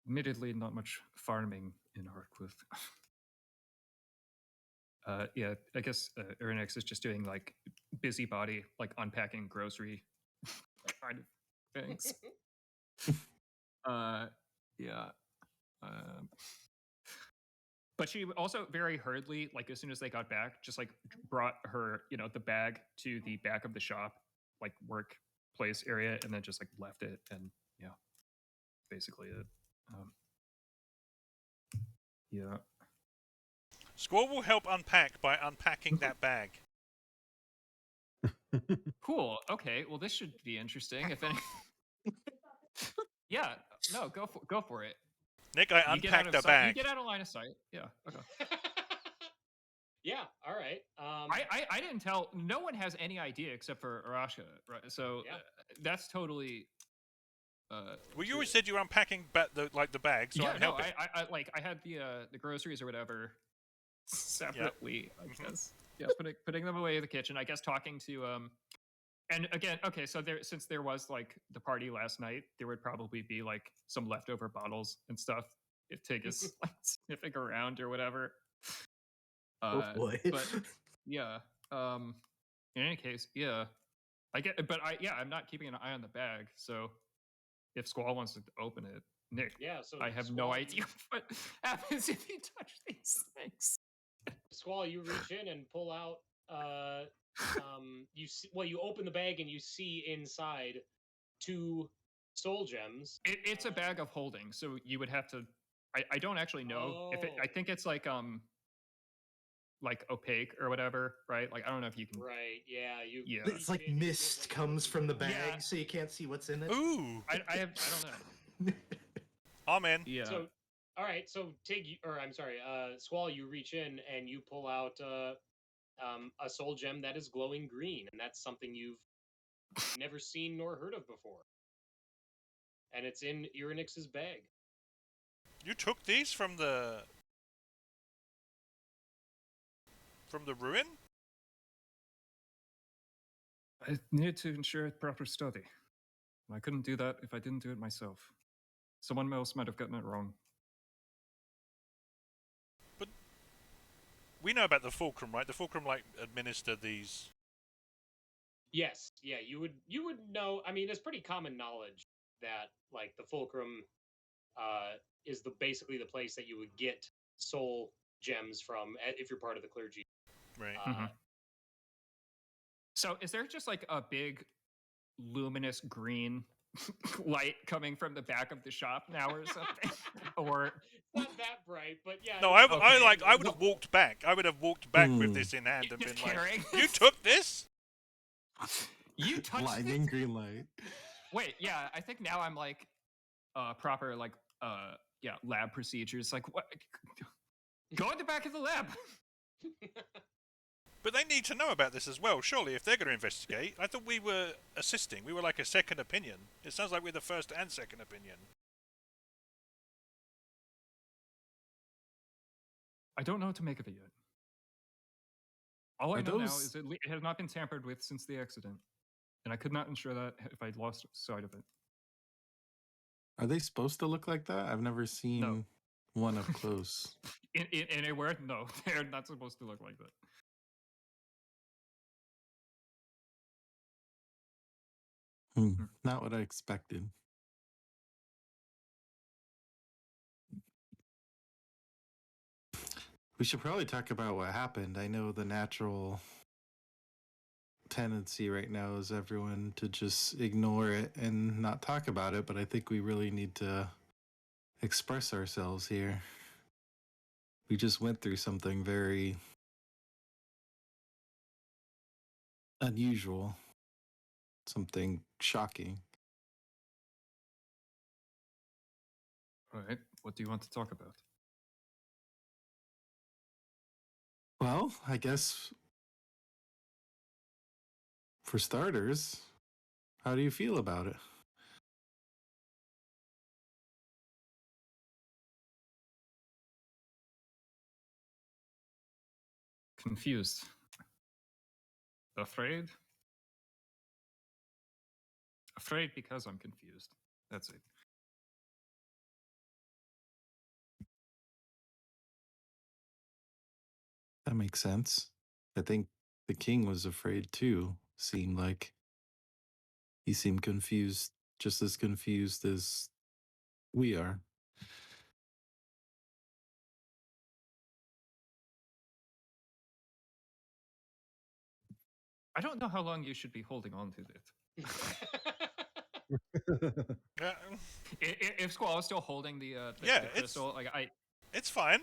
Admittedly, not much farming in Heartcliff. Yeah, I guess Irynyx is just doing like busybody, like unpacking grocery kind of things. Yeah. But she also very hurriedly, like as soon as they got back, just like brought her, you know, the bag to the back of the shop, like workplace area, and then just like left it, and yeah, basically it. Yeah. Squall will help unpack by unpacking that bag. Cool. Okay. Well, this should be interesting. If any. Yeah. No. Go for it. Nick, I You get out unpacked of the sight. bag. You get out of line of sight. Yeah. Okay. Yeah. All right. I didn't tell. No one has any idea except for Aerashka, right? So Yeah. that's totally. Well, you always said you were unpacking the bag, so yeah. I'm No. helping. I had the groceries or whatever separately. I guess. Yeah. Putting them away in the kitchen. I guess talking to And again, okay, so since there was like the party last night, there would probably be like some leftover bottles and stuff if Tig is like sniffing around or whatever. Oh boy. But yeah, in any case, yeah, I'm not keeping an eye on the bag. So if Squall wants to open it, Nick, Yeah. So I have no idea what happens if you touch these things. Squall, you reach in and pull out. You open the bag and you see inside 2 soul gems. It's a bag of holding, so you would have to. I don't actually know if it. I think it's like opaque or whatever, right? Like I don't know if you can. Right. Yeah. Yeah. It's like mist comes from the bag, Yeah. so you can't see what's in it. Ooh, I don't know. I'm in. Yeah. So, all right. So Squall, you reach in and you pull out a soul gem that is glowing green, and that's something you've never seen nor heard of before. And it's in Irynyx's bag. You took these from the ruin? I needed to ensure proper study. I couldn't do that if I didn't do it myself. Someone else might have gotten it wrong. But we know about the fulcrum, right? The fulcrum administer these. Yes, yeah, you would know. I mean, it's pretty common knowledge that like the fulcrum is basically the place that you would get soul gems from if you're part of the clergy. Right. So is there just like a big luminous green light coming from the back of the shop now or something? Or it's not that bright, but yeah. No, I would have walked back. I would have walked back with this in hand and Just been carrying like, "You took this? You touched Lightning this? green light. Wait, yeah, I think now I'm like proper like lab procedures. Like what? Go in the back of the lab. But they need to know about this as well, surely, if they're going to investigate. I thought we were assisting. We were like a second opinion. It sounds like we're the first and second opinion. I don't know what to make of it yet. All I know now is it has not been tampered with since the accident. and I could not ensure that if I lost sight of it. Are they supposed to look like that? I've never seen one up close. In anywhere? No, they're not supposed to look like that. Not what I expected. We should probably talk about what happened. I know the natural tendency right now is everyone to just ignore it and not talk about it, but I think we really need to express ourselves here. We just went through something very unusual, something shocking. All right, what do you want to talk about? Well, I guess for starters, how do you feel about it? Confused. Afraid? Afraid because I'm confused. That's it. That makes sense. I think the king was afraid too. Seemed like he seemed confused, just as confused as we are. I don't know how long you should be holding on to it. If Squall is still holding the crystal, like it's fine.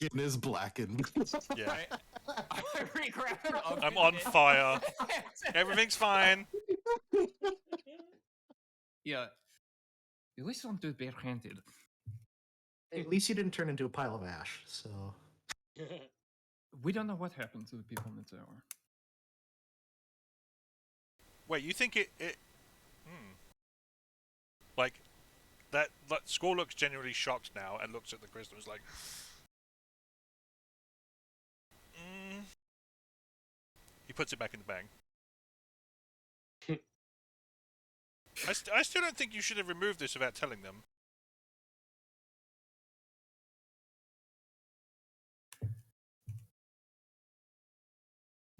Skin is blackened. Yeah, I re-grab it up I'm in on it. fire. Everything's fine. Yeah. At least don't do it barehanded. At least you didn't turn into a pile of ash, so... We don't know what happened to the people in the tower. Wait, you think it like that Squall looks genuinely shocked now and looks at the crystal and is like, He puts it back in the bag. I still don't think you should have removed this without telling them.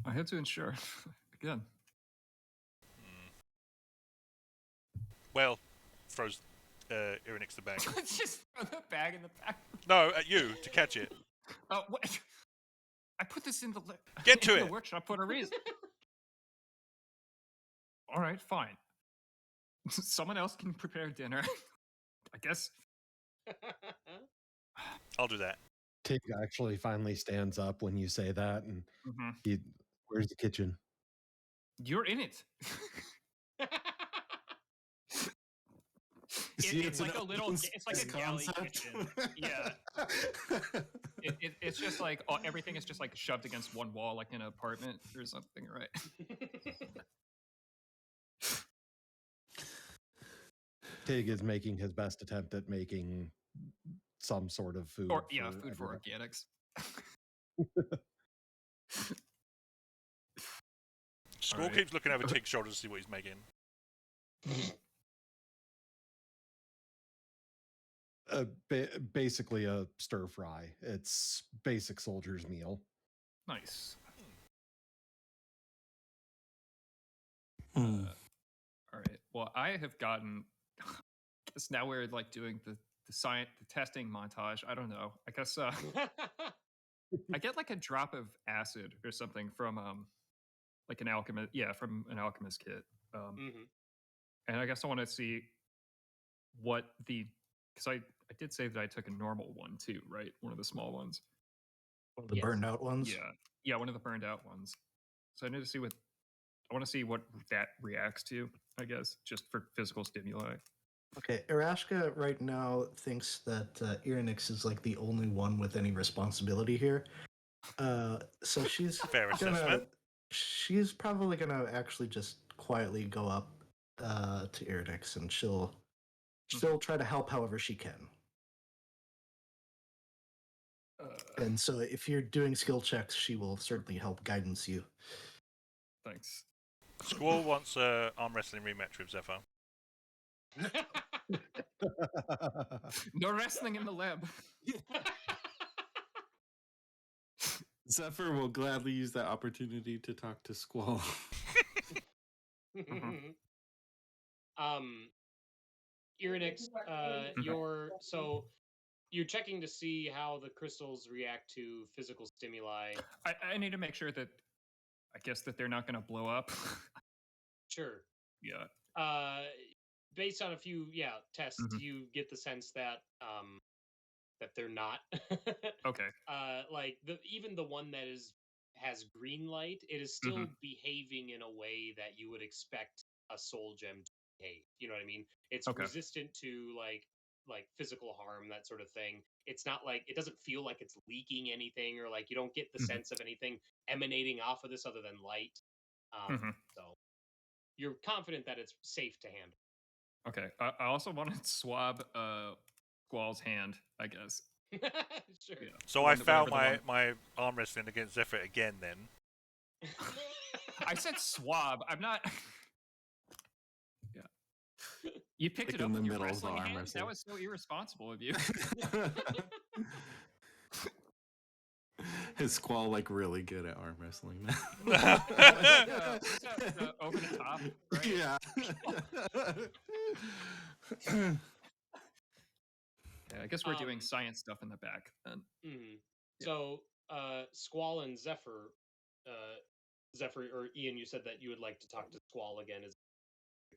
I had to ensure. Again. Well, throws Irynyx the bag. Just throw the bag in the back. No, at you, to catch it. Oh, what? I put this in the Get to the it. workshop for a reason. All right, fine. Someone else can prepare dinner. I guess. I'll do that. Tig actually finally stands up when you say that, and he, where's the kitchen? You're in it. It's like a little. It's like a galley kitchen. Yeah. It's just like everything is just like shoved against one wall, like in an apartment or something, right? Tig is making his best attempt at making some sort of food. Food for organics. Squall keeps looking over Tig's shoulder to see what he's making. Basically a stir fry. It's basic soldier's meal. Nice. All right. Well, I have gotten. Guess now we're like doing the testing montage. I don't know. I guess I get like a drop of acid or something from like an alchemist. Yeah, from an alchemist kit. And I guess I want to see what because I did say that I took a normal one too, right? One of the small ones. One of the burned out ones? Yeah, one of the burned out ones. So I need to see I want to see what that reacts to, I guess, just for physical stimuli. Okay, Aerashka right now thinks that Irynyx is like the only one with any responsibility here. So she's Fair assessment. She's probably gonna actually just quietly go up to Irynyx, and she'll try to help however she can. And so if you're doing skill checks, she will certainly help guidance you. Thanks. Squall wants a arm wrestling rematch with Zephyr. No wrestling in the lab. Zephyr will gladly use that opportunity to talk to Squall. Irynyx, you're checking to see how the crystals react to physical stimuli. I need to make sure that, I guess, that they're not going to blow up. Sure. Yeah. Based on a few tests, you get the sense that that they're not. Okay. Like even the one that has green light, it is still behaving in a way that you would expect a soul gem to behave. You know what I mean? It's resistant to like physical harm, that sort of thing. It's not like, it doesn't feel like it's leaking anything, or like you don't get the sense of anything emanating off of this other than light. So you're confident that it's safe to handle. Okay. I also want to swab Squall's hand, I guess. Sure. Yeah. So I found my arm wrestling against Zephyr again then. I said swab. I'm not... Yeah. You picked Like it up in the with your middle of the wrestling arm hand? wrestle. That was so irresponsible of you. Is Squall like really good at arm wrestling now? Over the top, right? Yeah. Yeah, I guess we're doing science stuff in the back then. So Squall and Zephyr, or Ian, you said that you would like to talk to Squall again. Is it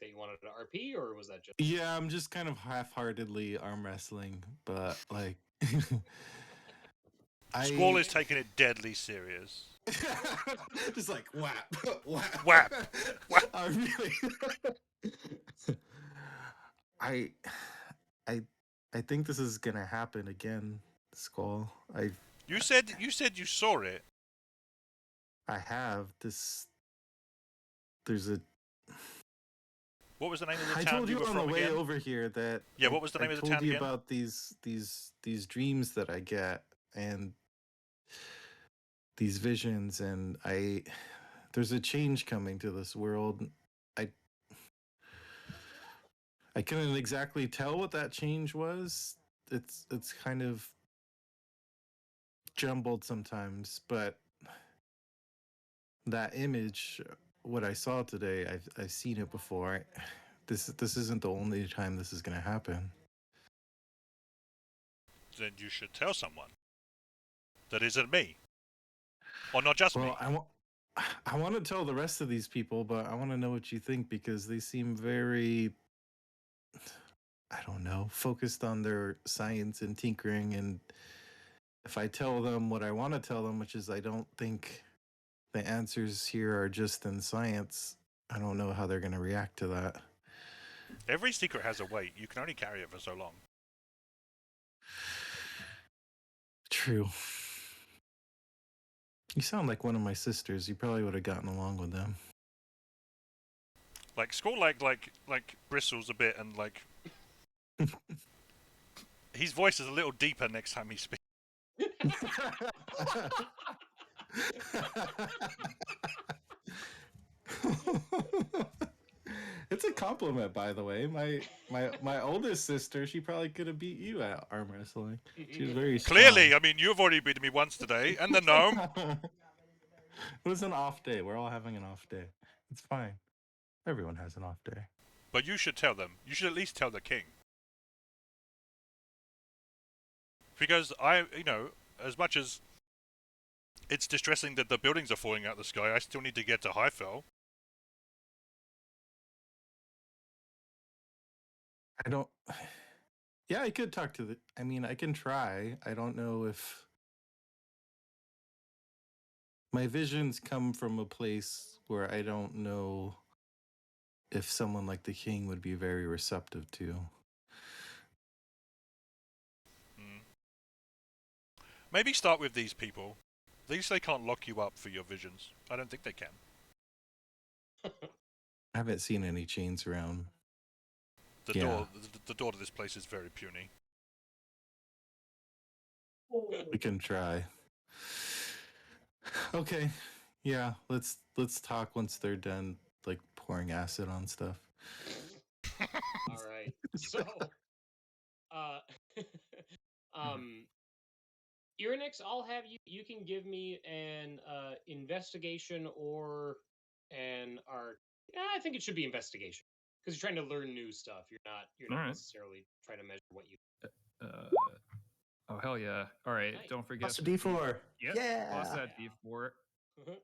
that you wanted an RP, or was that just... Yeah, I'm just kind of half-heartedly arm wrestling, but like Squall is taking it deadly serious. just like whap, whap, Whap, whap. I think this is gonna happen again, Squall. You said you saw it. I have this. There's a. What was the name of the I town told you were on from the way again? over here that. Yeah, what was the name of the town I told you again? about these dreams that I get and these visions, and there's a change coming to this world. I couldn't exactly tell what that change was. It's kind of jumbled sometimes, but that image, what I saw today, I've seen it before. This isn't the only time this is going to happen. Then you should tell someone. That isn't me. Or not just me. I want to tell the rest of these people, but I want to know what you think, because they seem very, I don't know, focused on their science and tinkering. And if I tell them what I want to tell them, which is I don't think the answers here are just in science, I don't know how they're going to react to that. Every secret has a weight. You can only carry it for so long. True. You sound like one of my sisters. You probably would have gotten along with them. Like Squall like bristles a bit, and like his voice is a little deeper next time he speaks. It's a compliment, by the way. My oldest sister, she probably could have beat you at arm wrestling. She was very strong. Clearly, I mean, you've already beaten me once today, and the gnome. It was an off day. We're all having an off day. It's fine. Everyone has an off day. But you should tell them. You should at least tell the king. Because as much as it's distressing that the buildings are falling out of the sky, I still need to get to Highfell. Yeah, I could talk to I can try. I don't know if my visions come from a place where I don't know if someone like the king would be very receptive to. Maybe start with these people. At least they can't lock you up for your visions. I don't think they can. I haven't seen any chains around. The door to this place is very puny. We can try. Okay. Yeah, let's talk once they're done like pouring acid on stuff. All right. So, Irynyx, I'll have you. You can give me an investigation or an art. Yeah, I think it should be investigation because you're trying to learn new stuff. You're not All right. necessarily trying to measure what you. Oh hell yeah! All right, Nice. don't forget Plus a D4. Yep, Yeah. plus that D4. Did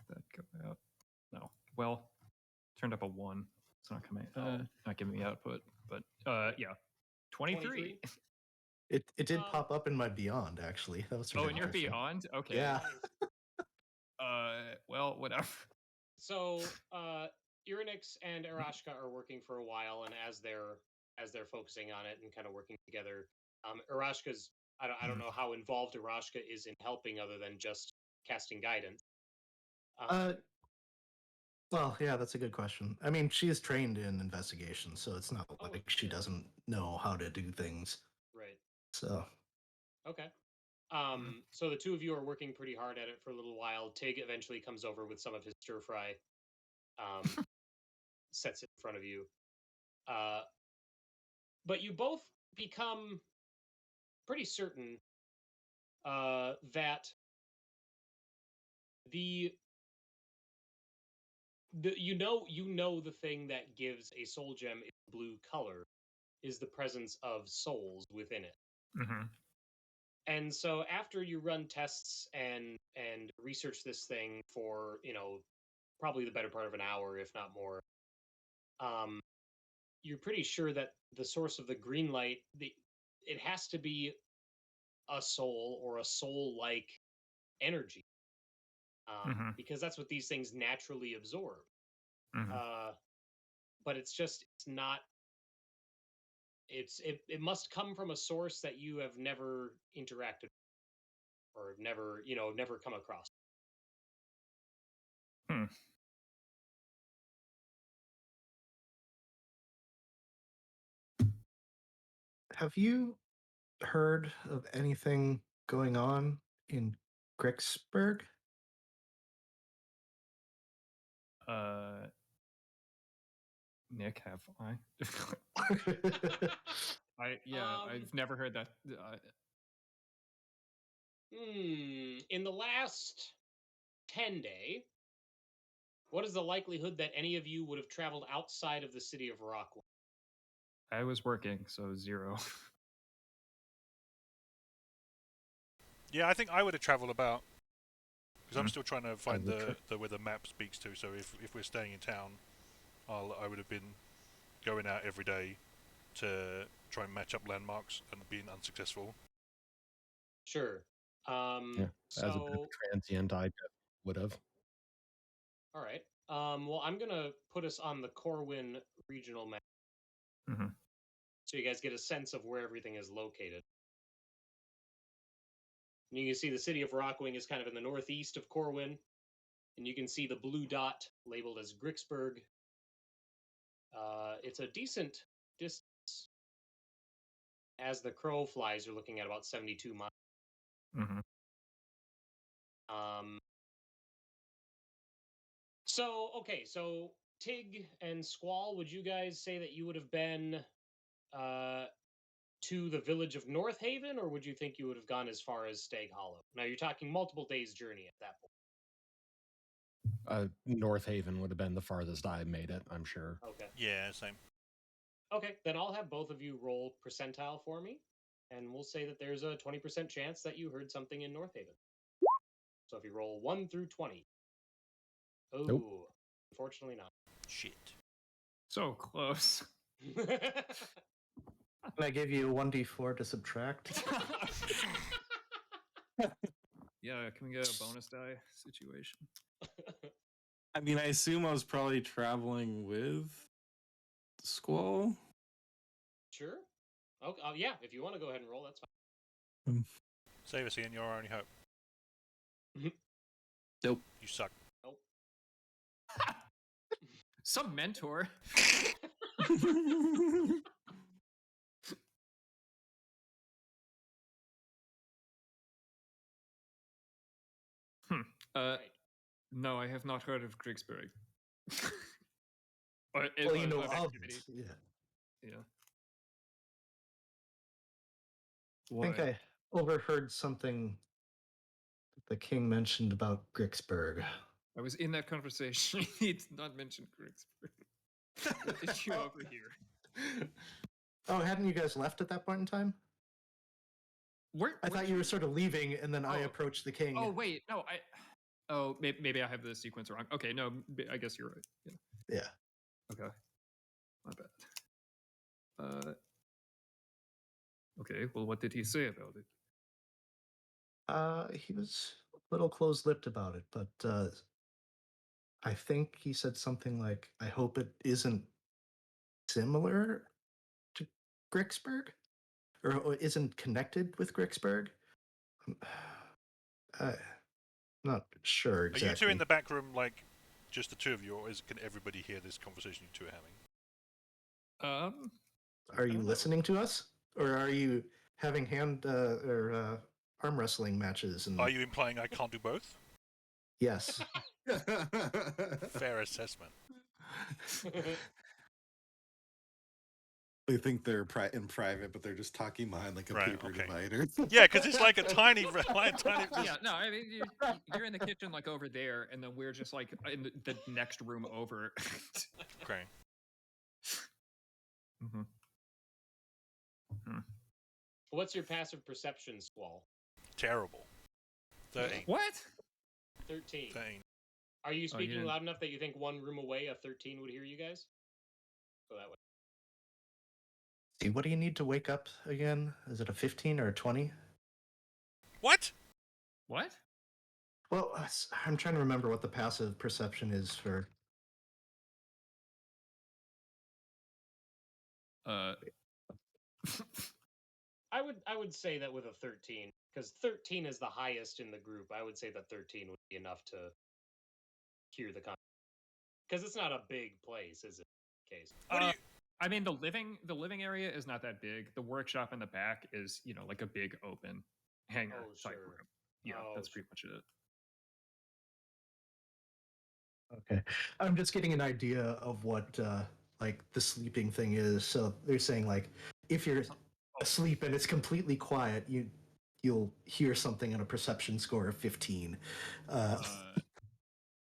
that go out? No. Well, turned up a 1. It's not coming. Not giving me output. But yeah, 23. It did Um, pop up in my beyond, actually. That was Oh, really and you're interesting. beyond. Okay. Yeah. Well, whatever. So, Irynyx and Aerashka are working for a while, and as they're focusing on it and kind of working together, Aerashka's I don't know how involved Aerashka is in helping, other than just casting guidance. Well, yeah, that's a good question. I mean, she is trained in investigation, so it's not like she doesn't know how to do things. Right. So. Okay. So the two of you are working pretty hard at it for a little while. Tig eventually comes over with some of his stir fry, sets it in front of you. But you both become pretty certain that the you know the thing that gives a soul gem its blue color is the presence of souls within it. Mm-hmm. And so after you run tests and research this thing for, probably the better part of an hour, if not more, you're pretty sure that the source of the green light, it has to be a soul or a soul-like energy, because that's what these things naturally absorb. But it's not. It must come from a source that you have never interacted with, or never come across. Have you heard of anything going on in Gricksburg? Nick, have I? I've never heard that. In the last 10 day, what is the likelihood that any of you would have traveled outside of the city of Rockwood? I was working, so 0. Yeah, I think I would have travelled about, because I'm still trying to find the where the map speaks to. So if we're staying in town, I would have been going out every day to try and match up landmarks and being unsuccessful. Sure. As a bit of a transient, I would have. All right. Well, I'm gonna put us on the Corwynn regional map, so you guys get a sense of where everything is located. And you can see the city of Rockwing is kind of in the northeast of Corwynn, and you can see the blue dot labeled as Gricksburg. It's a decent distance. As the crow flies, you're looking at about 72 miles. So Tig and Squall, would you guys say that you would have been to the village of North Haven, or would you think you would have gone as far as Stag Hollow? Now you're talking multiple days' journey at that point. North Haven would have been the farthest I made it, I'm sure. Okay. Yeah, same. Okay, then I'll have both of you roll percentile for me, and we'll say that there's a 20% chance that you heard something in North Haven. So if you roll 1 through 20. Oh, nope. Unfortunately not. Shit. So close. Can I give you 1d4 to subtract? Yeah, can we get a bonus die situation? I mean, I assume I was probably traveling with Squall. Sure. Okay. Yeah, if you want to go ahead and roll, that's fine. Save us, Ian. You're our only hope. Nope. You suck. Nope. Some mentor. Right. No, I have not heard of Grigsburg. Well, you know of activity. it. Yeah. Yeah. I think I overheard something that the king mentioned about Grigsburg. I was in that conversation. He did not mention Grigsburg. What did you overhear? Oh, hadn't you guys left at that point in time? I thought you were sort of leaving, and then I approached the king. Oh wait, no, maybe I have the sequence wrong. Okay, no, I guess you're right. Yeah. Okay, my bad. Okay, well, what did he say about it? He was a little close-lipped about it, but I think he said something like, "I hope it isn't similar to Grigsburg, or isn't connected with Grigsburg." Not sure exactly. Are you two in the back room, like just the two of you, or can everybody hear this conversation you two are having? Are you listening to us, or are you having hand or arm wrestling matches? And Are you implying I can't do both? Yes. Fair assessment. They think they're in private, but they're just talking behind like a paper divider. Yeah, because it's like a tiny. Yeah, no, I mean you're in the kitchen like over there, and then we're just like in the next room over. Okay. Mm-hmm. What's your passive perception, Squall? Terrible. 13. What? 13. 13. Are you speaking loud enough that you think one room away, a 13 would hear you guys? Go that way. See, what do you need to wake up again? Is it a 15 or a 20? What? What? Well, I'm trying to remember what the passive perception is for. I would say that with a 13, because 13 is the highest in the group. I would say that 13 would be enough to hear the conversation. Because it's not a big place, is it? Case. I mean, the living area is not that big. The workshop in the back is, like a big open hangar type room. Yeah, that's pretty much it. Okay, I'm just getting an idea of what like the sleeping thing is. So they're saying like if you're asleep and it's completely quiet, you'll hear something on a perception score of 15.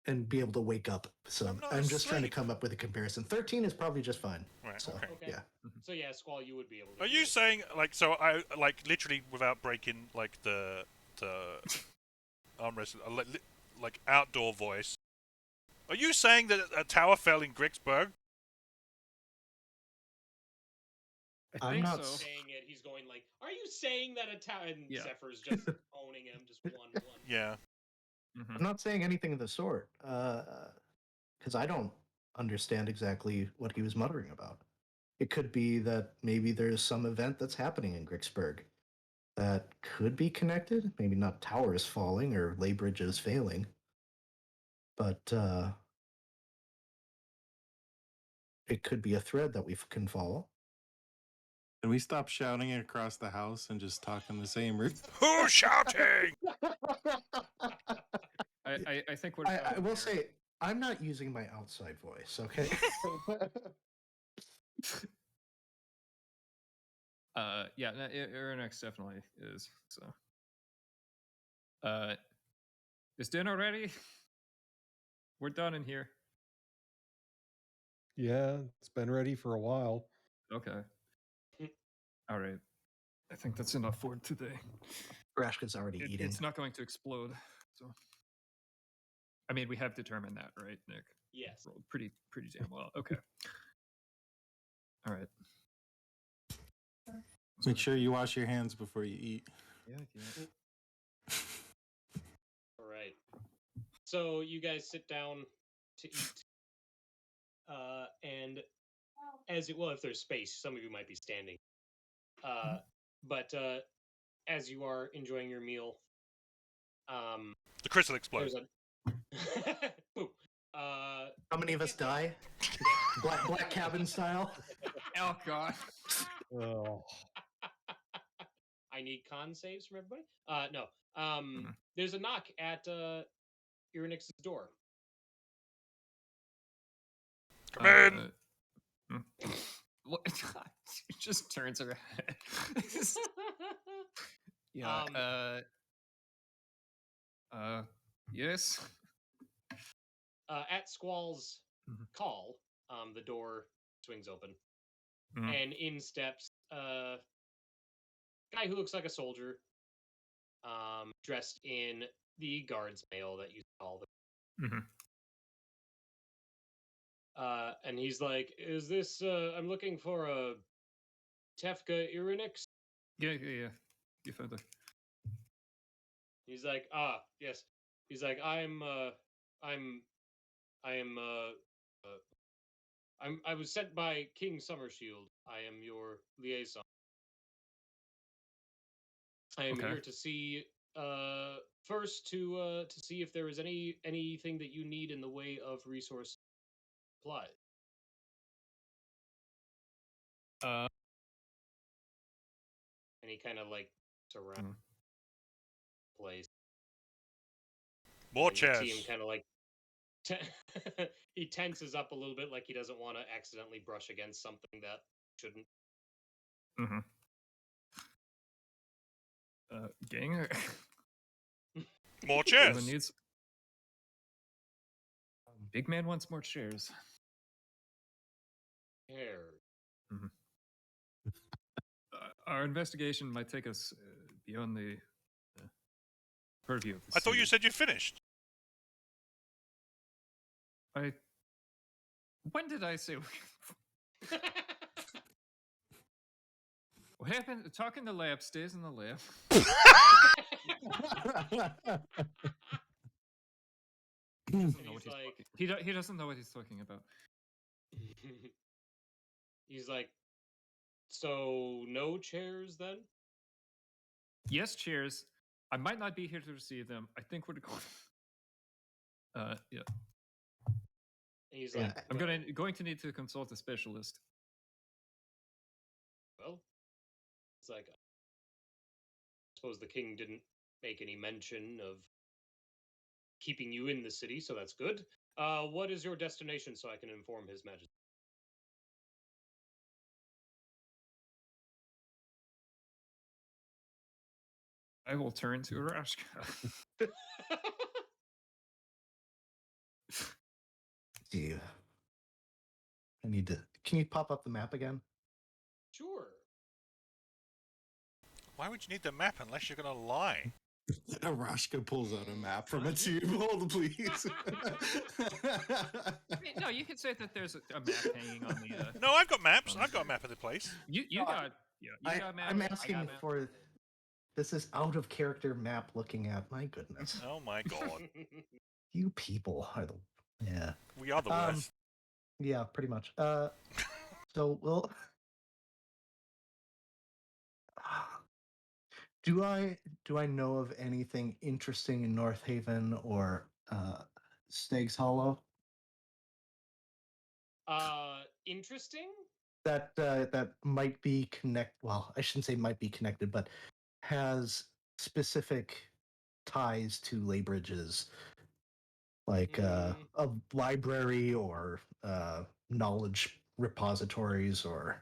And be able to wake up. So I'm just trying to come up with a comparison. 13 is probably just fine. Right. So, okay. Yeah. So yeah, Squall, you would be able to. Are you saying so? I literally without breaking the arm wrestling, like outdoor voice. Are you saying that a tower fell in Grigsburg? I'm not saying it. He's going like, "Are you saying that a tower?" And Zephyr's just owning him, just one. Yeah. Mm-hmm. I'm not saying anything of the sort, because I don't understand exactly what he was muttering about. It could be that maybe there's some event that's happening in Grigsburg that could be connected. Maybe not towers falling or lay bridges failing, but it could be a thread that we can follow. Can we stop shouting it across the house and just talk in the same room? Who's shouting? I think we're. I will say I'm not using my outside voice. Okay. Yeah, Irynyx definitely is. So, is dinner ready? We're done in here. Yeah, it's been ready for a while. Okay. All right. I think that's enough for today. Aerashka's already eating. It's not going to explode. So, I mean, we have determined that, right, Nick? Yes. Rolled pretty damn well. Okay. All right. Make sure you wash your hands before you eat. Yeah. All right. So you guys sit down to eat. And if there's space, some of you might be standing. But as you are enjoying your meal, the crystal explodes. How many of us die? Black cabin style? Oh, God. Oh. I need con saves from everybody. No. There's a knock at Irynyx's door. Come in. She just turns her head. Yeah. Yes. At Squall's Mhm. call, the door swings open, Mhm. and in steps a guy who looks like a soldier, dressed in the guards mail that you saw. Mhm. And he's like, "Is this? I'm looking for a Tefka Irynyx." Yeah. You found her. He's like, "Ah, yes." He's like, I was sent by King Summershield. I am your liaison. I am Okay. here to see first to see if there is anything that you need in the way of resource supply. Uh, And he kind of like surrounds Mhm. the place. More And you see him chairs. kind of like he tenses up a little bit, like he doesn't want to accidentally brush against something that shouldn't. Mhm. Gang. More Anyone chairs. needs. Big man wants more chairs. Hair. Our investigation might take us beyond the purview of the I thought you city. said you finished. When did I say? What happened? Talking to lab stays in the lab. Doesn't know what he's like, he doesn't know what he's talking about. he's like, so no chairs then? Yes, chairs. I might not be here to receive them. I think we're going. Yeah. And he's Yeah. like, I'm well, going to need to consult a specialist. well, it's like, I suppose the king didn't make any mention of keeping you in the city, so that's good. What is your destination so I can inform His Majesty? I will turn to Aerashka. See, I need to. Can you pop up the map again? Sure. Why would you need the map unless you're gonna lie? Aerashka pulls out a map from a tube. Hold please. No, you could say that there's a map hanging on the. No, I've got maps. I've got a map of the place. You got got a map. I'm I got a asking map. for. This is out of character map looking at. My goodness. Oh my god. You people are the. Yeah. We are the worst. Yeah, pretty much. So we'll. Do I know of anything interesting in North Haven or Steg's Hollow Interesting? that might be well, I shouldn't say might be connected, but has specific ties to Laybridges, like a library or knowledge repositories or.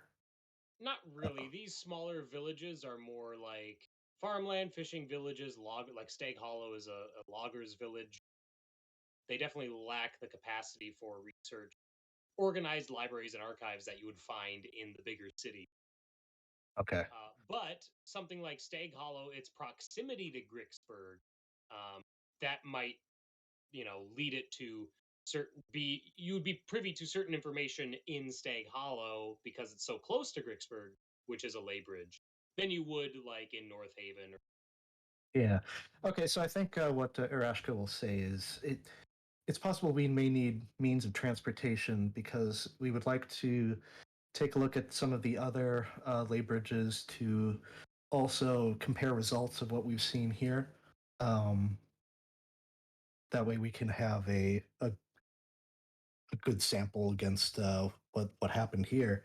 Not really. These smaller villages are more like farmland, fishing villages. Like Stag Hollow is a logger's village. They definitely lack the capacity for research, organized libraries and archives that you would find in the bigger city. Okay. But something like Stag Hollow, its proximity to Grixburg, that might, lead it to you would be privy to certain information in Stag Hollow because it's so close to Grixburg, which is a lay bridge, than you would like in North Haven. Yeah. Okay, so I think what Aerashka will say is it's possible we may need means of transportation because we would like to take a look at some of the other lay bridges to also compare results of what we've seen here. That way we can have a good sample against what happened here.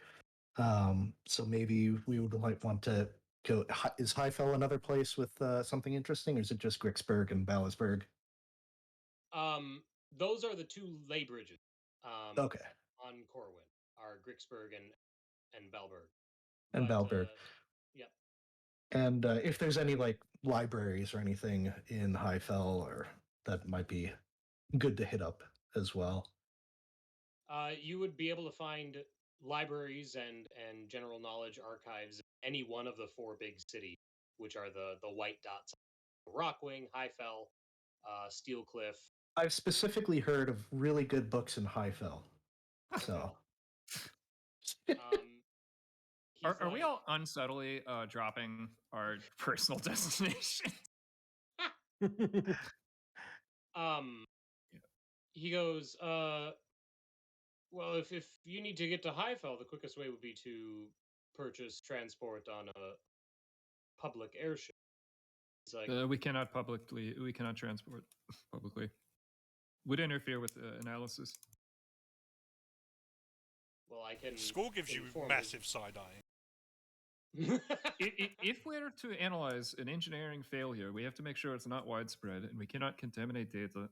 So maybe we might want to go. Is Highfell another place with something interesting, or is it just Grixburg and Ballasburg? Those are the two ley bridges. Okay. On Corwynn are Gricksburg and Balberg. And Balberg. Yep. And if there's any like libraries or anything in Highfell, or that might be good to hit up as well. You would be able to find libraries and general knowledge archives in any one of the four big cities, which are the white dots: Rockwing, Highfell, Steelcliff. I've specifically heard of really good books in Highfell. So Are we all unsubtly dropping our personal destination? He goes, well, if you need to get to Highfell, the quickest way would be to purchase transport on a public airship. It's like, we cannot transport publicly. Would interfere with analysis. well, I can. Squall gives you inform massive side eye. If we're to analyze an engineering failure, we have to make sure it's not widespread, and we cannot contaminate data.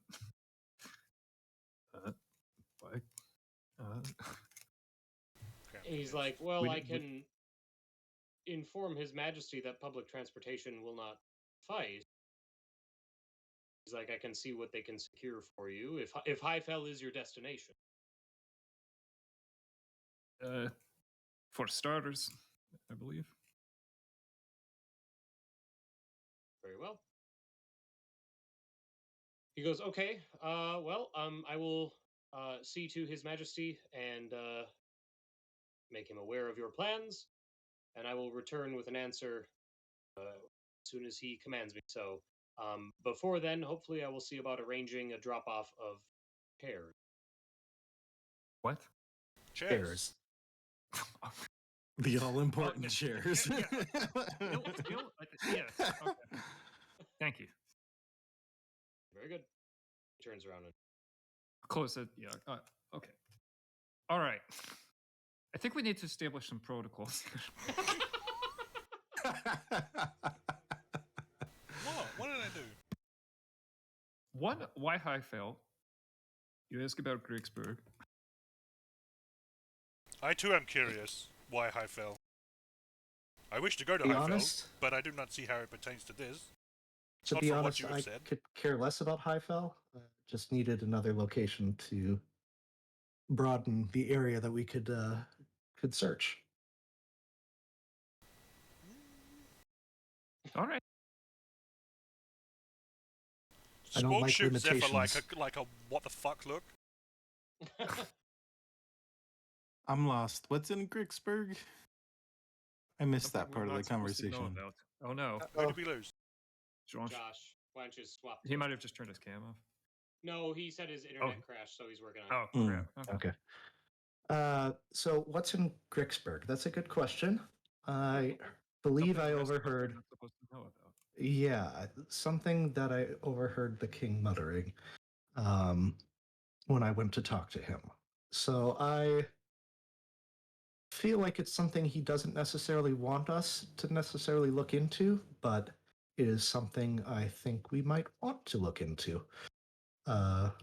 He's like, well, I can inform His Majesty that public transportation will not suffice. He's like, I can see what they can secure for you if Highfell is your destination. For starters, I believe. Very well. He goes, okay, well, I will see to His Majesty and make him aware of your plans, and I will return with an answer as soon as he commands me. So before then, hopefully I will see about arranging a drop-off of chairs. What? Chairs. The all-important chairs. Yes. Okay. Thank you. Very good. He turns around and Close it. Yeah. Okay. All right. I think we need to establish some protocols. What? What did I do? One, why Highfell? You ask about Grigsburg. I too am curious why Highfell. I wish to go to Be Highfell, honest? but I do not see how it pertains to this. To Not be from what honest, you have I said. could care less about Highfell. Just needed another location to broaden the area that we could search. All right. I don't Squall like shoots Zephyr limitations. like a what the fuck look. I'm lost. What's in Gricksburg? I missed Something that we're part of not the supposed to know conversation. about. Oh no. Who did we lose? Josh. Josh, why don't you swap? He might have just turned his cam off. No, he said his internet crashed, so he's working on it. Oh, crap. Okay. So what's in Gricksburg? That's a good question. I believe I overheard. Not supposed to know about. Yeah, something that I overheard the king muttering when I went to talk to him. So I feel like it's something he doesn't necessarily want us to necessarily look into, but it is something I think we might want to look into. Because,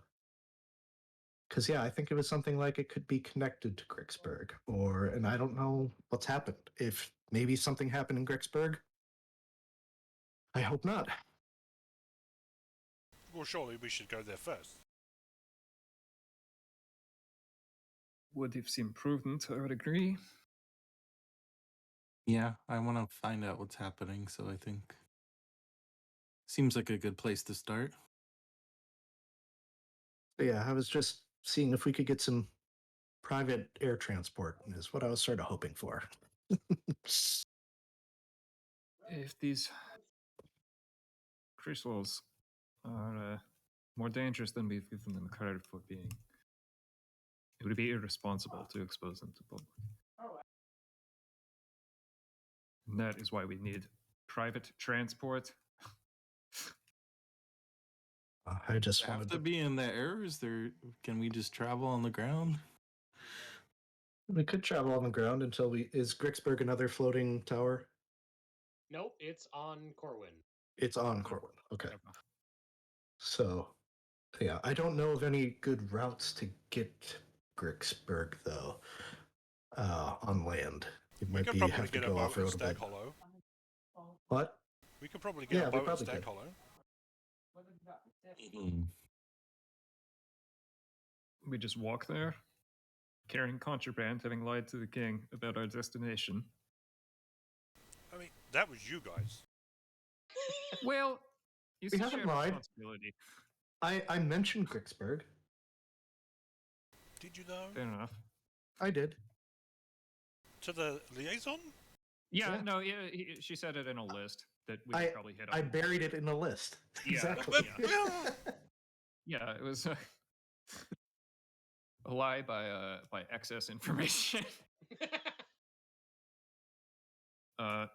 yeah, I think it was something like it could be connected to Gricksburg, and I don't know what's happened. If maybe something happened in Gricksburg, I hope not. Well, surely we should go there first. Would have seemed prudent, I would agree. Yeah, I want to find out what's happening, so I think seems like a good place to start. But yeah, I was just seeing if we could get some private air transport, is what I was sort of hoping for. If these crystals are more dangerous than we've given them credit for being, it would be irresponsible to expose them to public. And that is why we need private transport. I just Have wanted to be in the air? Can we just travel on the ground? We could travel on the ground until is Gricksburg another floating tower? Nope, it's on Corwynn. It's on Corwynn. Okay. So Yeah, I don't know of any good routes to get Gricksburg though. On land, you We might could be probably have to get a go boat off in road a Stag bit. Hollow. What? We could probably get Yeah, a we boat in probably Stag could. Hollow. We just walk there, carrying contraband, having lied to the king about our destination. I mean, that was you guys. Well, you We said haven't shared lied. responsibility. I mentioned Gricksburg. Did you though? Fair enough. I did. To the liaison? Yeah, Yeah. no, yeah, she said it in a list that we could probably hit I on. buried it in a list. Yeah, Exactly. Yeah, it was a lie by excess information. Now,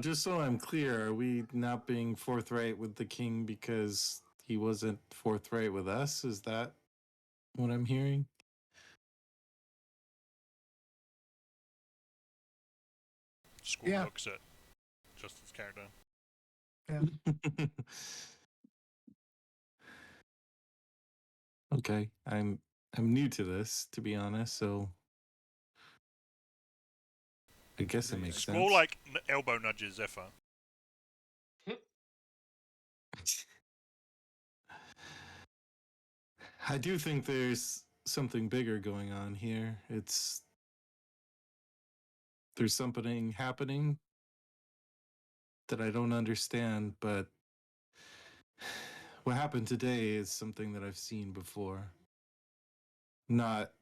just so I'm clear, are we not being forthright with the king because he wasn't forthright with us? Is that what I'm hearing? Squall Yeah. looks at Justin's character. Okay, I'm new to this, to be honest, so I guess it makes Squall sense. like elbow nudges Zephyr. I do think there's something bigger going on here. There's something happening that I don't understand, but what happened today is something that I've seen before. Not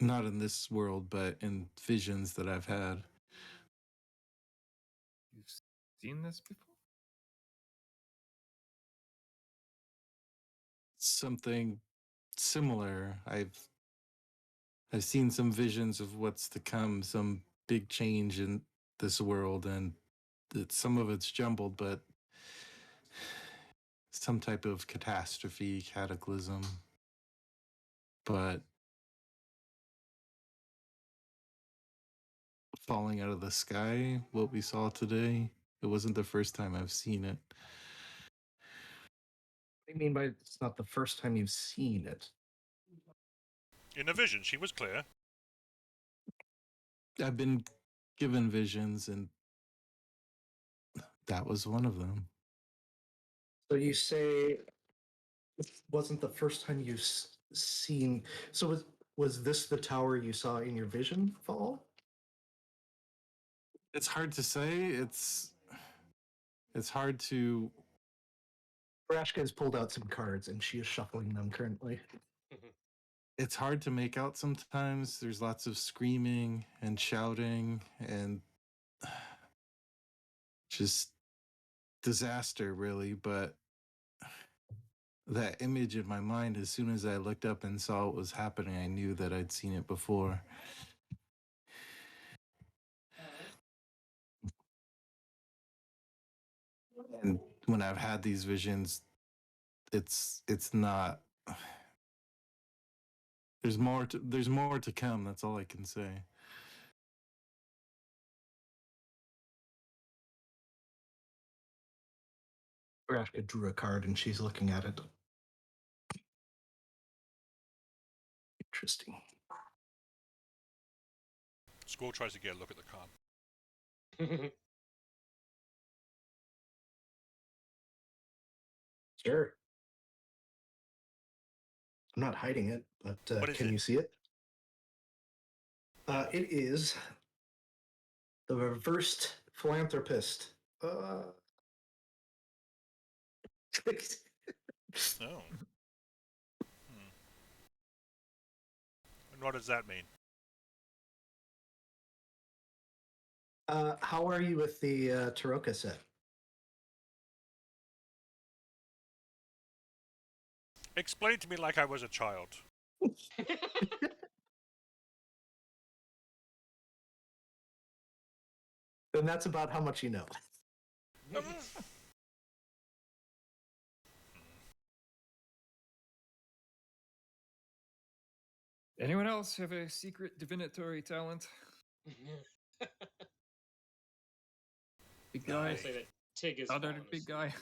in this world, but in visions that I've had. You've seen this before? Something similar. I've seen some visions of what's to come, some big change in this world, and some of it's jumbled, but some type of catastrophe, cataclysm. But falling out of the sky, what we saw today, it wasn't the first time I've seen it. What do you mean by it's not the first time you've seen it? In a vision, she was clear. I've been given visions, and that was one of them. So you say it wasn't the first time you've seen. So was this the tower you saw in your vision fall? It's hard to say. It's hard to. Aerashka has pulled out some cards and she is shuffling them currently. It's hard to make out sometimes. There's lots of screaming and shouting and just disaster, really. But that image in my mind, as soon as I looked up and saw what was happening, I knew that I'd seen it before. And when I've had these visions, it's not. There's more to come. That's all I can say. Aerashka drew a card and she's looking at it. Interesting. Squall tries to get a look at the card. Sure. I'm not hiding it, but can you see it? It is the reversed philanthropist. Oh. And what does that mean? How are you with the Taroka set? Explain to me like I was a child. Then that's about how much you know. Anyone else have a secret divinatory talent? Big guy. I'll say that Tig is Other fallen big asleep. guy.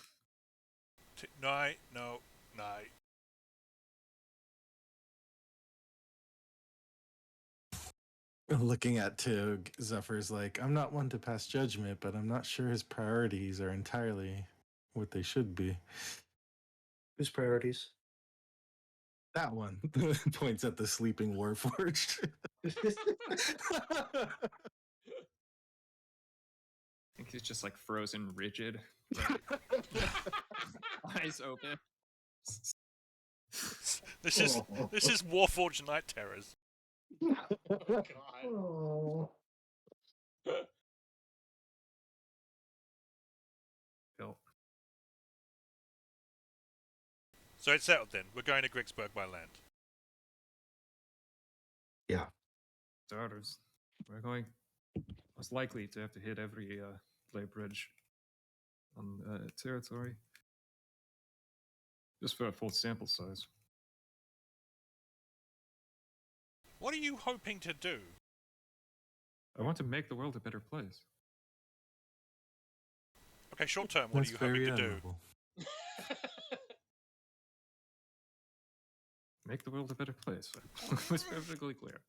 Night, no, night. Looking at Tig, Zephyr's like, I'm not one to pass judgment, but I'm not sure his priorities are entirely what they should be. Whose priorities? That one points at the sleeping Warforged. I think he's just like frozen rigid. Eyes open. This is Warforged Night Terrors. Oh, God. Oh. Bill. So it's settled then. We're going to Grigsburg by land. Yeah. Starters. We're going most likely to have to hit every clay bridge on territory. Just for a full sample size. What are you hoping to do? I want to make the world a better place. Okay, short term, what are you hoping to do? Make the world a better place. It's perfectly clear.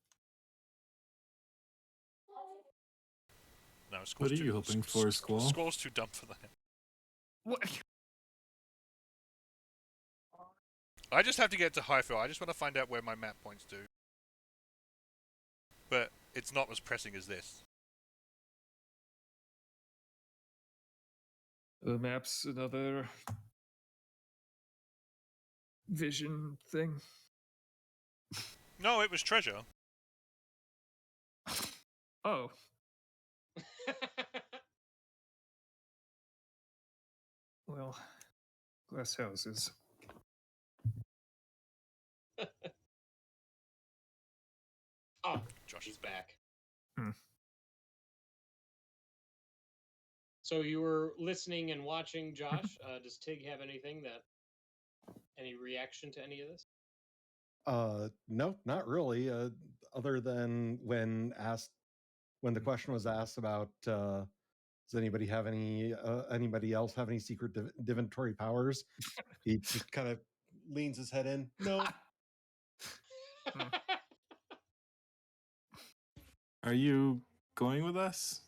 No, What are you hoping for, Squall? Squall's too dumb for that. What? I just have to get to Highfield. I just want to find out where my map points to. But it's not as pressing as this. The map's another vision thing. No, it was treasure. Oh. Well, glass houses. Oh, Josh he's back. Hmm. So you were listening and watching, Josh. Does Tig have anything any reaction to any of this? No, not really. Other than when the question was asked about does anybody else have any secret divinatory powers, he just kind of leans his head in. No. Are you going with us?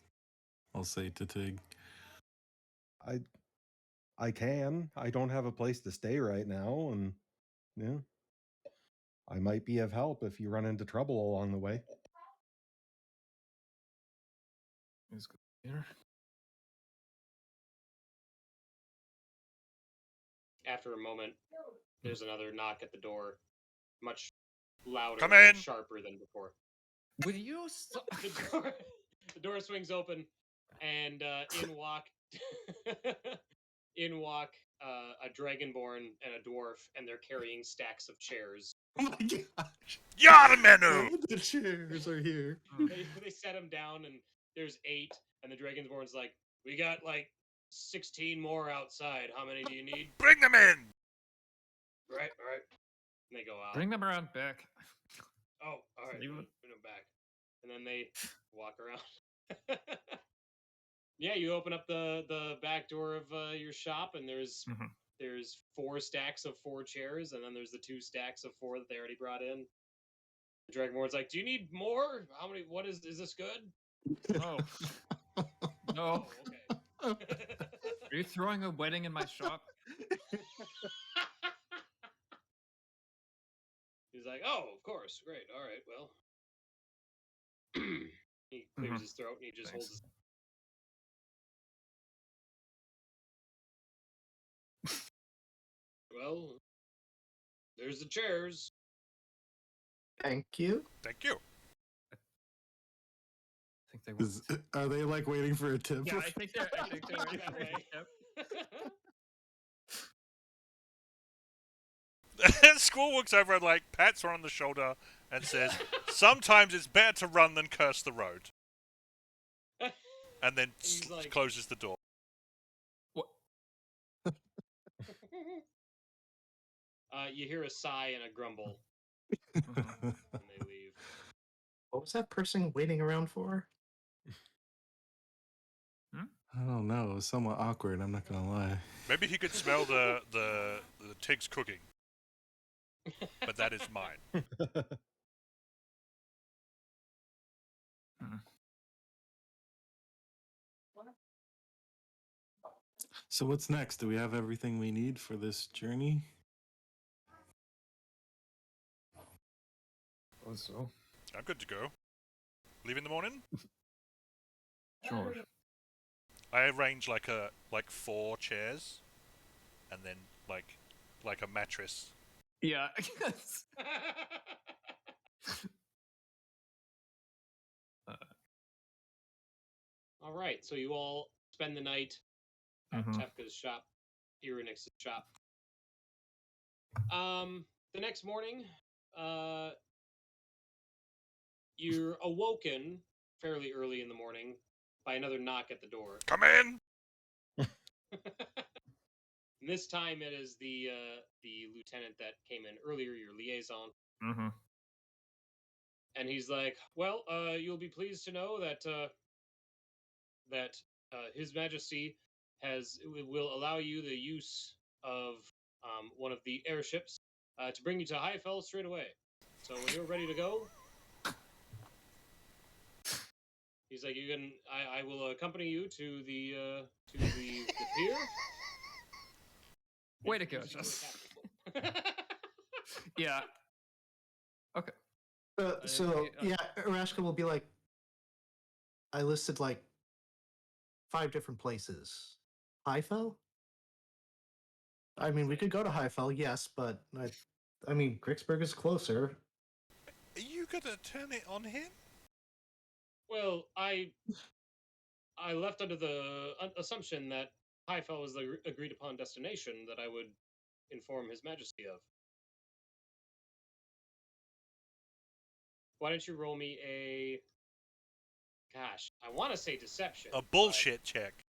I'll say to Tig. I can. I don't have a place to stay right now, and yeah, I might be of help if you run into trouble along the way. Is good here. After a moment, there's another knock at the door, much louder Come and in. sharper than before. Will you stop? The door swings open, and in walk a dragonborn and a dwarf, and they're carrying stacks of chairs. Oh my gosh. Yarmenu! The chairs are here. They set them down, and there's 8, and the dragonborn's like, we got like 16 more outside. How many do you need? Bring them in! Right. And they go out. Bring them around back. Oh, all right. Leave 'em- Bring them back. And then they walk around. Yeah, you open up the back door of your shop, and there's 4 stacks of 4 chairs, and then there's the 2 stacks of 4 that they already brought in. The Dragonborn's like, "Do you need more? How many? What is this good?" Oh. Oh, No. okay. Are you throwing a wedding in my shop? He's like, "Oh, of course, great, all right, well." He clears his throat and he just holds his. Well, there's the chairs. Thank you. Thank you. I think they will. Are they like waiting for a tip? Yeah, I think they're Coming ready that for way. And Squall walks over and like pats her on the shoulder and says, "Sometimes it's better to run than curse the road." And then He's like- closes the door. What? You hear a sigh and a grumble, and they leave. What was that person waiting around for? I don't know. It was somewhat awkward. I'm not gonna lie. Maybe he could smell the tig's cooking, but that is mine. So what's next? Do we have everything we need for this journey? So I'm good to go. Leave in the morning. sure. I arrange like 4 chairs, and then like a mattress. Yeah. All right, so you all spend the night at Tefka's shop, Irynyx's shop. The next morning, you're awoken fairly early in the morning by another knock at the door. Come in. And this time it is the lieutenant that came in earlier, your liaison. Mm-hmm. And he's like, "Well, you'll be pleased to know that His Majesty will allow you the use of one of the airships to bring you to Highfell straight away. So when you're ready to go, he's like, you can. I will accompany you to the pier." Way to go, Yeah. Okay. Aerashka will be like, I listed like 5 different places. Highfell? I mean, we could go to Highfell, yes, but I mean, Gricksburg is closer. Are you gonna turn it on him? Well, I left under the assumption that Highfell was the agreed upon destination that I would inform His Majesty of. Why don't you roll me a... Gosh, I want to say deception. A bullshit check.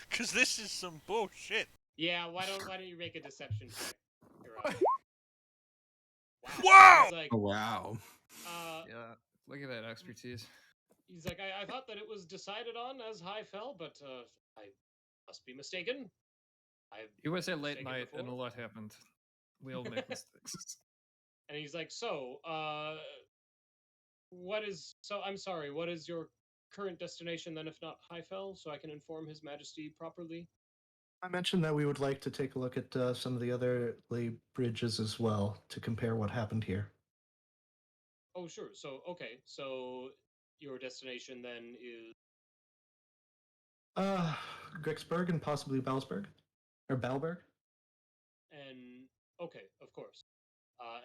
Because this is some bullshit. Yeah, why don't you make a deception check? Wow! Like, Oh, wow. Yeah. Look at that expertise. He's like, I thought that it was decided on as Highfell, but I must be mistaken. It was a late night and a lot happened. We all make mistakes. And he's like, I'm sorry, what is your current destination then, if not Highfell, so I can inform His Majesty properly? I mentioned that we would like to take a look at some of the other lay bridges as well to compare what happened here. Oh, sure. So, okay. So your destination then is... Gricksburg and possibly Balsburg? Or Balberg? And, okay, of course.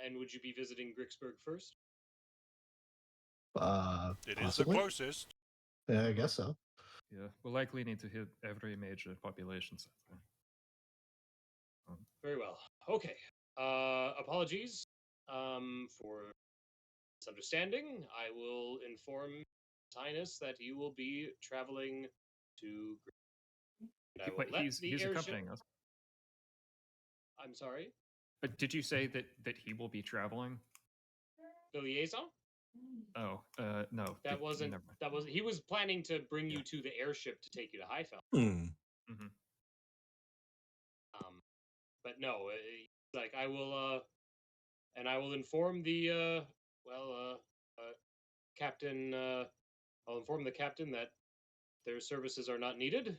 And would you be visiting Gricksburg first? It is the closest. Yeah, I guess so. Yeah, we'll likely need to hit every major population center. Very well. Okay. Apologies for misunderstanding. I will inform His Highness that you will be traveling to... And I will let he's airship... accompanying us. I'm sorry? Did you say that he will be traveling? The liaison? Oh, no. That wasn't. He was planning to bring you to the airship to take you to Highfell. Mm-hmm. But no, like I will, and I will inform the captain. I'll inform the captain that their services are not needed.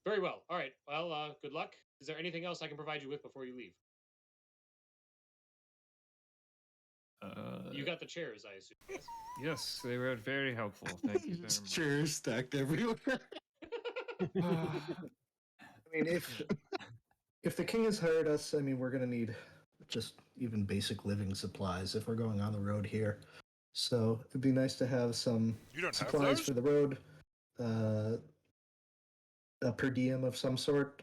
Very well. All right. Well, good luck. Is there anything else I can provide you with before you leave? You got the chairs, I assume. Yes. Yes, they were very helpful. Thank you very much. Chairs stacked everywhere. I mean, if the king has hired us, I mean, we're going to need just even basic living supplies if we're going on the road here. So it'd be nice to have some supplies for the road, a per diem of some sort,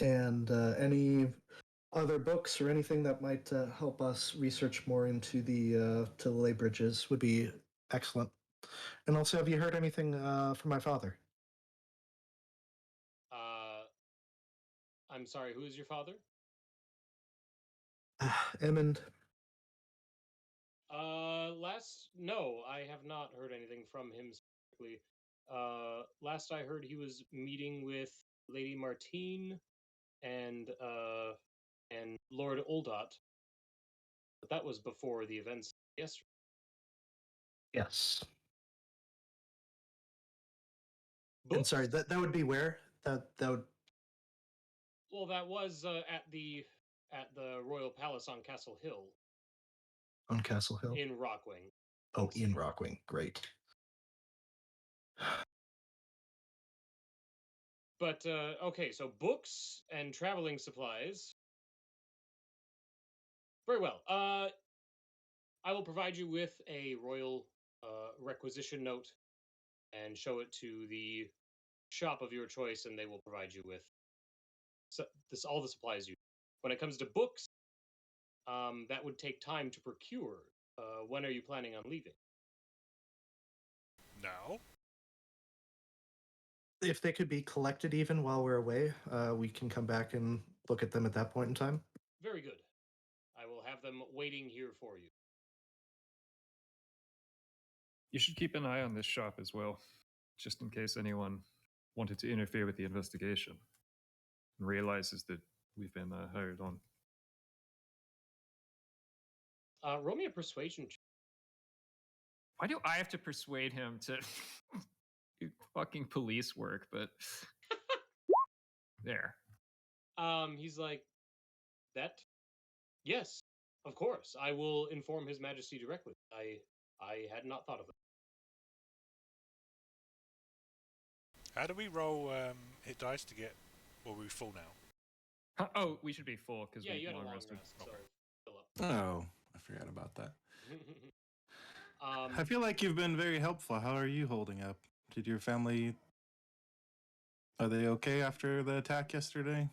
and any other books or anything that might help us research more into the lay bridges would be excellent. And also, have you heard anything from my father? I'm sorry, who is your father? Emmond. No, I have not heard anything from him specifically. Last I heard, he was meeting with Lady Martine and Lord Oldot, but that was before the events yesterday. Yes. And Books? sorry, that would be where? That would Well, that was at the Royal Palace on Castle Hill on Castle Hill. in Rockwing. Oh, in Rockwing. Great. But okay, so books and traveling supplies. Very well. I will provide you with a royal requisition note and show it to the shop of your choice, and they will provide you with all the supplies you. When it comes to books, that would take time to procure. When are you planning on leaving? Now? If they could be collected even while we're away, we can come back and look at them at that point in time. Very good. I will have them waiting here for you. You should keep an eye on this shop as well, just in case anyone wanted to interfere with the investigation and realizes that we've been hired on. Roll me a persuasion check. Why do I have to persuade him to do fucking police work? But there. He's like, that? Yes, of course. I will inform His Majesty directly. I had not thought of that. How do we roll hit dice to get... Well, we're full now. Oh, we should be full because Yeah, we you had a long long rested. rest, so fill up. Oh, I forgot about that. Um, I feel like you've been very helpful. How are you holding up? Did your family... Are they okay after the attack yesterday?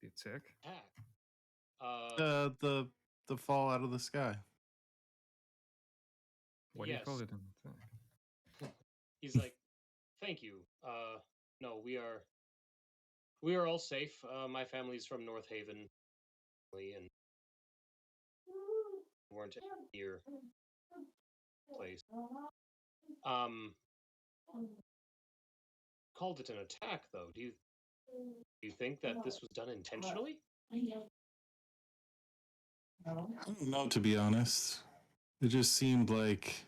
The attack? attack. The fall out of the sky. What do you call Yes. it? An attack? He's like, thank you. No, we are all safe. My family's from North Haven, and weren't near place. Called it an attack, though. Do you think that this was done intentionally? I don't know, to be honest. It just seemed like...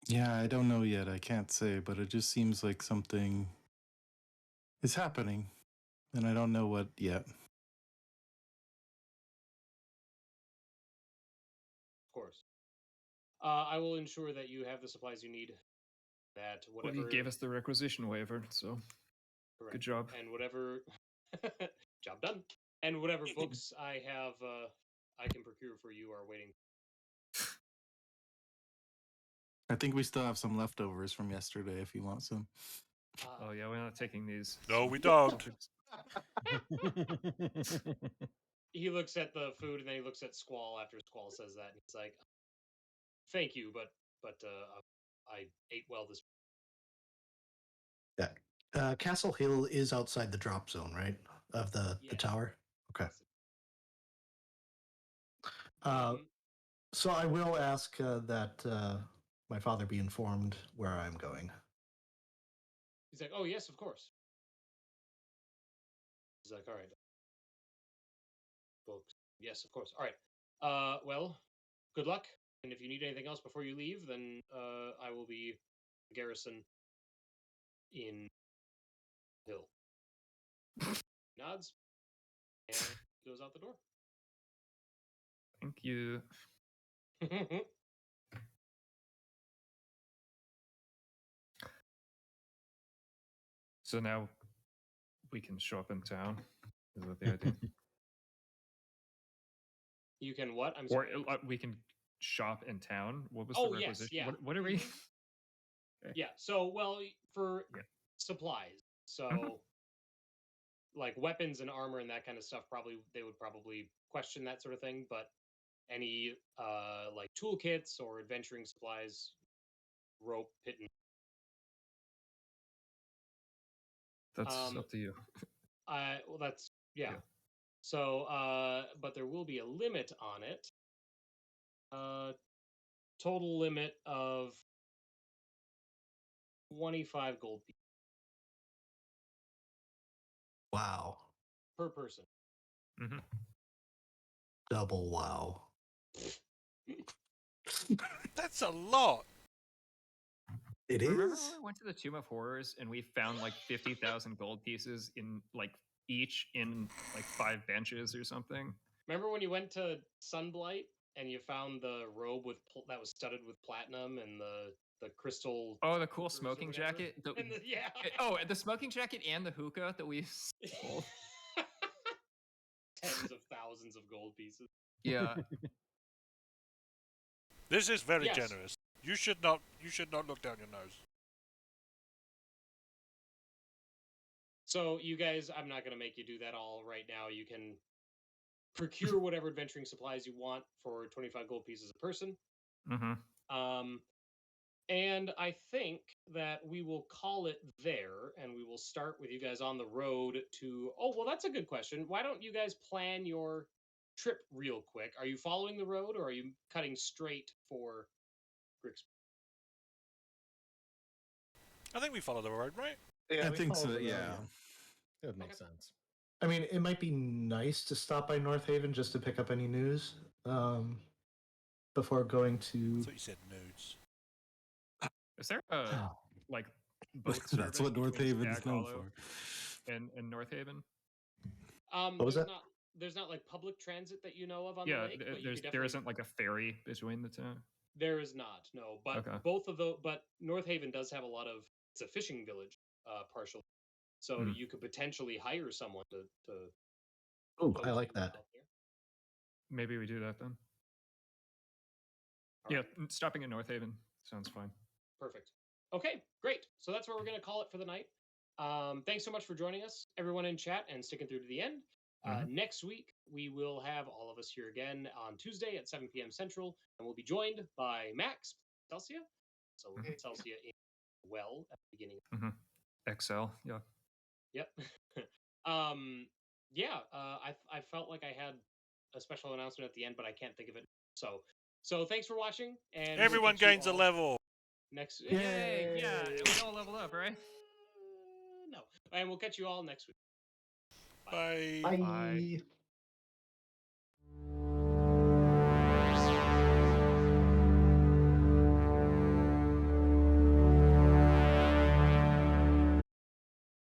Yeah, I don't know yet. I can't say, but it just seems like something is happening, and I don't know what yet. Of course. I will ensure that you have the supplies you need. That whatever. Well, you gave us the requisition waiver, so Correct. good job. And whatever job done. And whatever books I have, I can procure for you are waiting. I think we still have some leftovers from yesterday if you want some. Oh yeah, we're not taking these. No, we don't. He looks at the food and then he looks at Squall after Squall says that, and he's like, "Thank you, but I ate well this." Yeah. Castle Hill is outside the drop zone, right? Of the tower. Okay. So I will ask that my father be informed where I'm going. He's like, "Oh yes, of course." He's like, "All right, books. Yes, of course. All right. Well, good luck. And if you need anything else before you leave, then I will be garrison in Hill." Nods and goes out the door. Thank you. So now we can shop in town. Is that the idea? You can what? I'm Or sorry. we can shop in town. What was Oh, the yes, requisition? yeah. What are we? Yeah. So, well, for Yeah. supplies, so Mhm. like weapons and armor and that kind of stuff, they would probably question that sort of thing. But any like toolkits or adventuring supplies, rope, pit, That's up to you. Well, that's yeah. Yeah. So, but there will be a limit on it. Total limit of 25 gold pieces Wow. per person. Mm-hmm. Double wow. That's a lot. It Remember is. when we went to the Tomb of Horrors and we found like 50,000 gold pieces in like each in like 5 benches or something? Remember when you went to Sunblight and you found the robe with that was studded with platinum and the crystal? Oh, the cool hookers or smoking whatever? jacket. And yeah. Oh, the smoking jacket and the hookah that we stole. Tens of thousands of gold pieces. Yeah. This is very Yes. generous. You should not look down your nose. So you guys, I'm not going to make you do that all right now. You can procure whatever adventuring supplies you want for 25 gold pieces a person. Mm-hmm. And I think that we will call it there, and we will start with you guys on the road to. Oh, well, that's a good question. Why don't you guys plan your trip real quick? Are you following the road, or are you cutting straight for Grix? I think we follow the road, right? Yeah, I we think follow so. the road, Yeah. It would make Okay. sense. I mean, it might be nice to stop by North Haven just to pick up any news before going I to. thought you said nudes. Is there a like boat service That's what North between Haven is Stag known Hollow for. and North Haven? What was there's that? not there's not like public transit that you know of on Yeah, the lake, but you could there definitely. isn't like a ferry between the two. There is not, no. But Okay. both of those, but North Haven does have a lot of. It's a fishing village, partially. So Hmm. you could potentially hire someone to. Oh, post I like you that. out there. Maybe we do that then. All Yeah, right, stopping in North Haven sounds fine. perfect. Okay, great. So that's where we're going to call it for the night. Thanks so much for joining us, everyone in chat, and sticking through to the end. Next week, we will have all of us here again on Tuesday at 7 p.m. Central, and we'll be joined by Max, Celsia. So we'll get Celsia in well at the beginning. XL, yeah. Yep. I felt like I had a special announcement at the end, but I can't think of it. So thanks for watching, and we'll Everyone catch you gains a all level. next. Yay! Yeah, we all leveled up, right? No, and we'll catch you all next week. Bye. Bye. Bye.